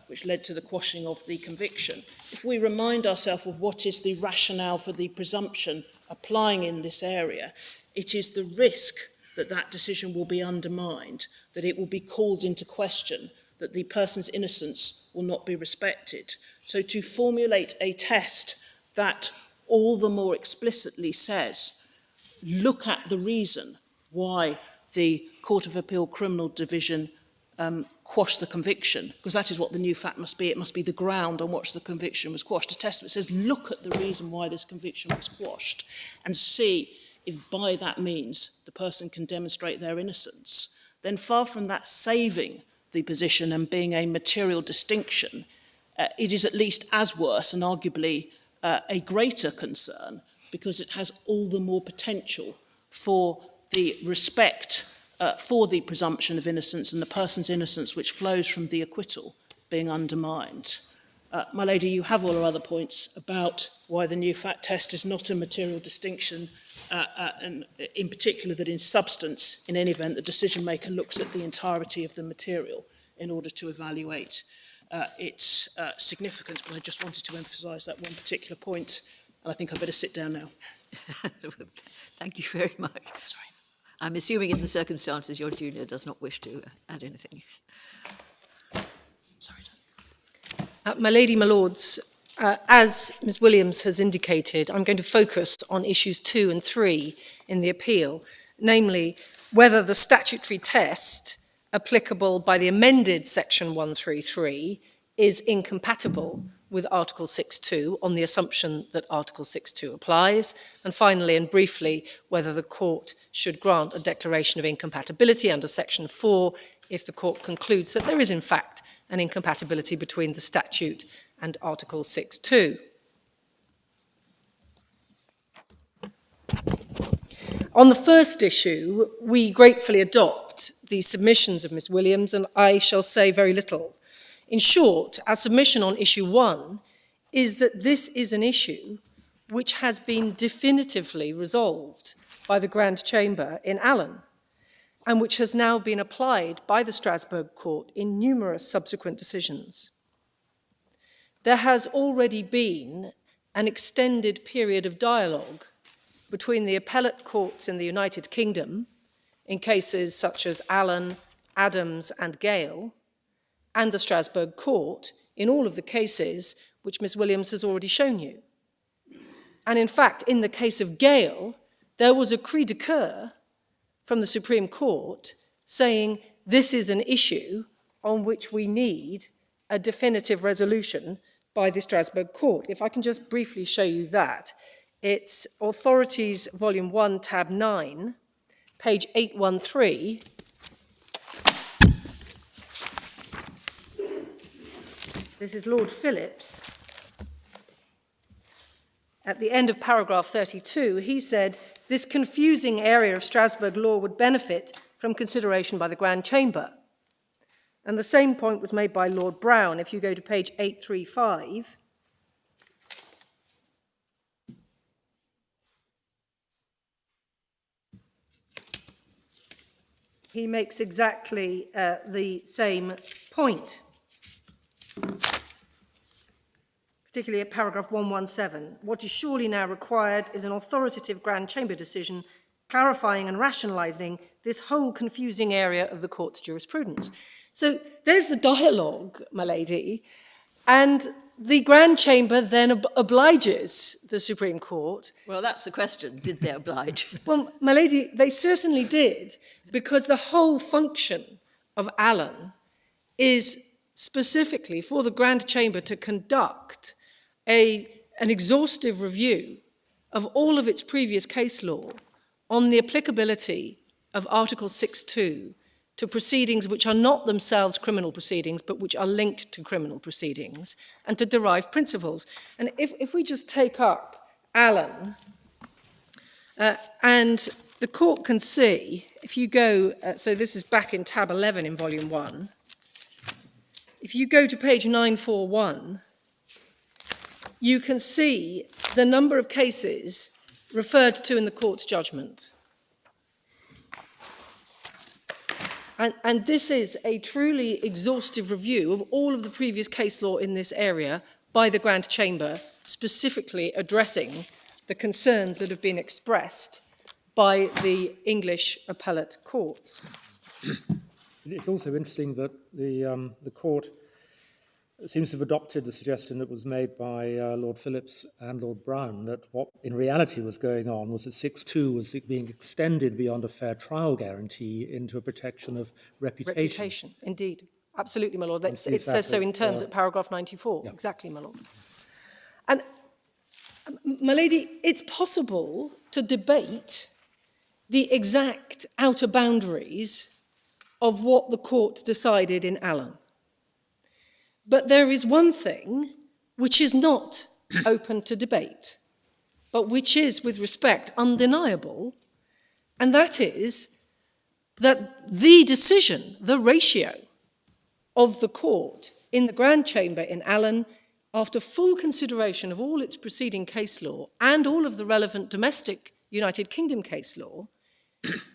which led to the quashing of the conviction. If we remind ourselves of what is the rationale for the presumption applying in this area, it is the risk that that decision will be undermined, that it will be called into question, that the person's innocence will not be respected. So to formulate a test that all the more explicitly says, look at the reason why the Court of Appeal Criminal Division quashed the conviction, because that is what the new fact must be. It must be the ground on which the conviction was quashed. A test that says, look at the reason why this conviction was quashed and see if by that means the person can demonstrate their innocence. Then far from that saving the position and being a material distinction, it is at least as worse and arguably a greater concern, because it has all the more potential for the respect for the presumption of innocence and the person's innocence which flows from the acquittal being undermined. My lady, you have all our other points about why the new fact test is not a material distinction, and in particular that in substance, in any event, the decision maker looks at the entirety of the material in order to evaluate its significance. But I just wanted to emphasise that one particular point, and I think I better sit down now. Thank you very much. Sorry. I'm assuming in the circumstances your junior does not wish to add anything. Sorry. My lady, my lords, as Ms Williams has indicated, I'm going to focus on issues 2 and 3 in the appeal, namely whether the statutory test applicable by the amended section 133 is incompatible with Article 6.2 on the assumption that Article 6.2 applies, and finally and briefly whether the court should grant a declaration of incompatibility under section 4 if the court concludes that there is in fact an incompatibility between the statute and Article 6.2. On the first issue, we gratefully adopt the submissions of Ms Williams, and I shall say very little. In short, our submission on issue 1 is that this is an issue which has been definitively resolved by the Grand Chamber in Hallam, and which has now been applied by the Strasbourg Court in numerous subsequent decisions. There has already been an extended period of dialogue between the appellate courts in the United Kingdom, in cases such as Allen, Adams and Gale, and the Strasbourg Court in all of the cases which Ms Williams has already shown you. And in fact, in the case of Gale, there was a cri de coeur from the Supreme Court saying this is an issue on which we need a definitive resolution by the Strasbourg Court. If I can just briefly show you that. It's Authorities, Volume 1, Tab 9, page 813. This is Lord Phillips. At the end of paragraph 32, he said, this confusing area of Strasbourg law would benefit from consideration by the Grand Chamber. And the same point was made by Lord Brown. If you go to page 835, he makes exactly the same point, particularly at paragraph 117. What is surely now required is an authoritative Grand Chamber decision clarifying and rationalising this whole confusing area of the court's jurisprudence. So there's the dialogue, my lady, and the Grand Chamber then obliges the Supreme Court. Well, that's the question. Did they oblige? Well, my lady, they certainly did, because the whole function of Allen is specifically for the Grand Chamber to conduct an exhaustive review of all of its previous case law on the applicability of Article 6.2 to proceedings which are not themselves criminal proceedings, but which are linked to criminal proceedings, and to derive principles. And if we just take up Allen, and the court can see, if you go, so this is back in tab 11 in volume 1, if you go to page 941, you can see the number of cases referred to in the court's judgment. And this is a truly exhaustive review of all of the previous case law in this area by the Grand Chamber, specifically addressing the concerns that have been expressed by the English appellate courts. It's also interesting that the court seems to have adopted the suggestion that was made by Lord Phillips and Lord Brown, that what in reality was going on was that 6.2 was being extended beyond a fair trial guarantee into a protection of reputation. Reputation, indeed. Absolutely, my Lord. It says so in terms at paragraph 94. Yeah. Exactly, my Lord. And, my lady, it's possible to debate the exact outer boundaries of what the court decided in Allen. But there is one thing which is not open to debate, but which is, with respect, undeniable, and that is that the decision, the ratio of the court in the Grand Chamber in Allen, after full consideration of all its preceding case law and all of the relevant domestic United Kingdom case law,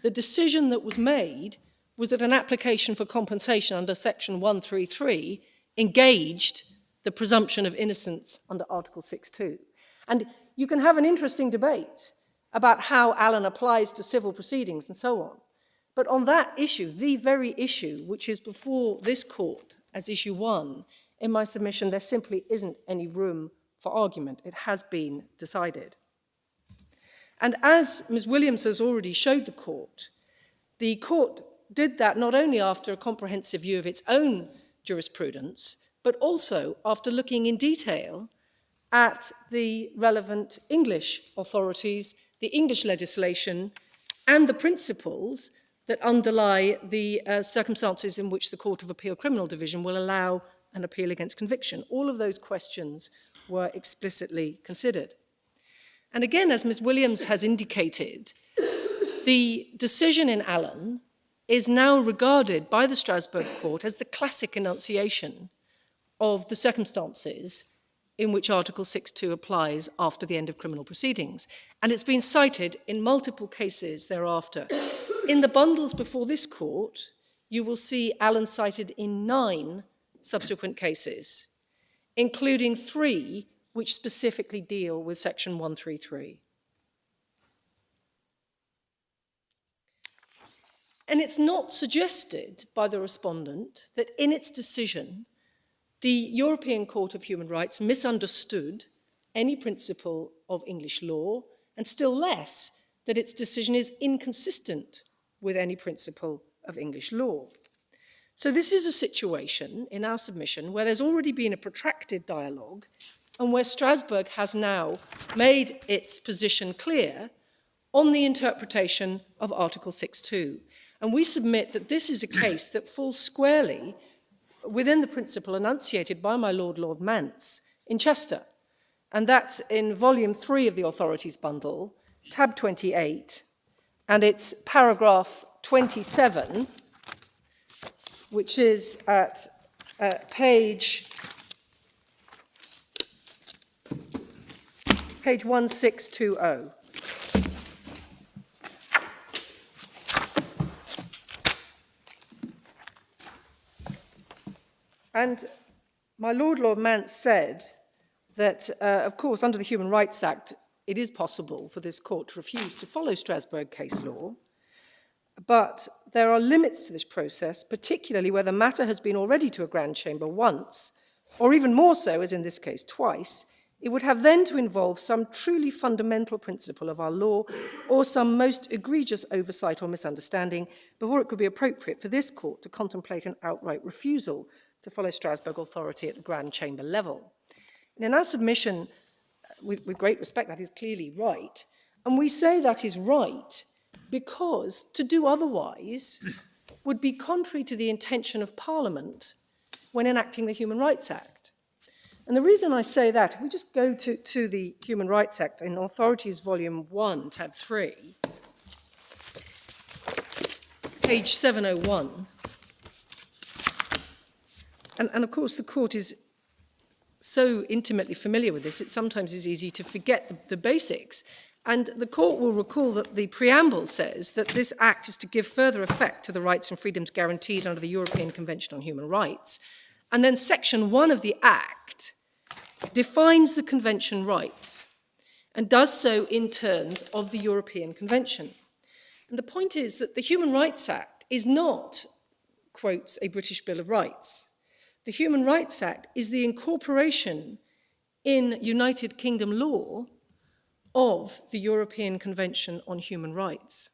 the decision that was made was that an application for compensation under section 133 engaged the presumption of innocence under Article 6.2. And you can have an interesting debate about how Allen applies to civil proceedings and so on. But on that issue, the very issue which is before this court as issue 1, in my submission, there simply isn't any room for argument. It has been decided. And as Ms. Williams has already showed the court did that not only after a comprehensive view of its own jurisprudence, but also after looking in detail at the relevant English authorities, the English legislation, and the principles that underlie the circumstances in which the Court of Appeal Criminal Division will allow an appeal against conviction. All of those questions were explicitly considered. And again, as Ms. Williams has indicated, the decision in Allen is now regarded by the Strasbourg Court as the classic enunciation of the circumstances in which Article 6.2 applies after the end of criminal proceedings. And it's been cited in multiple cases thereafter. In the bundles before this court, you will see Allen cited in 9 subsequent cases, including 3 which specifically deal with Section 133. And it's not suggested by the respondent that in its decision, the European Court of Human Rights misunderstood any principle of English law, and still less that its decision is inconsistent with any principle of English law. So this is a situation in our submission where there's already been a protracted dialogue and where Strasbourg has now made its position clear on the interpretation of Article 6.2. And we submit that this is a case that falls squarely within the principle enunciated by my Lord Mance in Chester. And that's in volume 3 of the authorities bundle, tab 28, and it's paragraph 27, which is at page 1620. And my Lord Mance said that, of course, under the Human Rights Act, it is possible for this court to refuse to follow Strasbourg case law, but there are limits to this process, particularly where the matter has been already to a Grand Chamber once, or even more so, as in this case, twice. It would have then to involve some truly fundamental principle of our law or some most egregious oversight or misunderstanding before it could be appropriate for this court to contemplate an outright refusal to follow Strasbourg authority at the Grand Chamber level. And in our submission, with great respect, that is clearly right. And we say that is right because to do otherwise would be contrary to the intention of Parliament when enacting the Human Rights Act. And the reason I say that, if we just go to the Human Rights Act in Authorities Volume 1, Tab 3, page 701, and of course the court is so intimately familiar with this, it sometimes is easy to forget the basics. And the court will recall that the preamble says that this act is to give further effect to the rights and freedoms guaranteed under the European Convention on Human Rights. And then Section 1 of the Act defines the Convention rights and does so in terms of the European Convention. And the point is that the Human Rights Act is not, quotes, a British Bill of Rights. The Human Rights Act is the incorporation in United Kingdom law of the European Convention on Human Rights.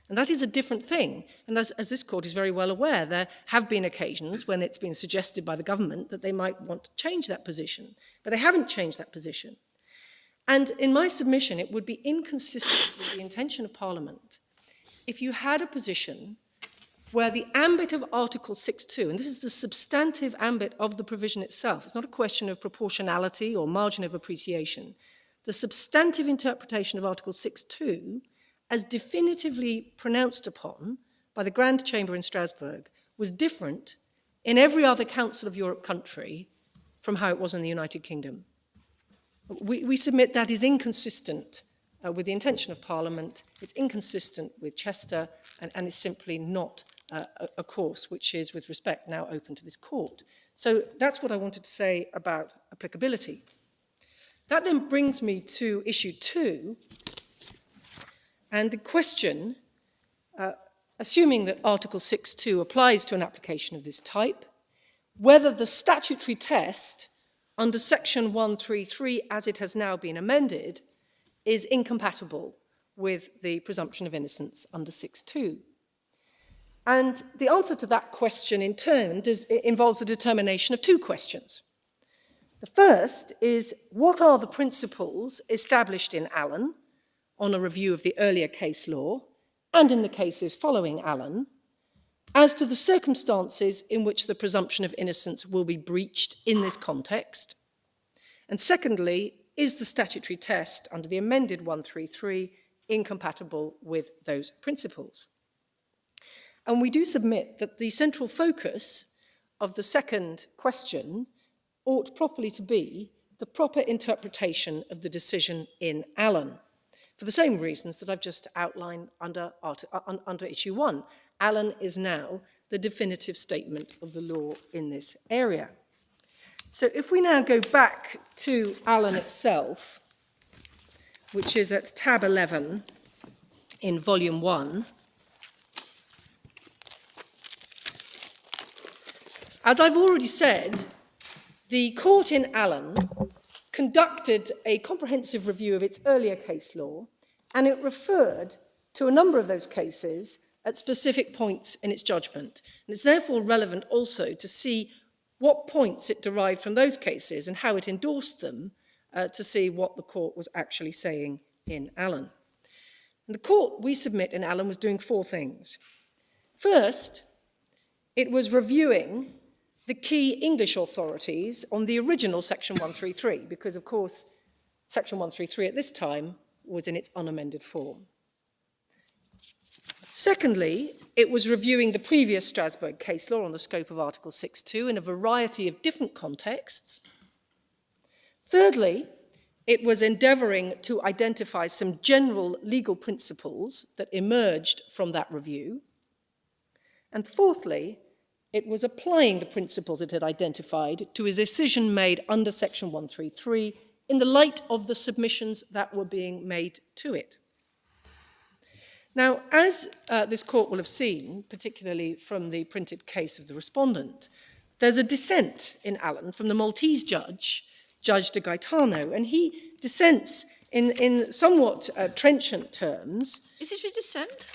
And that is a different thing. And as this court is very well aware, there have been occasions when it's been suggested by the government that they might want to change that position, but they haven't changed that position. And in my submission, it would be inconsistent with the intention of Parliament if you had a position where the ambit of Article 6.2, and this is the substantive ambit of the provision itself, it's not a question of proportionality or margin of appreciation, the substantive interpretation of Article 6.2 as definitively pronounced upon by the Grand Chamber in Strasbourg was different in every other Council of Europe country from how it was in the United Kingdom. We submit that is inconsistent with the intention of Parliament, it's inconsistent with Chester, and is simply not a course which is, with respect, now open to this court. So that's what I wanted to say about applicability. That then brings me to issue 2, and the question, assuming that Article 6.2 applies to an application of this type, whether the statutory test under Section 133, as it has now been amended, is incompatible with the presumption of innocence under 6.2. And the answer to that question, in turn, involves a determination of 2 questions. The first is, what are the principles established in Allen on a review of the earlier case law, and in the cases following Allen, as to the circumstances in which the presumption of innocence will be breached in this context? And secondly, is the statutory test under the amended 133 incompatible with those principles? And we do submit that the central focus of the second question ought properly to be the proper interpretation of the decision in Allen, for the same reasons that I've just outlined under issue 1. Allen is now the definitive statement of the law in this area. So if we now go back to Allen itself, which is at tab 11 in volume 1, as I've already said, the court in Allen conducted a comprehensive review of its earlier case law, and it referred to a number of those cases at specific points in its judgment. And it's therefore relevant also to see what points it derived from those cases and how it endorsed them to see what the court was actually saying in Allen. And the court, we submit, in Allen was doing 4 things. First, it was reviewing the key English authorities on the original Section 133, because, of course, Section 133 at this time was in its unamended form. Secondly, it was reviewing the previous Strasbourg case law on the scope of Article 6.2 in a variety of different contexts. Thirdly, it was endeavouring to identify some general legal principles that emerged from that review. And fourthly, It was applying the principles it had identified to a decision made under Section 133 in the light of the submissions that were being made to it. Now, as this court will have seen, particularly from the printed case of the respondent, there's a dissent in Hallam from the Maltese judge, Judge de Gaetano, and he dissents in somewhat trenchant terms. Is it a dissent?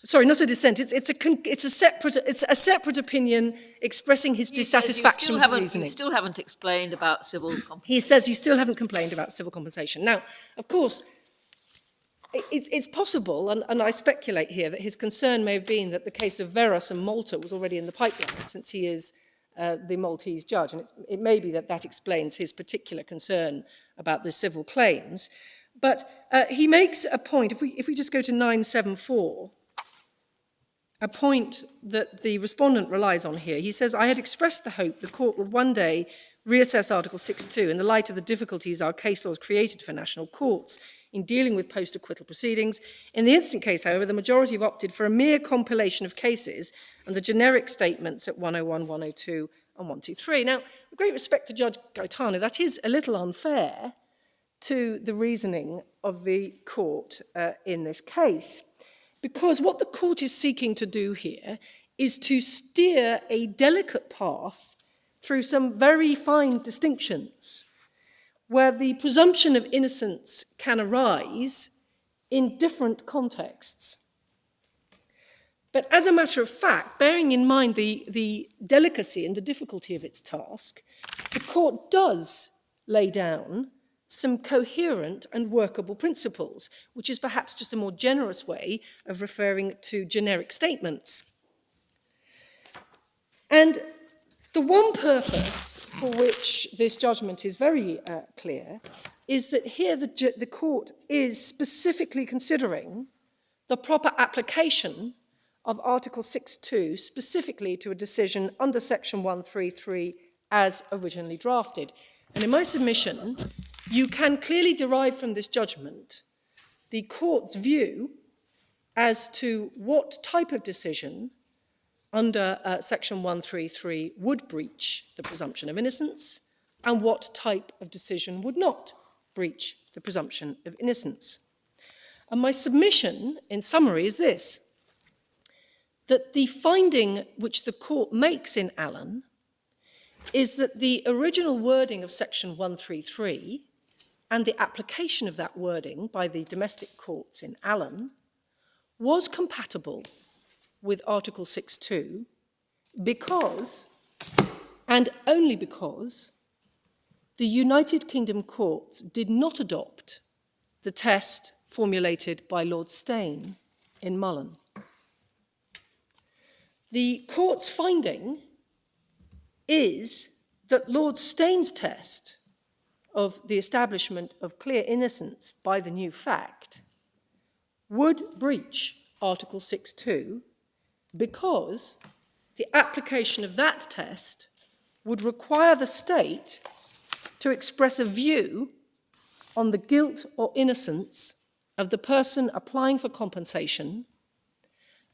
Sorry, not a dissent. It's a separate opinion expressing his dissatisfaction with the reasoning. You still haven't explained about civil compensation. He says you still haven't complained about civil compensation. Now, of course, it's possible, and I speculate here, that his concern may have been that the case of Veras and Malta was already in the pipeline, since he is the Maltese judge, and it may be that that explains his particular concern about the civil claims. But he makes a point, if we just go to 974, a point that the respondent relies on here. He says, I had expressed the hope the court would one day reassess Article 6.2 in the light of the difficulties our case laws created for national courts in dealing with post-acquittal proceedings. In the instant case, however, the majority have opted for a mere compilation of cases and the generic statements at 101, 102 and 123. Now, with great respect to Judge Gaetano, that is a little unfair to the reasoning of the court in this case. Because what the court is seeking to do here is to steer a delicate path through some very fine distinctions where the presumption of innocence can arise in different contexts. But as a matter of fact, bearing in mind the delicacy and the difficulty of its task, the court does lay down some coherent and workable principles, which is perhaps just a more generous way of referring to generic statements. And the one purpose for which this judgment is very clear is that here the court is specifically considering the proper application of Article 6.2 specifically to a decision under Section 133 as originally drafted. And in my submission, you can clearly derive from this judgment the court's view as to what type of decision under Section 133 would breach the presumption of innocence and what type of decision would not breach the presumption of innocence. And my submission, in summary, is this, that the finding which the court makes in Allen is that the original wording of Section 133 and the application of that wording by the domestic courts in Allen was compatible with Article 6.2 because, and only because, the United Kingdom courts did not adopt the test formulated by Lord Steyne in Mullen. The court's finding is that Lord Steyne's test of the establishment of clear innocence by the new fact would breach Article 6.2 because the application of that test would require the state to express a view on the guilt or innocence of the person applying for compensation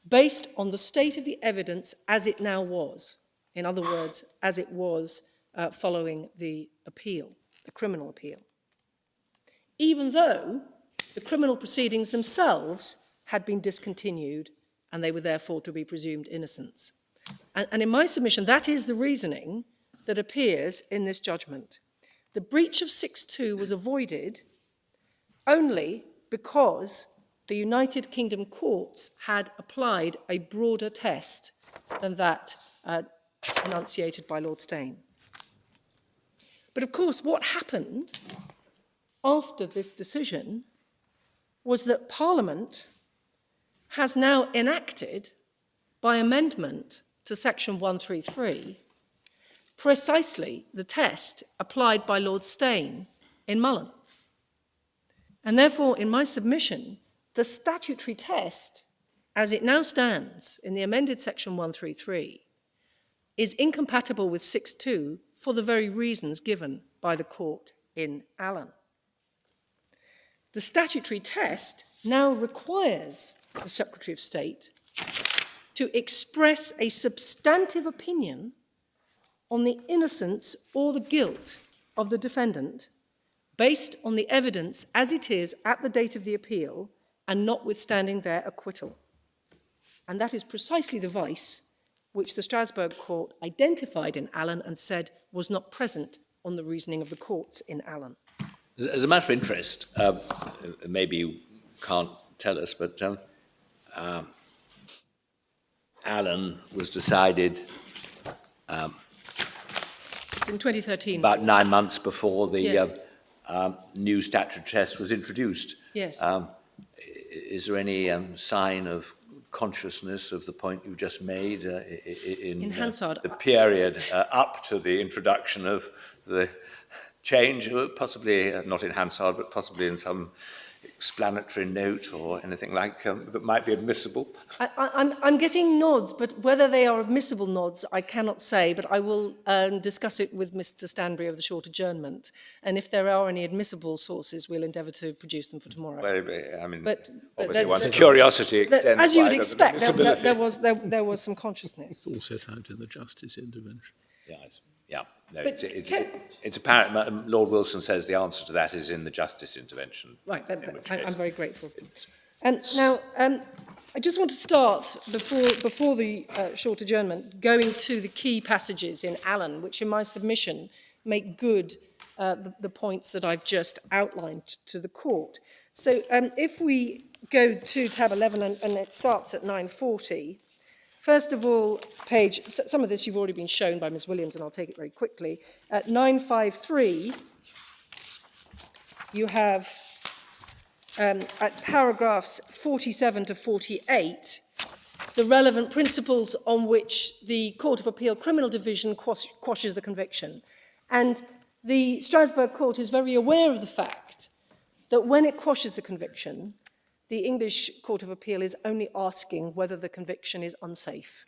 based on the state of the evidence as it now was. In other words, as it was following the appeal, the criminal appeal. Even though the criminal proceedings themselves had been discontinued and they were therefore to be presumed innocent. And in my submission, that is the reasoning that appears in this judgment. The breach of 6.2 was avoided only because the United Kingdom courts had applied a broader test than that enunciated by Lord Steyne. But of course, what happened after this decision was that Parliament has now enacted, by amendment to Section 133, precisely the test applied by Lord Steyne in Mullen. And therefore, in my submission, the statutory test, as it now stands in the amended Section 133, is incompatible with 6.2 for the very reasons given by the court in Allen. The statutory test now requires the Secretary of State to express a substantive opinion on the innocence or the guilt of the defendant based on the evidence as it is at the date of the appeal and notwithstanding their acquittal. And that is precisely the vice which the Strasbourg court identified in Allen and said was not present on the reasoning of the courts in Allen. As a matter of interest, maybe you can't tell us, but Allen was decided It's in 2013. about 9 months before the Yes. new statutory test was introduced. Yes. Is there any sign of consciousness of the point you just made in Hansard, the period up to the introduction of the change, possibly not in Hansard, but possibly in some explanatory note or anything like that might be admissible? I'm getting nods, but whether they are admissible nods, I cannot say, but I will discuss it with Mr. Stanbury of the short adjournment. And if there are any admissible sources, we'll endeavour to produce them for tomorrow. Well, I mean, But obviously one's curiosity extends. as you would wider than expect, admissibility. there was some consciousness. It's all set out in the justice intervention. Yes. Yeah, no, But it's apparent. Lord Wilson says the answer to that is in the justice intervention. Right, in which I'm case- very grateful. And now, I just want to start, before the short adjournment, going to the key passages in Allen, which in my submission make good the points that I've just outlined to the court. So if we go to tab 11, and it starts at 940, first of all, some of this you've already been shown by Ms. Williams, and I'll take it very quickly. At 953, you have, at paragraphs 47 to 48, the relevant principles on which the Court of Appeal Criminal Division quashes a conviction. And the Strasbourg Court is very aware of the fact that when it quashes a conviction, the English Court of Appeal is only asking whether the conviction is unsafe.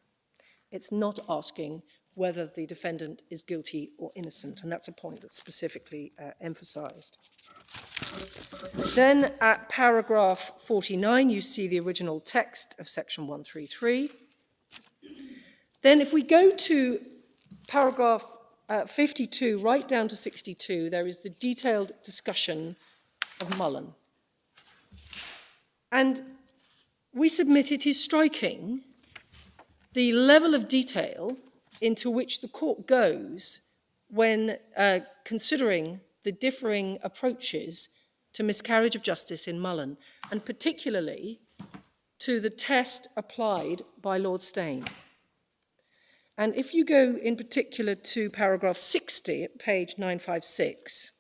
It's not asking whether the defendant is guilty or innocent, and that's a point that's specifically emphasised. Then at paragraph 49, you see the original text of section 133. Then if we go to paragraph 52, right down to 62, there is the detailed discussion of Mullen. And we submit it is striking the level of detail into which the court goes when considering the differing approaches to miscarriage of justice in Mullen, and particularly to the test applied by Lord Steyne. And if you go in particular to paragraph 60 at page 956,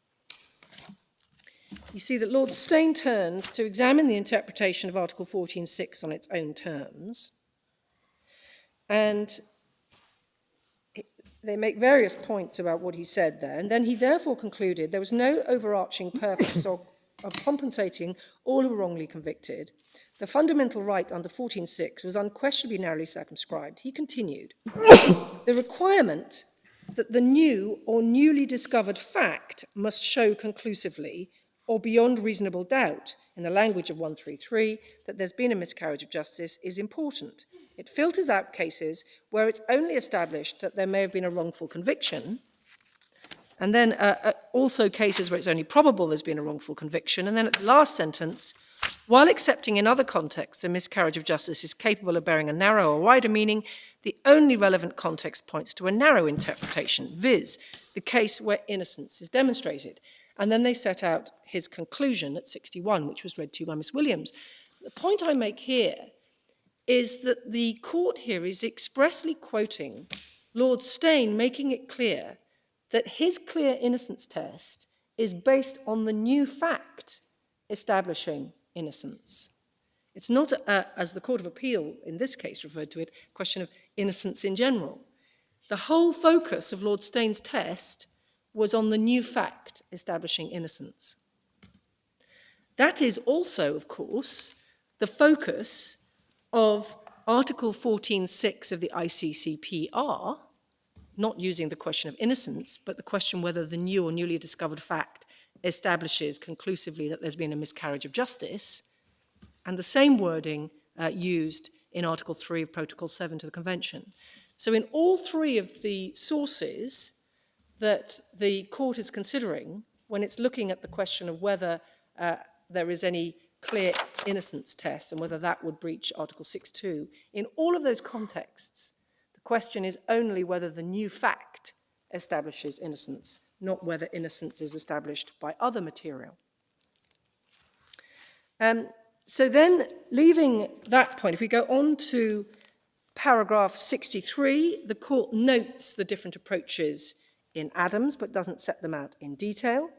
you see that Lord Steyne turned to examine the interpretation of Article 14.6 on its own terms, and they make various points about what he said there, and then he therefore concluded there was no overarching purpose of compensating all who were wrongly convicted. The fundamental right under 14.6 was unquestionably narrowly circumscribed. He continued, the requirement that the new or newly discovered fact must show conclusively or beyond reasonable doubt, in the language of 133, that there's been a miscarriage of justice is important. It filters out cases where it's only established that there may have been a wrongful conviction, and then also cases where it's only probable there's been a wrongful conviction, and then at the last sentence, while accepting in other contexts a miscarriage of justice is capable of bearing a narrow or wider meaning, the only relevant context points to a narrow interpretation, viz., the case where innocence is demonstrated. And then they set out his conclusion at 61, which was read to you by Miss Williams. The point I make here is that the court here is expressly quoting Lord Steyne, making it clear that his clear innocence test is based on the new fact establishing innocence. It's not, as the Court of Appeal in this case referred to it, a question of innocence in general. The whole focus of Lord Steyne's test was on the new fact establishing innocence. That is also, of course, the focus of Article 14.6 of the ICCPR, not using the question of innocence, but the question whether the new or newly discovered fact establishes conclusively that there's been a miscarriage of justice, and the same wording used in Article 3 of Protocol 7 to the Convention. So in all three of the sources that the court is considering, when it's looking at the question of whether there is any clear innocence test and whether that would breach Article 6.2, in all of those contexts, the question is only whether the new fact establishes innocence, not whether innocence is established by other material. So then, leaving that point, if we go on to paragraph 63, the court notes the different approaches in Adams, but doesn't set them out in detail.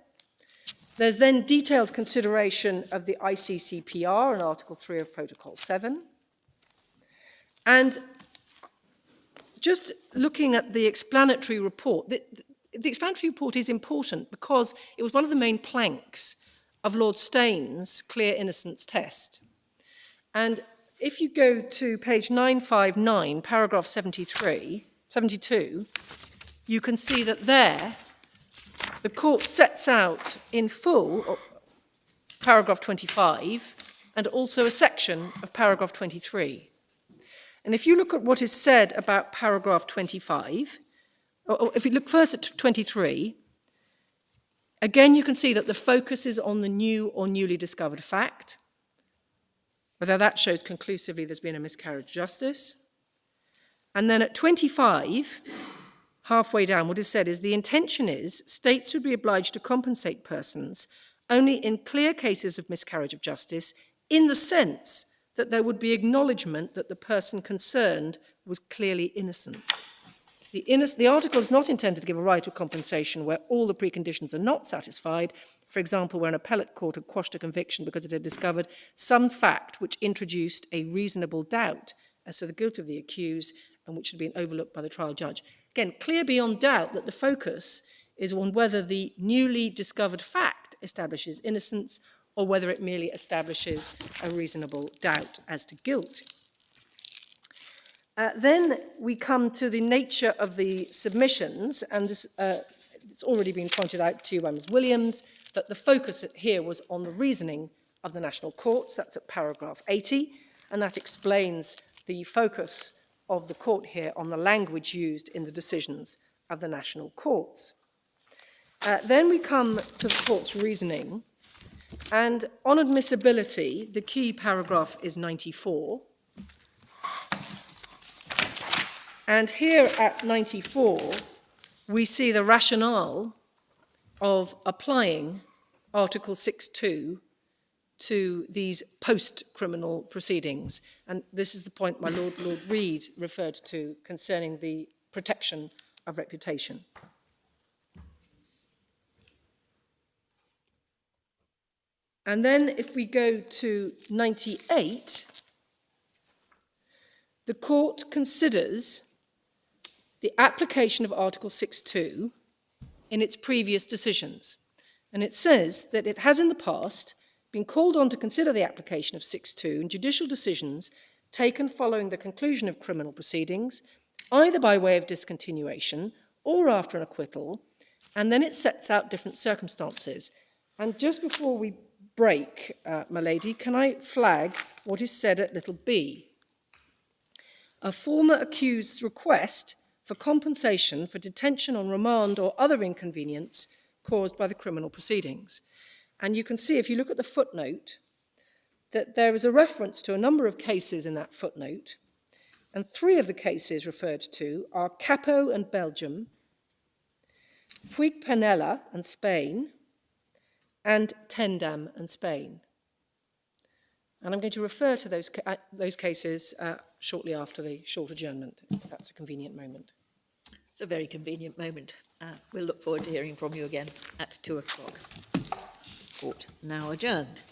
There's then detailed consideration of the ICCPR in Article 3 of Protocol 7. And just looking at the explanatory report, the explanatory report is important because it was one of the main planks of Lord Staines's clear innocence test. And if you go to page 959, paragraph 72, you can see that there the court sets out in full paragraph 25 and also a section of paragraph 23. And if you look at what is said about paragraph 25, or if you look first at 23, again you can see that the focus is on the new or newly discovered fact, whether that shows conclusively there's been a miscarriage of justice. And then at 25, halfway down, what is said is the intention is states would be obliged to compensate persons only in clear cases of miscarriage of justice in the sense that there would be acknowledgement that the person concerned was clearly innocent. The article is not intended to give a right of compensation where all the preconditions are not satisfied, for example, where an appellate court had quashed a conviction because it had discovered some fact which introduced a reasonable doubt as to the guilt of the accused and which had been overlooked by the trial judge. Again, clear beyond doubt that the focus is on whether the newly discovered fact establishes innocence or whether it merely establishes a reasonable doubt as to guilt. Then we come to the nature of the submissions, and this, it's already been pointed out to you by Ms. Williams, that the focus here was on the reasoning of the national courts. That's at paragraph 80, and that explains the focus of the court here on the language used in the decisions of the national courts. Then we come to the court's reasoning, and on admissibility, the key paragraph is 94. And here at 94, we see the rationale of applying Article 6.2 to these post-criminal proceedings. And this is the point my Lord Reid referred to concerning the protection of reputation. And then if we go to 98, the court considers the application of Article 6.2 in its previous decisions. And it says that it has in the past been called on to consider the application of 6.2 in judicial decisions taken following the conclusion of criminal proceedings, either by way of discontinuation or after an acquittal, and then it sets out different circumstances. And just before we break, my lady, can I flag what is said at little b? A former accused's request for compensation for detention on remand or other inconvenience caused by the criminal proceedings. And you can see, if you look at the footnote, that there is a reference to a number of cases in that footnote, and three of the cases referred to are Capo and Belgium, Puig Penella and Spain, and Tendam and Spain. And I'm going to refer to those cases shortly after the short adjournment, if that's a convenient moment. It's a very convenient moment. We'll look forward to hearing from you again at 2 o'clock. Court now adjourned.